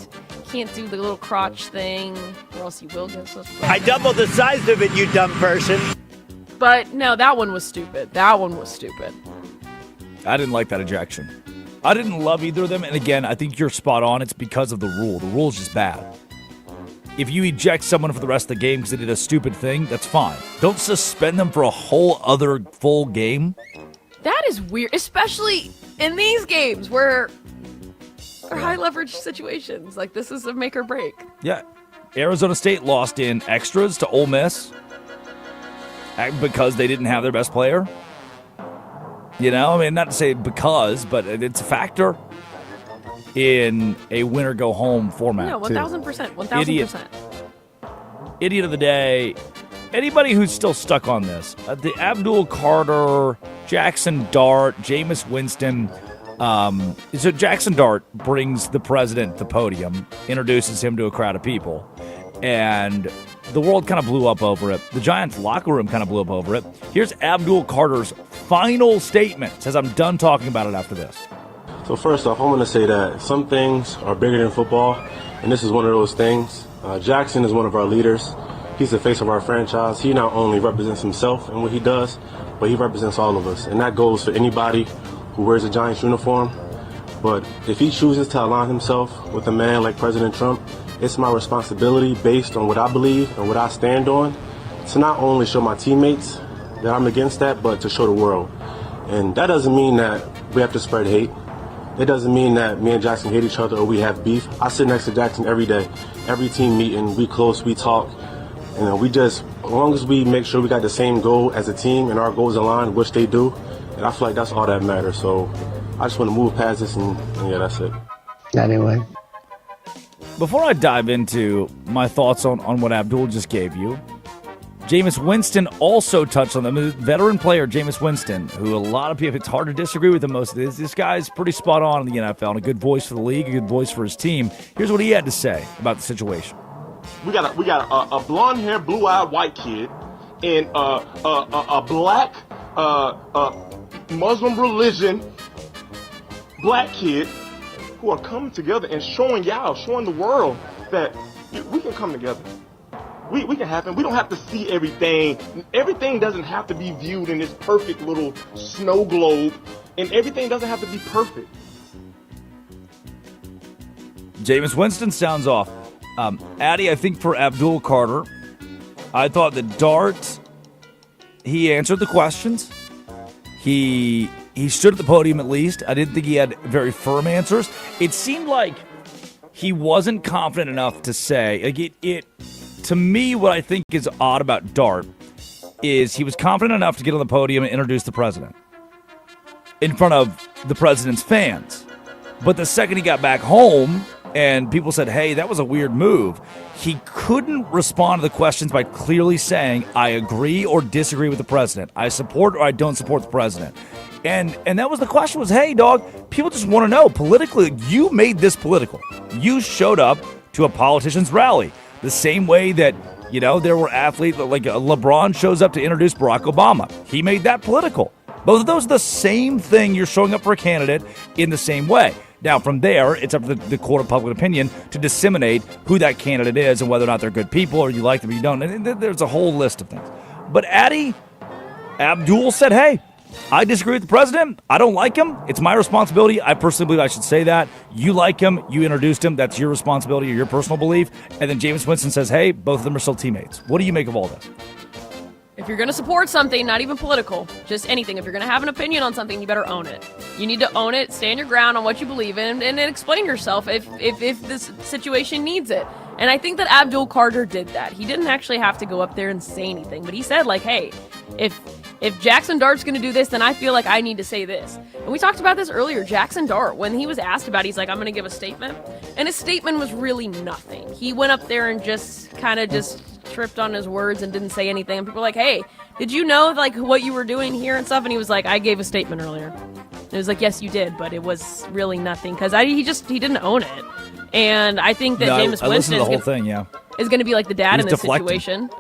do the little crotch thing or else you will get suspended. I doubled the size of it, you dumb person. But no, that one was stupid. I didn't like that ejection. I didn't love either of them. And again, I think you're spot on. It's because of the rule. The rule is just bad. If you eject someone for the rest of the game because they did a stupid thing, that's fine. Don't suspend them for a whole other full game. That is weird, especially in these games where they're high leverage situations. Like this is a make or break. Yeah. Arizona State lost in extras to Ole Miss because they didn't have their best player. You know, I mean, not to say because, but it's a factor in a win-or-go-home format. No, 1,000%. 1,000%. Idiot of the day. Anybody who's still stuck on this, the Abdul Carter, Jackson Dart, Jameis Winston. So Jackson Dart brings the president to the podium, introduces him to a crowd of people, and the world kind of blew up over it. The Giants' locker room kind of blew up over it. Here's Abdul Carter's final statement. Says, I'm done talking about it after this. So first off, I want to say that some things are bigger than football, and this is one of those things. Jackson is one of our leaders. He's the face of our franchise. He not only represents himself and what he does, but he represents all of us. And that goes for anybody who wears a Giants uniform. But if he chooses to align himself with a man like President Trump, it's my responsibility, based on what I believe and what I stand on, to not only show my teammates that I'm against that, but to show the world. And that doesn't mean that we have to spread hate. It doesn't mean that me and Jackson hate each other or we have beef. I sit next to Jackson every day. Every team meeting, we close, we talk. And as long as we make sure we got the same goal as a team and our goals align, which they do, and I feel like that's all that matters. So I just want to move past this and yeah, that's it. Anyway. Before I dive into my thoughts on what Abdul just gave you, Jameis Winston also touched on them. The veteran player, Jameis Winston, who a lot of people, it's hard to disagree with him most of this. This guy's pretty spot on in the NFL and a good voice for the league, a good voice for his team. Here's what he had to say about the situation. We got a blonde-haired, blue-eyed white kid and a black Muslim religion black kid who are coming together and showing the world that we can come together. We can happen. We don't have to see everything. Everything doesn't have to be viewed in this perfect little snow globe, and everything doesn't have to be perfect. Jameis Winston sounds off. Addy, I think for Abdul Carter, I thought that Dart, he answered the questions. He stood at the podium at least. I didn't think he had very firm answers. It seemed like he wasn't confident enough to say, like to me, what I think is odd about Dart is he was confident enough to get on the podium and introduce the president in front of the president's fans. But the second he got back home and people said, hey, that was a weird move, he couldn't respond to the questions by clearly saying, I agree or disagree with the president. I support or I don't support the president. And that was the question was, hey, dog, people just want to know politically, you made this political. You showed up to a politician's rally the same way that, there were athletes like LeBron shows up to introduce Barack Obama. He made that political. Both of those are the same thing. You're showing up for a candidate in the same way. Now, from there, it's up to the court of public opinion to disseminate who that candidate is and whether or not they're good people or you like them or you don't. And there's a whole list of things. But Abdul said, hey, I disagree with the president. I don't like him. It's my responsibility. I personally believe I should say that. You like him. You introduced him. That's your responsibility or your personal belief. And then Jameis Winston says, hey, both of them are still teammates. What do you make of all this? If you're going to support something, not even political, just anything, if you're going to have an opinion on something, you better own it. You need to own it, stand your ground on what you believe in, and then explain yourself if this situation needs it. And I think that Abdul Carter did that. He didn't actually have to go up there and say anything, but he said, like, hey, if Jackson Dart's going to do this, then I feel like I need to say this. And we talked about this earlier. Jackson Dart, when he was asked about it, he's like, I'm going to give a statement. And his statement was really nothing. He went up there and just tripped on his words and didn't say anything. And people were like, hey, did you know like what you were doing here and stuff? And he was like, I gave a statement earlier. And it was like, yes, you did, but it was really nothing because he didn't own it. And I think that Jameis Winston is going to be like the dad in this situation.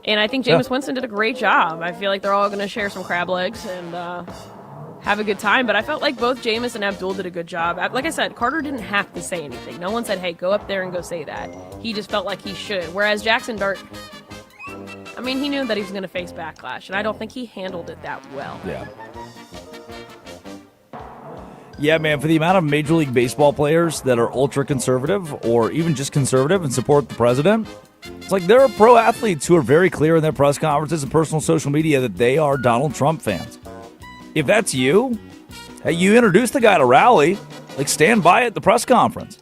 And I think Jameis Winston did a great job. I feel like they're all going to share some crab legs and have a good time. But I felt like both Jameis and Abdul did a good job. Like I said, Carter didn't have to say anything. No one said, hey, go up there and go say that. He just felt like he should. Whereas Jackson Dart, I mean, he knew that he was going to face backlash. And I don't think he handled it that well. Yeah. Yeah, man, for the amount of Major League Baseball players that are ultra-conservative or even just conservative and support the president, it's like there are pro athletes who are very clear in their press conferences and personal social media that they are Donald Trump fans. If that's you, hey, you introduce the guy to rally, like stand by at the press conference.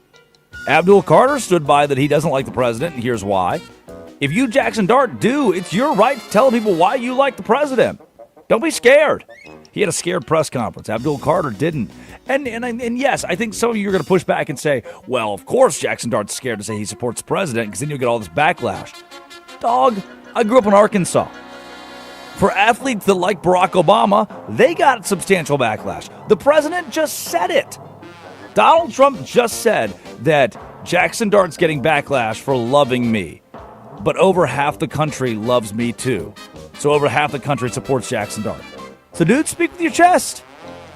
Abdul Carter stood by that he doesn't like the president, and here's why. If you, Jackson Dart, do, it's your right to tell people why you like the president. Don't be scared. He had a scared press conference. Abdul Carter didn't. And yes, I think some of you are going to push back and say, well, of course Jackson Dart's scared to say he supports the president because then you'll get all this backlash. Dog, I grew up in Arkansas. For athletes that like Barack Obama, they got substantial backlash. The president just said it. Donald Trump just said that Jackson Dart's getting backlash for loving me. But over half the country loves me too. So over half the country supports Jackson Dart. So dude, speak with your chest.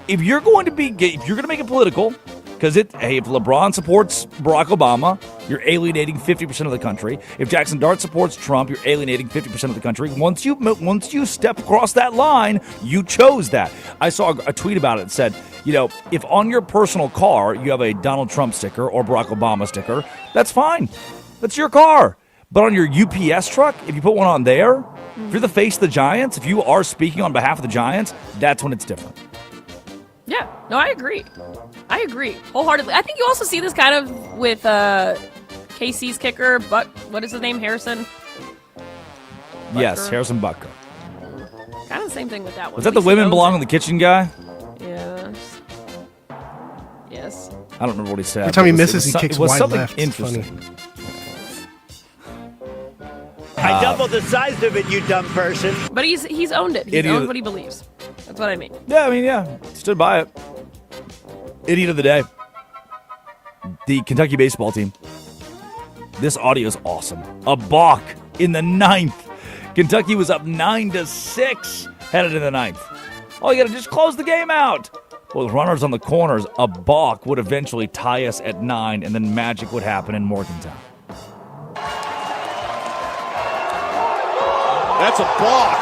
If you're going to make it political, because if LeBron supports Barack Obama, you're alienating 50% of the country. If Jackson Dart supports Trump, you're alienating 50% of the country. Once you step across that line, you chose that. I saw a tweet about it that said, if on your personal car you have a Donald Trump sticker or Barack Obama sticker, that's fine. That's your car. But on your UPS truck, if you put one on there, if you're the face of the Giants, if you are speaking on behalf of the Giants, that's when it's different. Yeah, no, I agree wholeheartedly. I think you also see this kind of with KC's kicker, what is his name, Harrison? Butker? Yes, Harrison Butker. Kind of the same thing with that one. Was that the women belong in the kitchen guy? Yes. I don't remember what he said. Every time he misses, he kicks wide left. Interesting. I doubled the size of it, you dumb person. But he's owned it. He's owned what he believes. That's what I mean. Yeah, stood by it. Idiot of the day. The Kentucky baseball team. This audio is awesome. A balk in the 9th. Kentucky was up 9-6 headed in the 9th. Oh, you got to just close the game out. Well, with runners on the corners, a balk would eventually tie us at 9, and then magic would happen in Morgantown. That's a balk.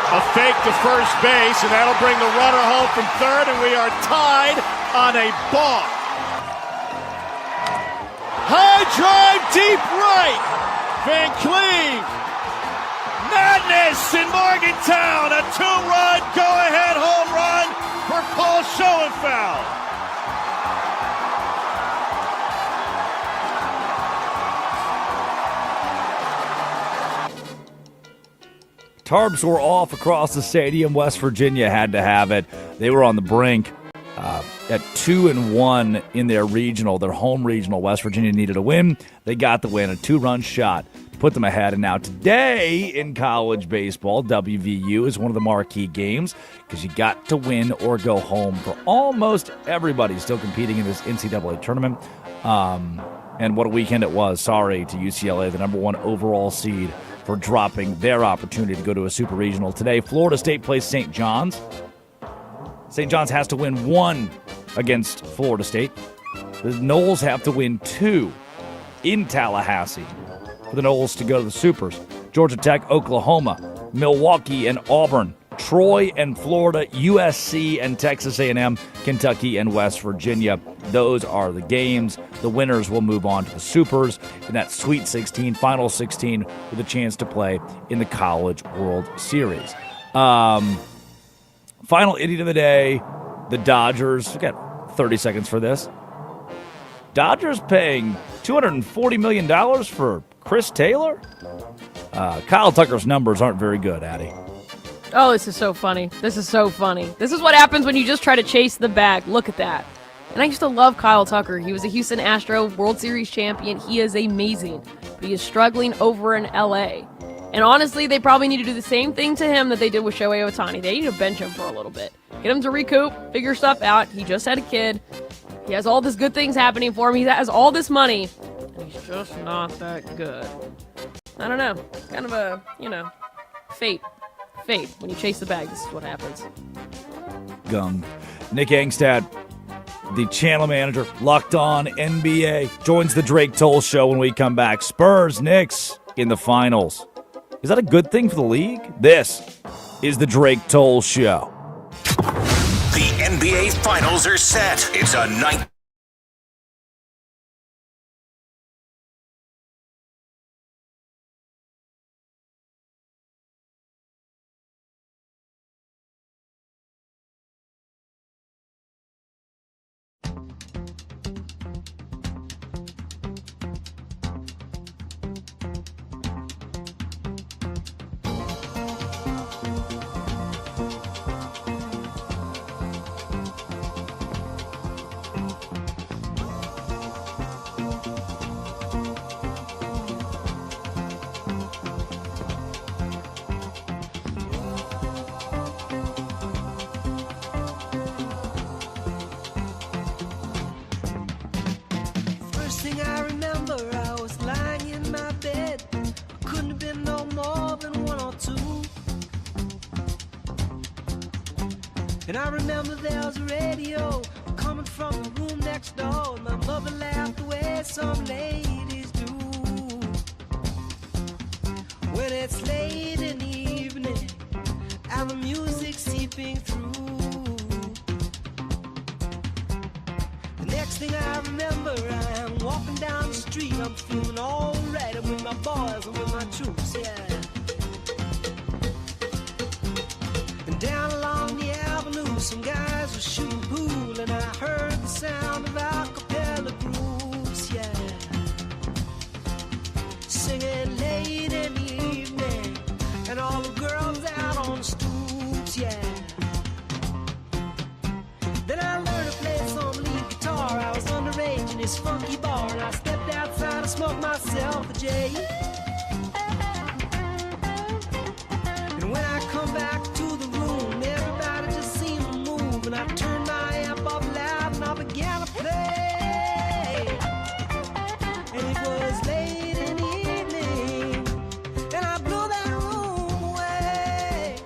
A fake to first base, and that'll bring the runner home from third, and we are tied on a balk. High drive, deep right. Van Cleve. Madness in Morgantown. A 2-run go-ahead home run for Paul Schoenfeld. Tarps were off across the stadium. West Virginia had to have it. They were on the brink at 2-1 in their regional, their home regional. West Virginia needed a win. They got the win, a 2-run shot to put them ahead. And now today in college baseball, WVU is one of the marquee games because you got to win or go home for almost everybody still competing in this NCAA tournament. And what a weekend it was. Sorry to UCLA, the number 1 overall seed, for dropping their opportunity to go to a super regional. Today, Florida State plays St. John's. St. John's has to win 1 against Florida State. The Noles have to win 2 in Tallahassee for the Noles to go to the Supers. Georgia Tech, Oklahoma, Milwaukee and Auburn, Troy and Florida, USC and Texas A&M, Kentucky and West Virginia. Those are the games. The winners will move on to the Supers in that Sweet 16, Final 16, with a chance to play in the College World Series. Final idiot of the day, the Dodgers. We got 30 seconds for this. Dodgers paying $240 million for Chris Taylor? Kyle Tucker's numbers aren't very good, Addie. Oh, this is so funny. This is so funny. This is what happens when you just try to chase the bag. Look at that. And I used to love Kyle Tucker. He was a Houston Astro World Series champion. He is amazing. But he is struggling over in L.A. And honestly, they probably need to do the same thing to him that they did with Shohei Ohtani. They need to bench him for a little bit. Get him to recoup, figure stuff out. He just had a kid. He has all this good things happening for him. He has all this money. And he's just not that good. I don't know. Kind of a, fate. Fate. When you chase the bag, this is what happens. Gung. Nick Angstad, the channel manager, Locked On NBA, joins the Drake Toll Show when we come back. Spurs, Knicks in the finals. Is that a good thing for the league? This is the Drake Toll Show. The NBA Finals are set. It's a night. And I remember there was a radio coming from the room next door. And my mother laughed the way some ladies do. When it's late in the evening and the music's seeping through. The next thing I remember, I am walking down the street. I'm feeling alright. I'm with my boys, I'm with my troops, yeah. And down along the avenue, some guys were shooting pool, and I heard the sound of acapella groups, yeah. Singing late in the evening, and all the girls out on the stoops, yeah. Then I learned to play some lead guitar. I was underage in this funky bar, and I stepped outside and smoked myself a J. And when I come back to the room, everybody just seemed to move, and I turned my amp up loud and I began to play. And it was late in the evening, and I blew that room away.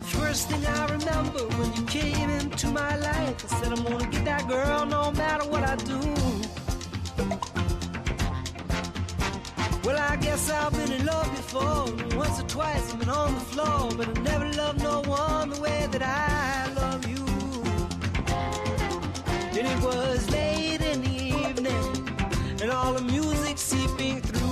First thing I remember when you came into my life, I said I'm gonna get that girl no matter what I do. Well, I guess I've been in love before. Once or twice I've been on the floor, but I never loved no one the way that I love you. And it was late in the evening, and all the music seeping through.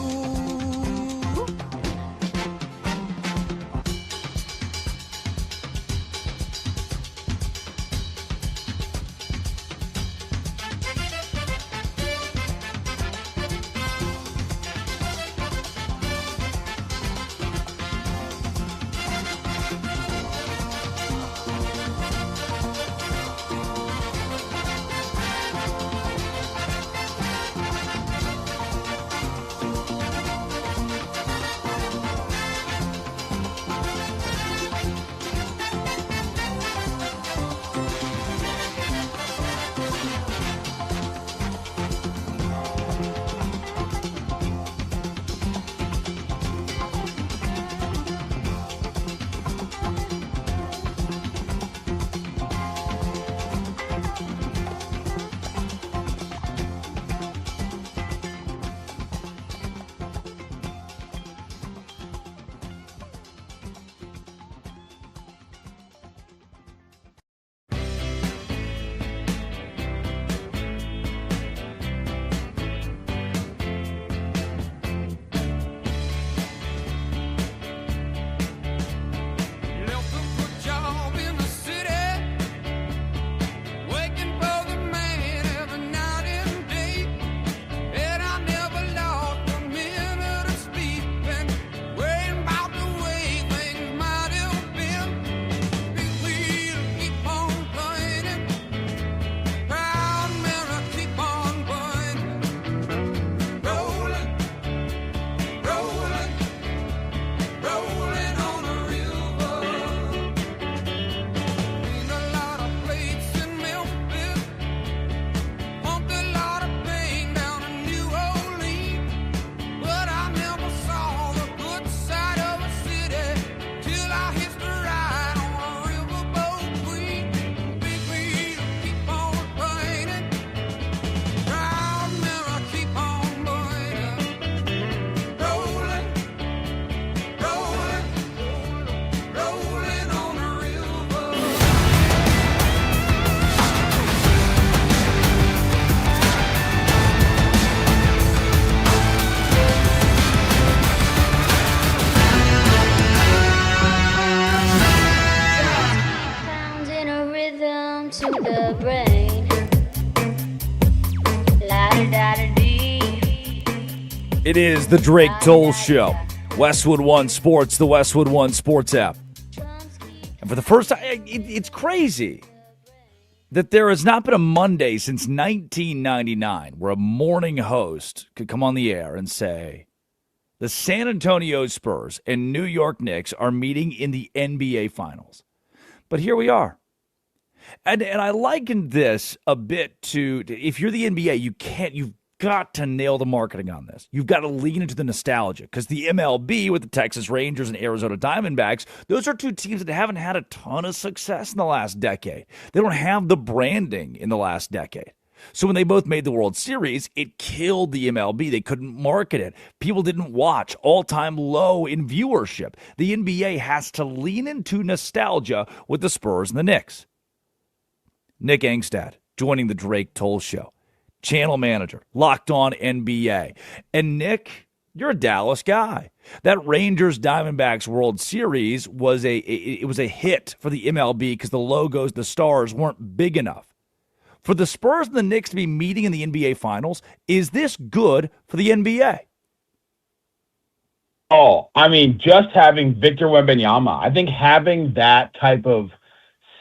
to the brain. La-da-da-da-dee. It is the Drake Toll Show. Westwood One Sports, the Westwood One Sports app. And for the first time, it's crazy that there has not been a Monday since 1999 where a morning host could come on the air and say, the San Antonio Spurs and New York Knicks are meeting in the NBA Finals. But here we are. And I likened this a bit to, if you're the NBA, you've got to nail the marketing on this. You've got to lean into the nostalgia because the MLB with the Texas Rangers and Arizona Diamondbacks, those are two teams that haven't had a ton of success in the last decade. They don't have the branding in the last decade. So when they both made the World Series, it killed the MLB. They couldn't market it. People didn't watch. All-time low in viewership. The NBA has to lean into nostalgia with the Spurs and the Knicks. Nick Angstad joining the Drake Toll Show. Channel manager, Locked On NBA. And Nick, you're a Dallas guy. That Rangers Diamondbacks World Series was a hit for the MLB because the logos, the stars weren't big enough. For the Spurs and the Knicks to be meeting in the NBA Finals, is this good for the NBA? Oh, I mean, just having Victor Wembanyama, I think having that type of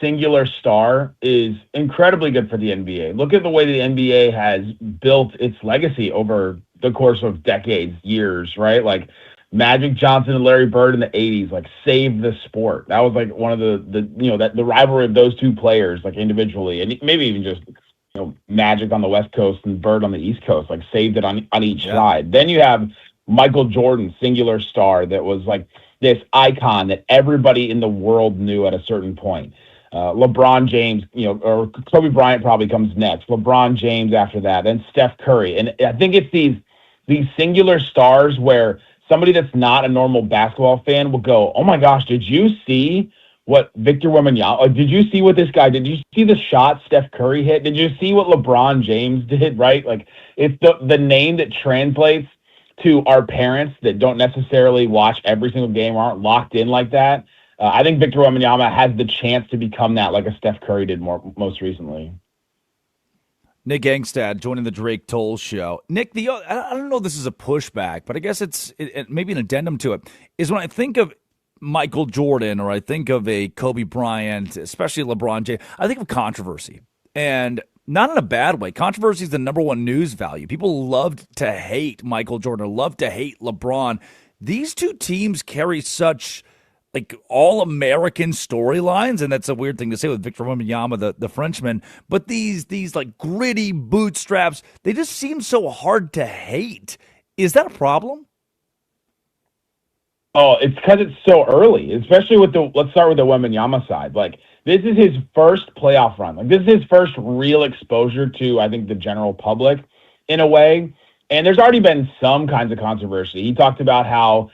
singular star is incredibly good for the NBA. Look at the way the NBA has built its legacy over the course of decades, years, right? Like Magic Johnson and Larry Bird in the 80s, like saved the sport. That was like one of the rivalry of those two players, like individually, and maybe even just, Magic on the West Coast and Bird on the East Coast, like saved it on each side. Then you have Michael Jordan, singular star that was like this icon that everybody in the world knew at a certain point. LeBron James, or Kobe Bryant probably comes next. LeBron James after that, then Steph Curry. And I think it's these singular stars where somebody that's not a normal basketball fan will go, oh my gosh, did you see what Victor Wembanyama, did you see what this guy did? Did you see the shot Steph Curry hit? Did you see what LeBron James did, right? Like it's the name that translates to our parents that don't necessarily watch every single game or aren't locked in like that. I think Victor Wembanyama has the chance to become that, like a Steph Curry did most recently. Nick Angstad joining the Drake Toll Show. Nick, I don't know if this is a pushback, but I guess it's maybe an addendum to it, is when I think of Michael Jordan or I think of a Kobe Bryant, especially LeBron James, I think of controversy. And not in a bad way. Controversy is the number one news value. People loved to hate Michael Jordan or loved to hate LeBron. These two teams carry such like all-American storylines, and that's a weird thing to say with Victor Wembanyama, the Frenchman, but these like gritty bootstraps, they just seem so hard to hate. Is that a problem? Oh, it's because it's so early, especially let's start with the Wembanyama side. Like, this is his first playoff run. Like, this is his first real exposure to, I think, the general public in a way, and there's already been some kinds of controversy. He talked about how,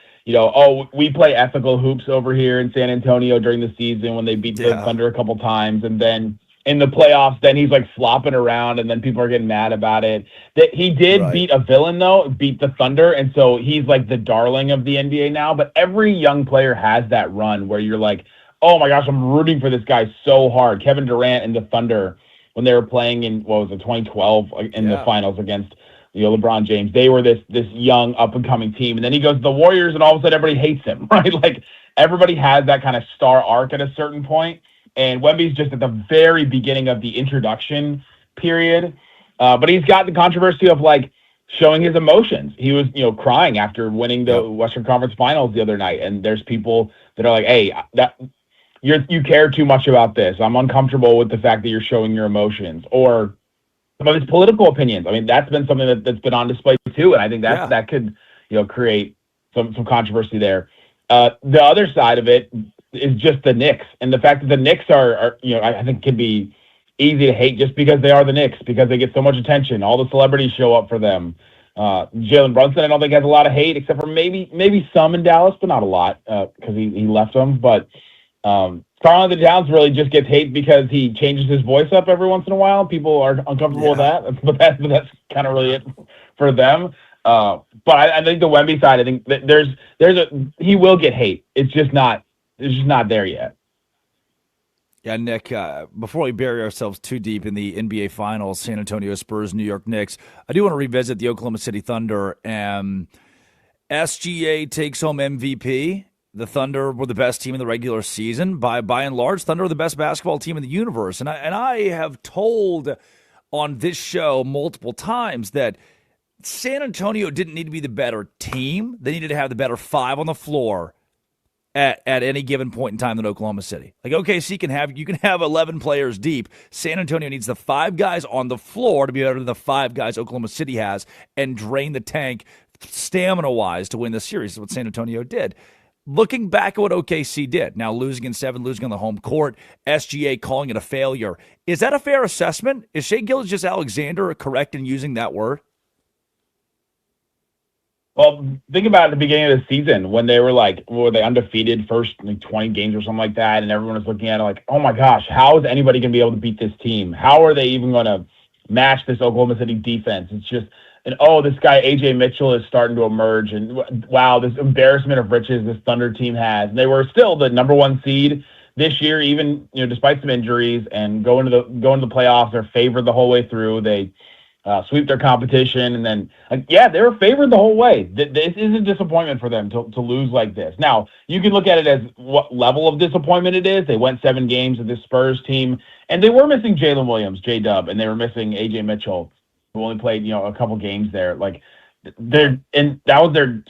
we play ethical hoops over here in San Antonio during the season when they beat the Thunder a couple times. And then in the playoffs, then he's like flopping around and then people are getting mad about it. That he did beat a villain, though, beat the Thunder. And so he's like the darling of the NBA now. But every young player has that run where you're like, oh my gosh, I'm rooting for this guy so hard. Kevin Durant and the Thunder, when they were playing in, 2012 in the finals against LeBron James, they were this young up-and-coming team. And then he goes to the Warriors, and all of a sudden everybody hates him, right? Like, everybody has that kind of star arc at a certain point. And Wemby's just at the very beginning of the introduction period. But he's got the controversy of, like, showing his emotions. He was, crying after winning the Western Conference Finals the other night. And there's people that are like, hey, you care too much about this. I'm uncomfortable with the fact that you're showing your emotions. Or some of his political opinions. I mean, that's been something that's been on display too, and I think that could, create some controversy there. The other side of it is just the Knicks, and the fact that the Knicks are I think can be easy to hate just because they are the Knicks, because they get so much attention. All the celebrities show up for them. Jalen Brunson, I don't think has a lot of hate, except for maybe some in Dallas, but not a lot because he left them. But Karl Anthony Towns really just gets hate because he changes his voice up every once in a while. People are uncomfortable with that, but that's kind of really it for them. But I think the Wemby side, I think that he will get hate. It's just not there yet. Yeah, Nick, before we bury ourselves too deep in the NBA Finals, San Antonio Spurs, New York Knicks, I do want to revisit the Oklahoma City Thunder. SGA takes home MVP. The Thunder were the best team in the regular season. By and large, Thunder are the best basketball team in the universe. And I have told on this show multiple times that San Antonio didn't need to be the better team. They needed to have the better five on the floor at any given point in time than Oklahoma City. Like OKC you can have 11 players deep. San Antonio needs the five guys on the floor to be better than the five guys Oklahoma City has and drain the tank stamina-wise to win the series. That's what San Antonio did. Looking back at what OKC did, now losing in 7, losing on the home court, SGA calling it a failure. Is that a fair assessment? Is Shai Gilgeous-Alexander correct in using that word? Well, think about at the beginning of the season when they were they undefeated first 20 games or something like that, and everyone was looking at it like, oh my gosh, how is anybody going to be able to beat this team? How are they even going to match this Oklahoma City defense? It's just, and this guy AJ Mitchell is starting to emerge, and wow, this embarrassment of riches this Thunder team has. And they were still the number 1 seed this year, even despite some injuries, and going to the playoffs. They're favored the whole way through. They sweep their competition, and then they were favored the whole way. This is a disappointment for them to lose like this. Now you can look at it as what level of disappointment it is. They went 7 games with this Spurs team, and they were missing Jalen Williams, J-Dub, and they were missing AJ Mitchell, who only played a couple games there. That was their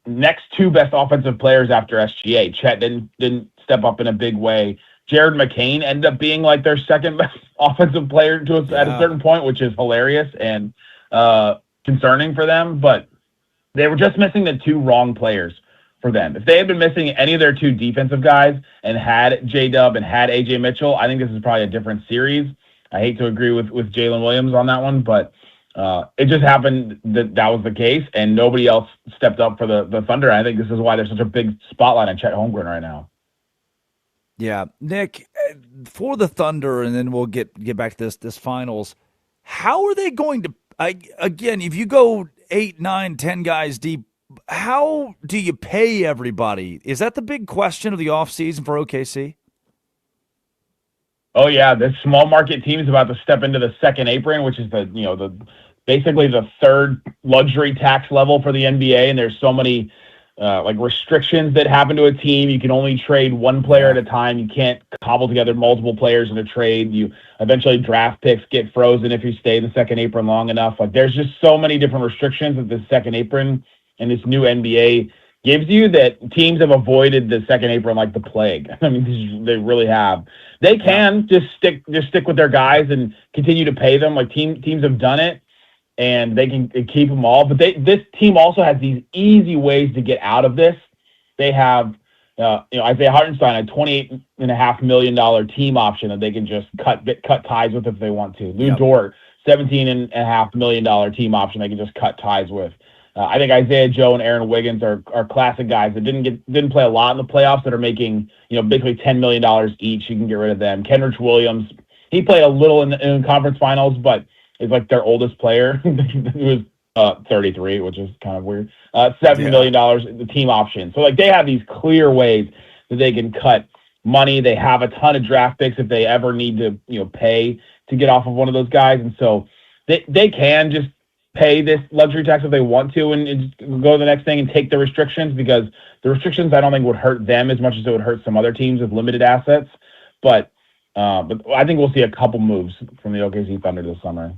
next 2 best offensive players after SGA. Chet didn't step up in a big way. Jared McCain ended up being their second best offensive player at a certain point, which is hilarious and concerning for them. But they were just missing the 2 wrong players for them. If they had been missing any of their 2 defensive guys and had J-Dub and had AJ Mitchell, I think this is probably a different series. I hate to agree with Jalen Williams on that one, but it just happened that was the case, and nobody else stepped up for the Thunder. I think this is why there's such a big spotlight on Chet Holmgren right now. Yeah, Nick, for the Thunder, and then we'll get back to this finals. How are they going to? Again, if you go 8, 9, 10 guys deep, how do you pay everybody? Is that the big question of the offseason for OKC? Oh yeah, this small market team is about to step into the second apron, which is basically the third luxury tax level for the NBA, and there's so many restrictions that happen to a team. You can only trade one player at a time. You can't cobble together multiple players in a trade. You eventually draft picks get frozen if you stay in the second apron long enough. There's just so many different restrictions that the second apron and this new NBA gives you that teams have avoided the second apron like the plague. I mean, they really have. They can just stick with their guys and continue to pay them. Teams have done it, and they can keep them all. But this team also has these easy ways to get out of this. They have, Isaiah Hartenstein, a $28.5 million team option that they can just cut ties with if they want to. Lou Dort, $17.5 million team option they can just cut ties with. I think Isaiah Joe and Aaron Wiggins are classic guys that didn't play a lot in the playoffs that are making basically $10 million each. You can get rid of them. Kenrich Williams, he played a little in conference finals, but is their oldest player. He was 33, which is kind of weird. $7 million the team option. So they have these clear ways that they can cut money. They have a ton of draft picks if they ever need to pay to get off of one of those guys, and so they can just pay this luxury tax if they want to and go to the next thing and take the restrictions, because the restrictions I don't think would hurt them as much as it would hurt some other teams with limited assets. But I think we'll see a couple moves from the OKC Thunder this summer.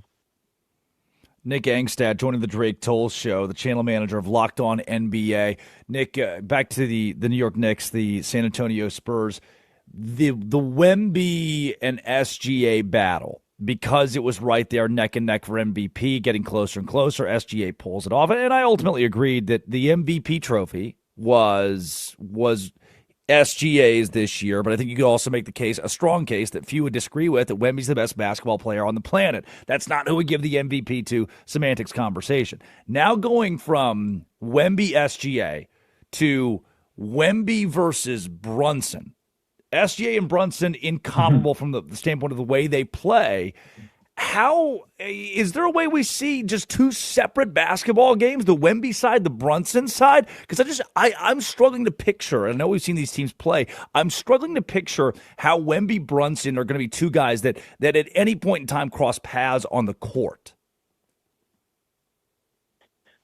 Nick Angstad joining the Drake Toll Show, the channel manager of Locked On NBA. Nick, back to the New York Knicks, the San Antonio Spurs, the Wemby and SGA battle. Because it was right there neck and neck for MVP, getting closer and closer, SGA pulls it off. And I ultimately agreed that the MVP trophy was SGA's this year, but I think you could also make the case, a strong case, that few would disagree with, that Wemby's the best basketball player on the planet. That's not who would give the MVP to semantics conversation. Now going from Wemby SGA to Wemby versus Brunson, SGA and Brunson incomparable from the standpoint of the way they play. How is there a way we see just two separate basketball games, the Wemby side, the Brunson side? Because I'm struggling to picture. I know we've seen these teams play. I'm struggling to picture how Wemby, Brunson are going to be two guys that at any point in time cross paths on the court.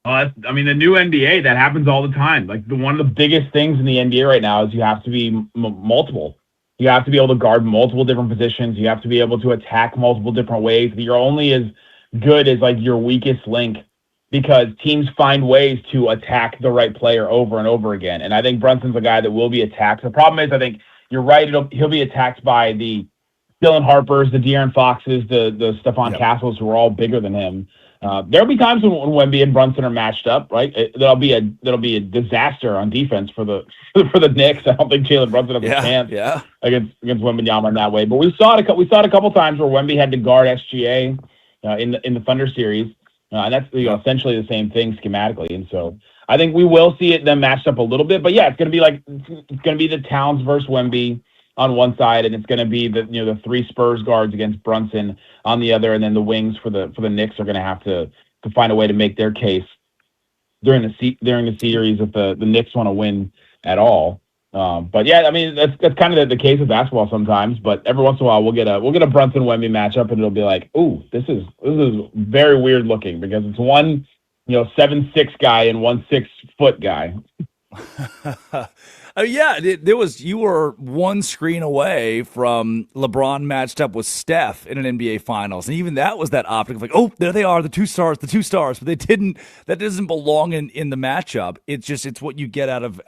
I mean, the new NBA, that happens all the time. Like one of the biggest things in the NBA right now is you have to be multiple. You have to be able to guard multiple different positions. You have to be able to attack multiple different ways. You're only as good as like your weakest link, because teams find ways to attack the right player over and over again. And I think Brunson's a guy that will be attacked. The problem is, I think you're right. He'll be attacked by the Dylan Harpers, the De'Aaron Foxes, the Stephon Castles, who are all bigger than him. There'll be times when Wemby and Brunson are matched up, right? That'll be a disaster on defense for the Knicks. I don't think Jalen Brunson has a chance against Wembanyama in that way. But we saw it a couple times where Wemby had to guard SGA in the Thunder series, and that's essentially the same thing schematically. And so I think we will see it then matched up a little bit. But yeah, it's going to be the Towns versus Wemby on one side, and it's going to be the three Spurs guards against Brunson on the other, and then the wings for the Knicks are going to have to find a way to make their case during the series if the Knicks want to win at all. But yeah, I mean that's kind of the case with basketball sometimes. But every once in a while we'll get a Brunson Wemby matchup, and it'll be like, ooh, this is very weird looking, because it's one 7'6" guy and 1 6-foot guy. You were one screen away from LeBron matched up with Steph in an NBA Finals, and even that was that optic of like, oh, there they are, the two stars, but they didn't. That doesn't belong in the matchup. It's what you get out of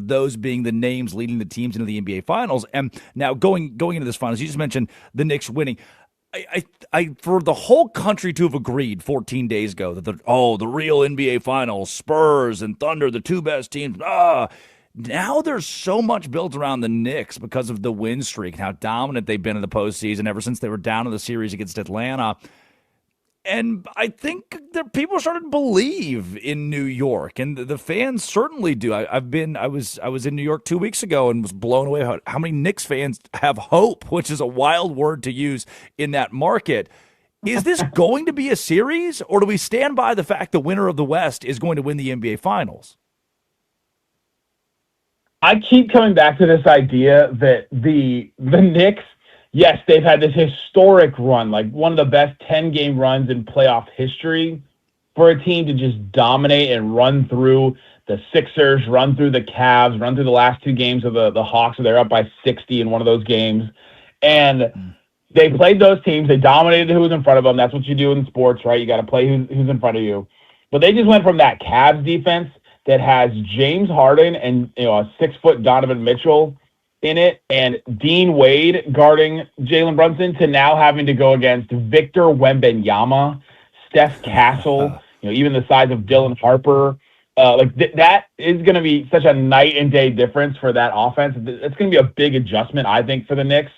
those being the names leading the teams into the NBA Finals. And now going into this Finals, you just mentioned the Knicks winning. I for the whole country to have agreed 14 days ago that the real NBA Finals, Spurs and Thunder, the two best teams. Now there's so much built around the Knicks because of the win streak and how dominant they've been in the postseason ever since they were down in the series against Atlanta. And I think that people started to believe in New York, and the fans certainly do. I was in New York 2 weeks ago and was blown away how many Knicks fans have hope, which is a wild word to use in that market. Is this going to be a series, or do we stand by the fact the winner of the West is going to win the NBA Finals? I keep coming back to this idea that the Knicks, yes, they've had this historic run, like one of the best 10-game runs in playoff history, for a team to just dominate and run through the Sixers, run through the Cavs, run through the last two games of the Hawks, so they're up by 60 in one of those games. And they played those teams. They dominated who was in front of them. That's what you do in sports, right? You got to play who's in front of you. But they just went from that Cavs defense that has James Harden and a 6-foot Donovan Mitchell in it, and Dean Wade guarding Jalen Brunson, to now having to go against Victor Wembanyama, Steph Castle, even the size of Dylan Harper. That is going to be such a night and day difference for that offense. It's going to be a big adjustment, I think, for the Knicks.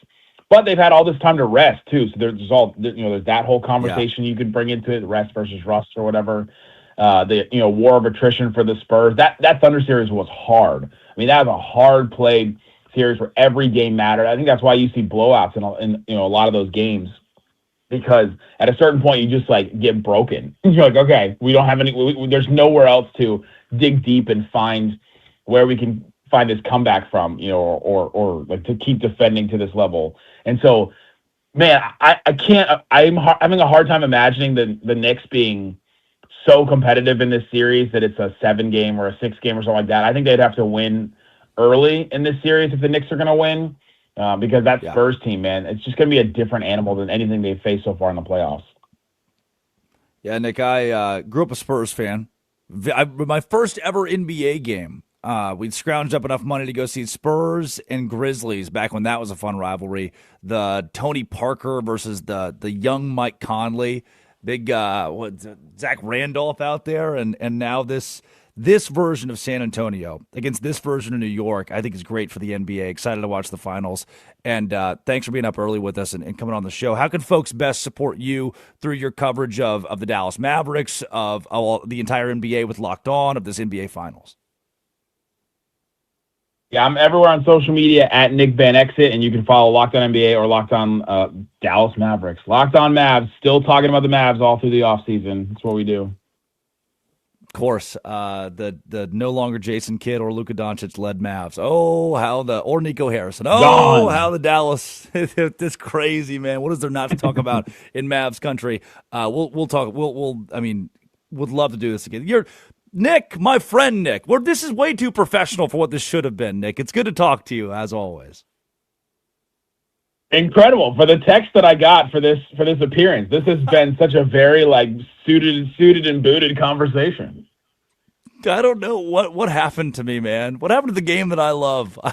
But they've had all this time to rest too, so there's that whole conversation you could bring into it, rest versus rust or whatever. The war of attrition for the Spurs. That Thunder series was hard. I mean, that was a hard played series where every game mattered. I think that's why you see blowouts in a lot of those games, because at a certain point you just get broken. You're like, okay, we don't have any. There's nowhere else to dig deep and find where we can find this comeback from, or to keep defending to this level. And so, man, I can't. I'm having a hard time imagining the Knicks being so competitive in this series that it's a 7-game or a 6-game or something like that. I think they'd have to win early in this series if the Knicks are going to win, because that Spurs team, man, it's just going to be a different animal than anything they've faced so far in the playoffs. Yeah, Nick, I grew up a Spurs fan. My first ever NBA game, we'd scrounged up enough money to go see Spurs and Grizzlies back when that was a fun rivalry. The Tony Parker versus the young Mike Conley. Big Zach Randolph out there, and now this version of San Antonio against this version of New York, I think is great for the NBA. Excited to watch the finals, and thanks for being up early with us and coming on the show. How can folks best support you through your coverage of the Dallas Mavericks, of the entire NBA with Locked On, of this NBA Finals? Yeah, I'm everywhere on social media at Nick Van Exit, and you can follow Locked On NBA or Locked On Dallas Mavericks. Locked On Mavs, still talking about the Mavs all through the offseason. That's what we do. Of course, the no longer Jason Kidd or Luka Doncic led Mavs. Oh, or Nico Harrison. Oh, Gone. How the Dallas. This crazy, man. What is there not to talk about in Mavs country? We'll talk. Would love to do this again. You're Nick, my friend Nick. This is way too professional for what this should have been, Nick. It's good to talk to you as always. Incredible for the text that I got for this appearance. This has been such a very suited and booted conversation. I don't know what happened to me, man. What happened to the game that I love? I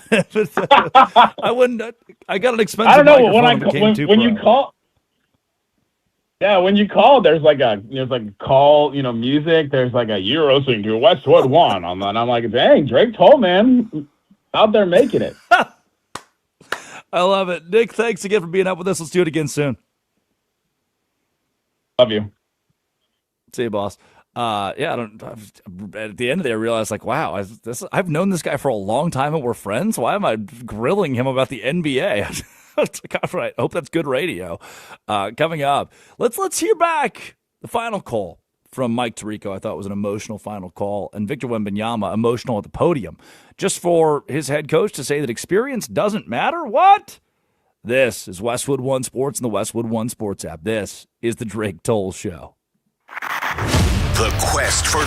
got an expensive. I don't know when you call. Yeah, when you call, there's like call, music. There's like a you're listening to Westwood One on that. And I'm like, dang, Drake Toll, man, out there making it. I love it. Nick, thanks again for being up with us. Let's do it again soon. Love you. See you, boss. At the end of the day, I realized, wow, I've known this guy for a long time and we're friends. Why am I grilling him about the NBA? Right. I hope that's good radio. Coming up, let's hear back the final call from Mike Tirico. I thought it was an emotional final call, and Victor Wembanyama emotional at the podium, just for his head coach to say that experience doesn't matter. What? This is Westwood One Sports and the Westwood One Sports app. This is the Drake Toll Show. The quest for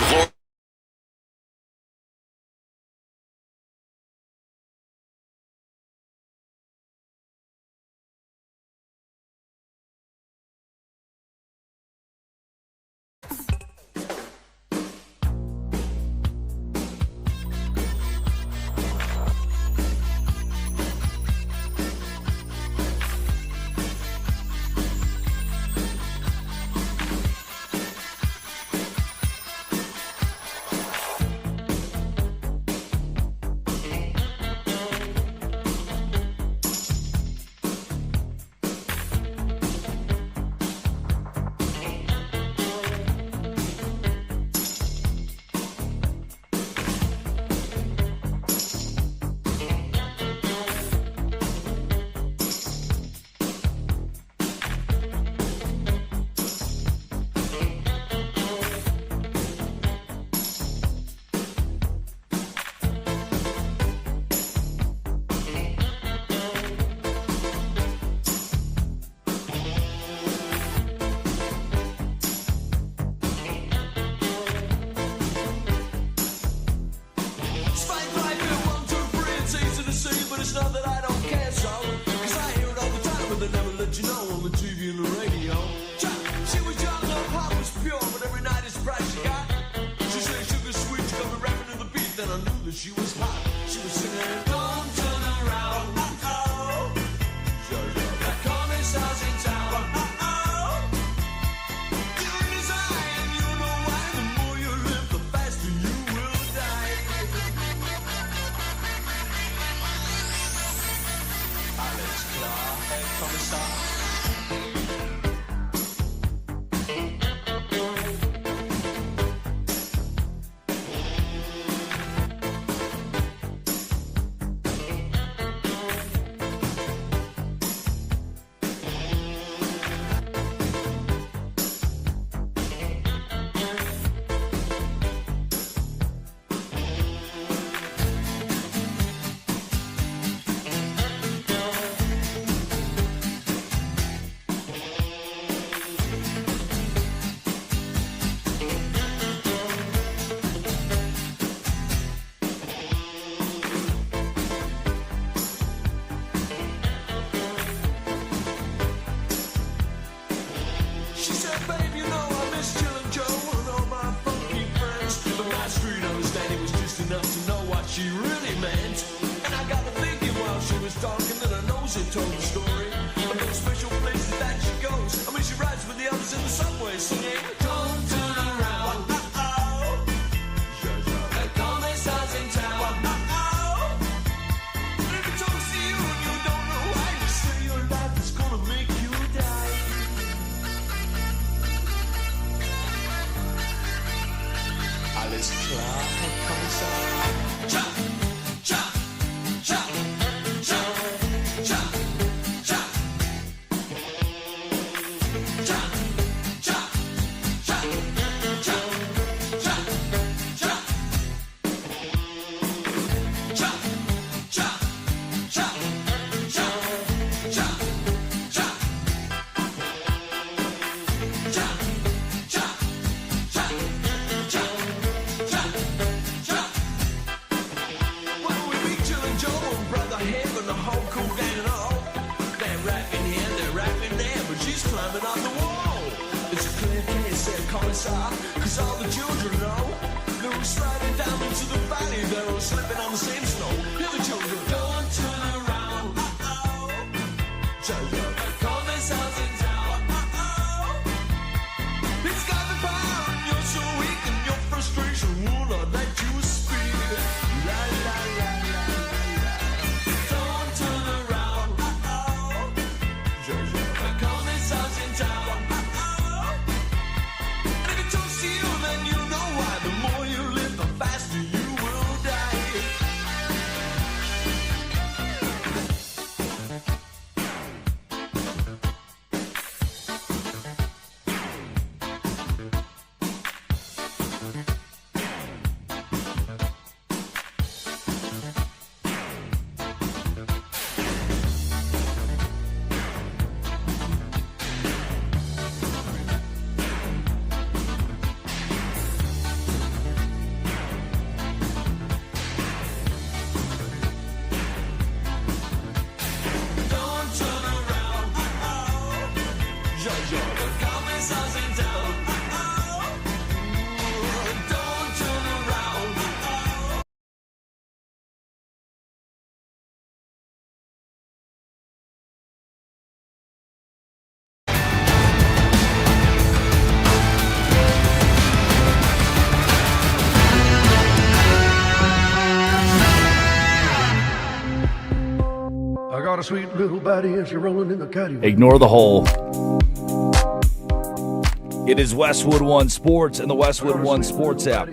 Cause all the children know they're sliding down into the valley. They're all slipping on the same snow. Hear the children don't turn around. Jojo, call this house in town. It's got the power and you're so weak and your frustration will not let you speak. La la la la la. Don't turn around. Jojo, call this house in town. Got a sweet little body as you're rolling in the caddy. Ignore the hole. It is Westwood One Sports and the Westwood One Sports app.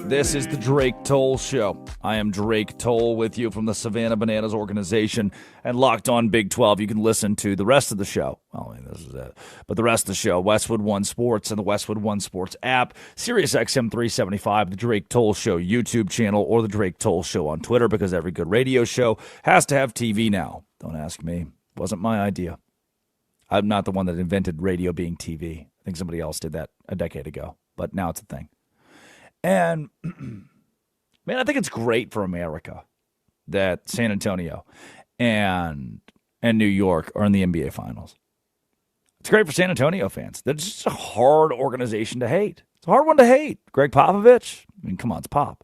This is the Drake Toll Show. I am Drake Toll with you from the Savannah Bananas organization and Locked On Big 12. You can listen to the rest of the show. Well, I mean, this is it. But the rest of the show, Westwood One Sports and the Westwood One Sports app, Sirius XM 375, the Drake Toll Show YouTube channel, or the Drake Toll Show on Twitter, because every good radio show has to have TV now. Don't ask me. It wasn't my idea. I'm not the one that invented radio being TV. I think somebody else did that a decade ago, but now it's a thing. And, man, I think it's great for America that San Antonio and New York are in the NBA Finals. It's great for San Antonio fans. They're just a hard organization to hate. It's a hard one to hate. Greg Popovich, I mean, come on, it's Pop.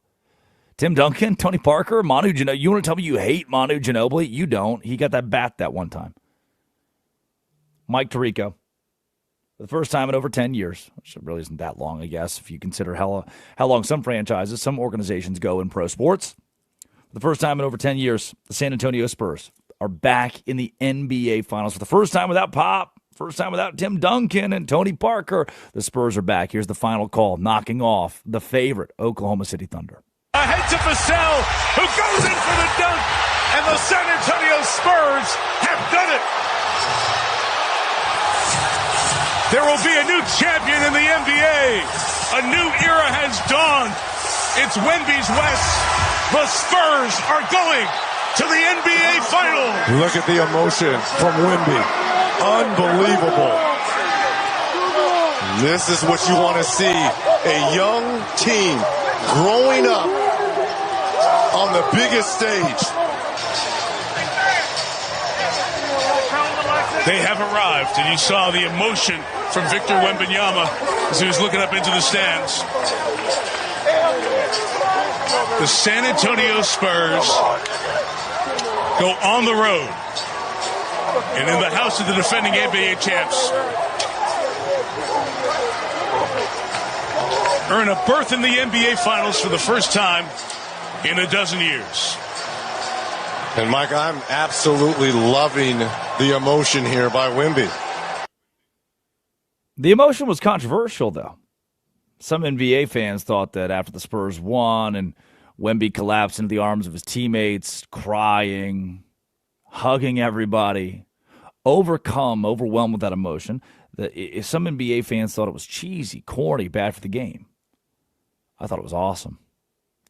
Tim Duncan, Tony Parker, Manu Ginobili. You want to tell me you hate Manu Ginobili? You don't. He got that bat that one time. Mike Tirico. For the first time in over 10 years, which really isn't that long, I guess, if you consider how long some franchises, some organizations go in pro sports. For the first time in over 10 years, the San Antonio Spurs are back in the NBA Finals. For the first time without Pop, first time without Tim Duncan and Tony Parker, the Spurs are back. Here's the final call, knocking off the favorite Oklahoma City Thunder. Ahead to Vassell, who goes in for the dunk, and the San Antonio Spurs have done it. There will be a new champion in the NBA. A new era has dawned. It's Wemby's West. The Spurs are going to the NBA Finals. Look at the emotion from Wemby. Unbelievable. This is what you want to see. A young team growing up on the biggest stage. They have arrived, and you saw the emotion from Victor Wembanyama as he was looking up into the stands. The San Antonio Spurs go on the road and in the house of the defending NBA champs earn a berth in the NBA Finals for the first time in a dozen years. And, Mike, I'm absolutely loving the emotion here by Wemby. The emotion was controversial, though. Some NBA fans thought that after the Spurs won and Wemby collapsed into the arms of his teammates, crying, hugging everybody, overwhelmed with that emotion. Some NBA fans thought it was cheesy, corny, bad for the game. I thought it was awesome.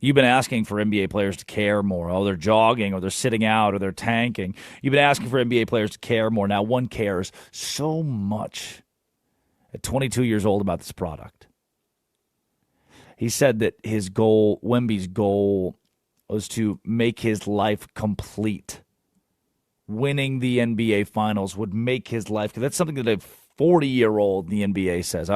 You've been asking for NBA players to care more. Oh, they're jogging, or they're sitting out, or they're tanking. You've been asking for NBA players to care more. Now one cares so much at 22 years old about this product. He said that Wemby's goal, was to make his life complete. Winning the NBA Finals would make his life. That's something that a 40-year-old in the NBA says.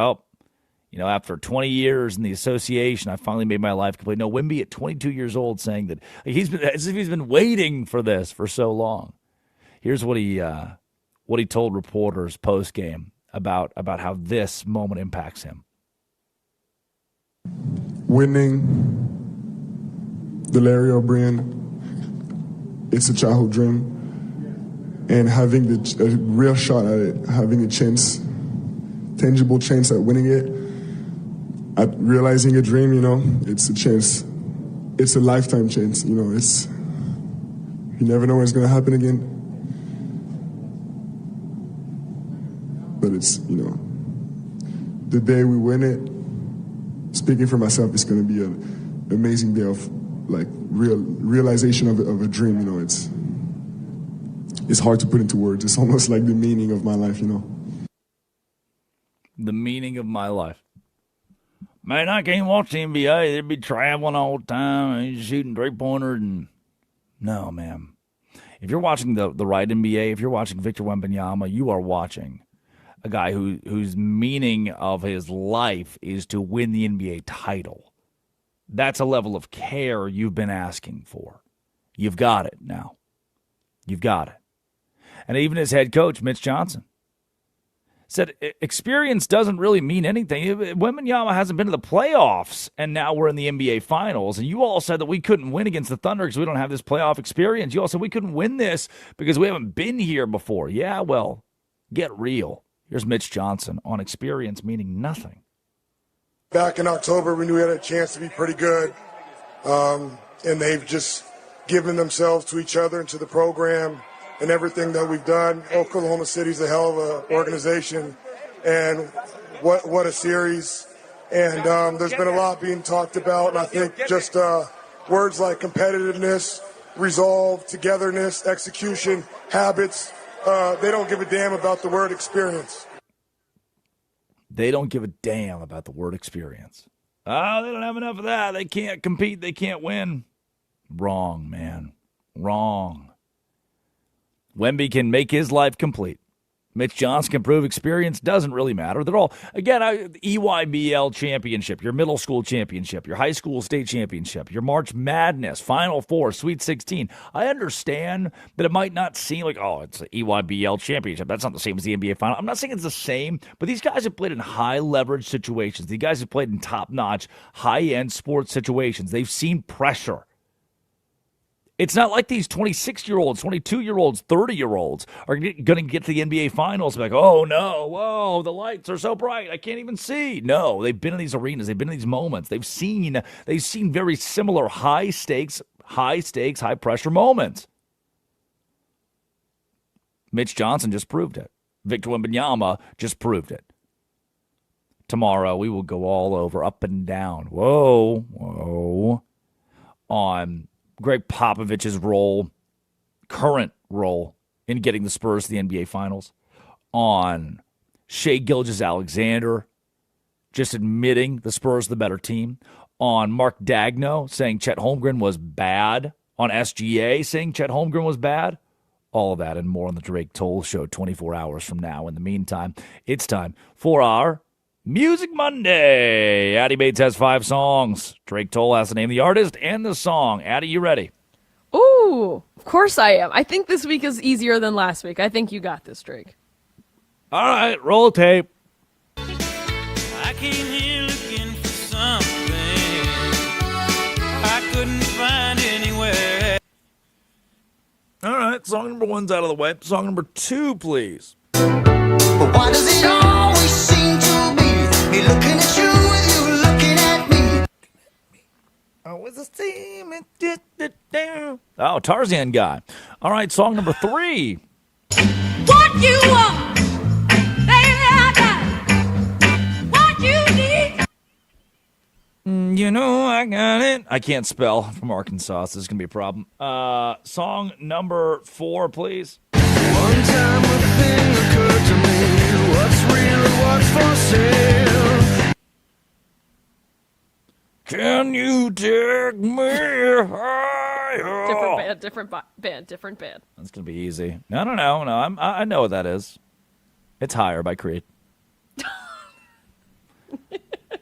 After 20 years in the association, I finally made my life complete. No, Wemby at 22 years old saying that as if he's been waiting for this for so long. Here's what he told reporters post game about how this moment impacts him. Winning the Larry O'Brien, it's a childhood dream. And having a real shot at it, having a chance, tangible chance at winning it, at realizing a dream, it's a chance. It's a lifetime chance, you never know when it's going to happen again. But it's, the day we win it, speaking for myself, it's going to be an amazing day of realization of a dream, It's hard to put into words. It's almost like the meaning of my life, The meaning of my life. Man, I can't watch the NBA. They'd be traveling all the time and shooting three-pointers. No, man. If you're watching the right NBA, if you're watching Victor Wembanyama, you are watching a guy whose meaning of his life is to win the NBA title. That's a level of care you've been asking for. You've got it now. You've got it. And even his head coach, Mitch Johnson, said experience doesn't really mean anything. Wembanyama hasn't been to the playoffs, and now we're in the NBA Finals. And you all said that we couldn't win against the Thunder because we don't have this playoff experience. You all said we couldn't win this because we haven't been here before. Yeah, well, get real. Here's Mitch Johnson on experience meaning nothing. Back in October, we knew we had a chance to be pretty good, and they've just given themselves to each other and to the program and everything that we've done. Oklahoma City's a hell of an organization, and what a series. And there's been a lot being talked about, and I think just words like competitiveness, resolve, togetherness, execution, habits, they don't give a damn about the word experience. They don't give a damn about the word experience. Oh, they don't have enough of that. They can't compete. They can't win. Wrong, man. Wrong. Wemby can make his life complete. Mitch Johnson can prove experience doesn't really matter. They're all, again, EYBL championship, your middle school championship, your high school state championship, your March Madness, Final Four, Sweet 16. I understand that it might not seem like, oh, it's an EYBL championship. That's not the same as the NBA Final. I'm not saying it's the same, but these guys have played in high-leverage situations. These guys have played in top-notch, high-end sports situations. They've seen pressure. It's not like these 26-year-olds, 22-year-olds, 30-year-olds are going to get to the NBA Finals and be like, oh, no, whoa, the lights are so bright, I can't even see. No, they've been in these arenas. They've been in these moments. They've seen very similar high-stakes, high-pressure moments. Mitch Johnson just proved it. Victor Wembanyama just proved it. Tomorrow, we will go all over, up and down, on Greg Popovich's current role in getting the Spurs to the NBA Finals, on Shai Gilgeous-Alexander just admitting the Spurs are the better team, on Mark Dagno saying Chet Holmgren was bad, on SGA saying Chet Holmgren was bad. All of that and more on the Drake Toll Show 24 hours from now. In the meantime, it's time for our Music Monday. Addie Bates has 5 songs. Drake Toll has the name of the artist and the song. Addie, you ready? Ooh, of course I am. I think this week is easier than last week. I think you got this, Drake. All right, roll tape. I came here looking for something I couldn't find anywhere. All right, song number 1's out of the way. Song number 2, please. But why does it always seem to be me looking at you and you looking at me? Oh, Tarzan guy. All right, song number 3. What you want, baby, I got what you need. You know I got it. I can't spell from Arkansas. So this is going to be a problem. Song number 4, please. One time a thing occurred to me. What's real and what's for sale? Can you take me higher? Different band. That's going to be easy. No. I know what that is. It's Higher by Creed.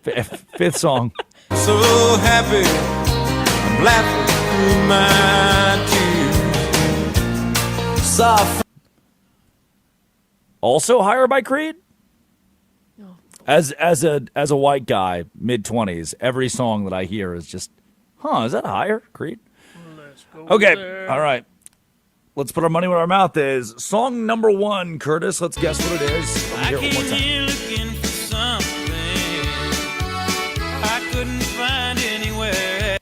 Fifth song. So happy, I'm laughing through my tears. Soft. Also Higher by Creed? No. As a white guy, mid-20s, every song that I hear is just, is that Higher, Creed? Okay, there. All right. Let's put our money where our mouth is. Song number 1, Curtis. Let's guess what it is. Let me hear it one more time. Here looking for something I couldn't find anywhere.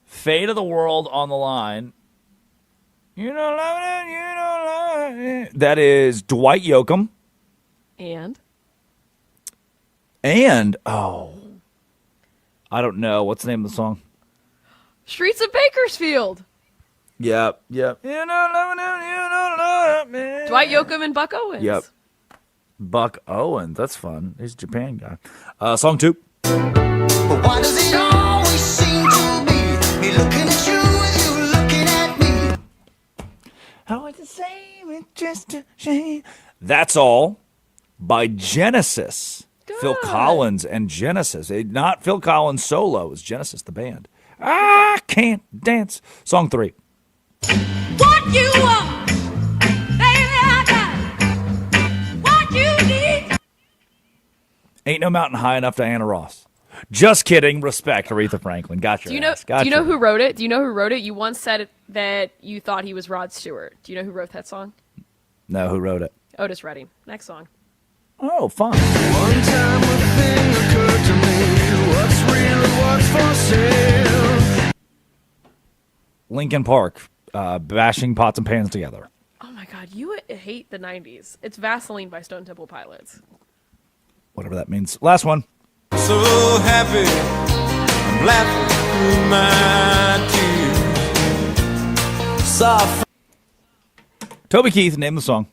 Fate of the World on the line. You don't love it, you don't love it. That is Dwight Yoakam. And, I don't know. What's the name of the song? Streets of Bakersfield. Yep. You don't love it, you don't love me. Dwight Yoakam and Buck Owens. Yep. Buck Owens. That's fun. He's a Japan guy. Song 2. But why does it always seem to be me looking at you looking at me? How it's the same, it's just a shame. That's All by Genesis. Good. Phil Collins and Genesis. Not Phil Collins solo. It's Genesis, the band. I can't dance. Song 3. What you want, baby, I got what you need. Ain't No Mountain High Enough, Diana Ross. Just kidding. Respect, Aretha Franklin. Gotcha. Do you know who wrote it? You once said that you thought he was Rod Stewart. Do you know who wrote that song? No, who wrote it? Otis Redding. Next song. Oh, fun. One time a thing occurred to me. What's real and what's for sale? Linkin Park, bashing pots and pans together. Oh my God, you hate the 90s. It's Vaseline by Stone Temple Pilots. Whatever that means. Last one. So happy, I'm laughing through my tears. Soft. Toby Keith, name the song.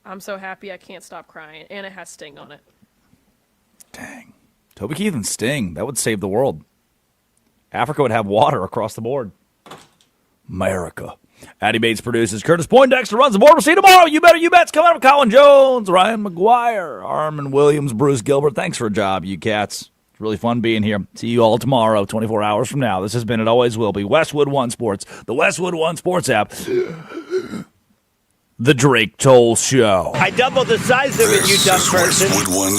I'm so happy I can't stop crying, and it has Sting on it. Dang. Toby Keith and Sting. That would save the world. Africa would have water across the board. America. Addy Bates produces. Curtis Poindexter runs the board. We'll see you tomorrow. You better, you bet's coming up. Colin Jones, Ryan McGuire, Armin Williams, Bruce Gilbert. Thanks for a job, you cats. It's really fun being here. See you all tomorrow, 24 hours from now. This has been, it always will be, Westwood One Sports, the Westwood One Sports app. The Drake Toll Show. I doubled the size of it, you dumb person. Westwood One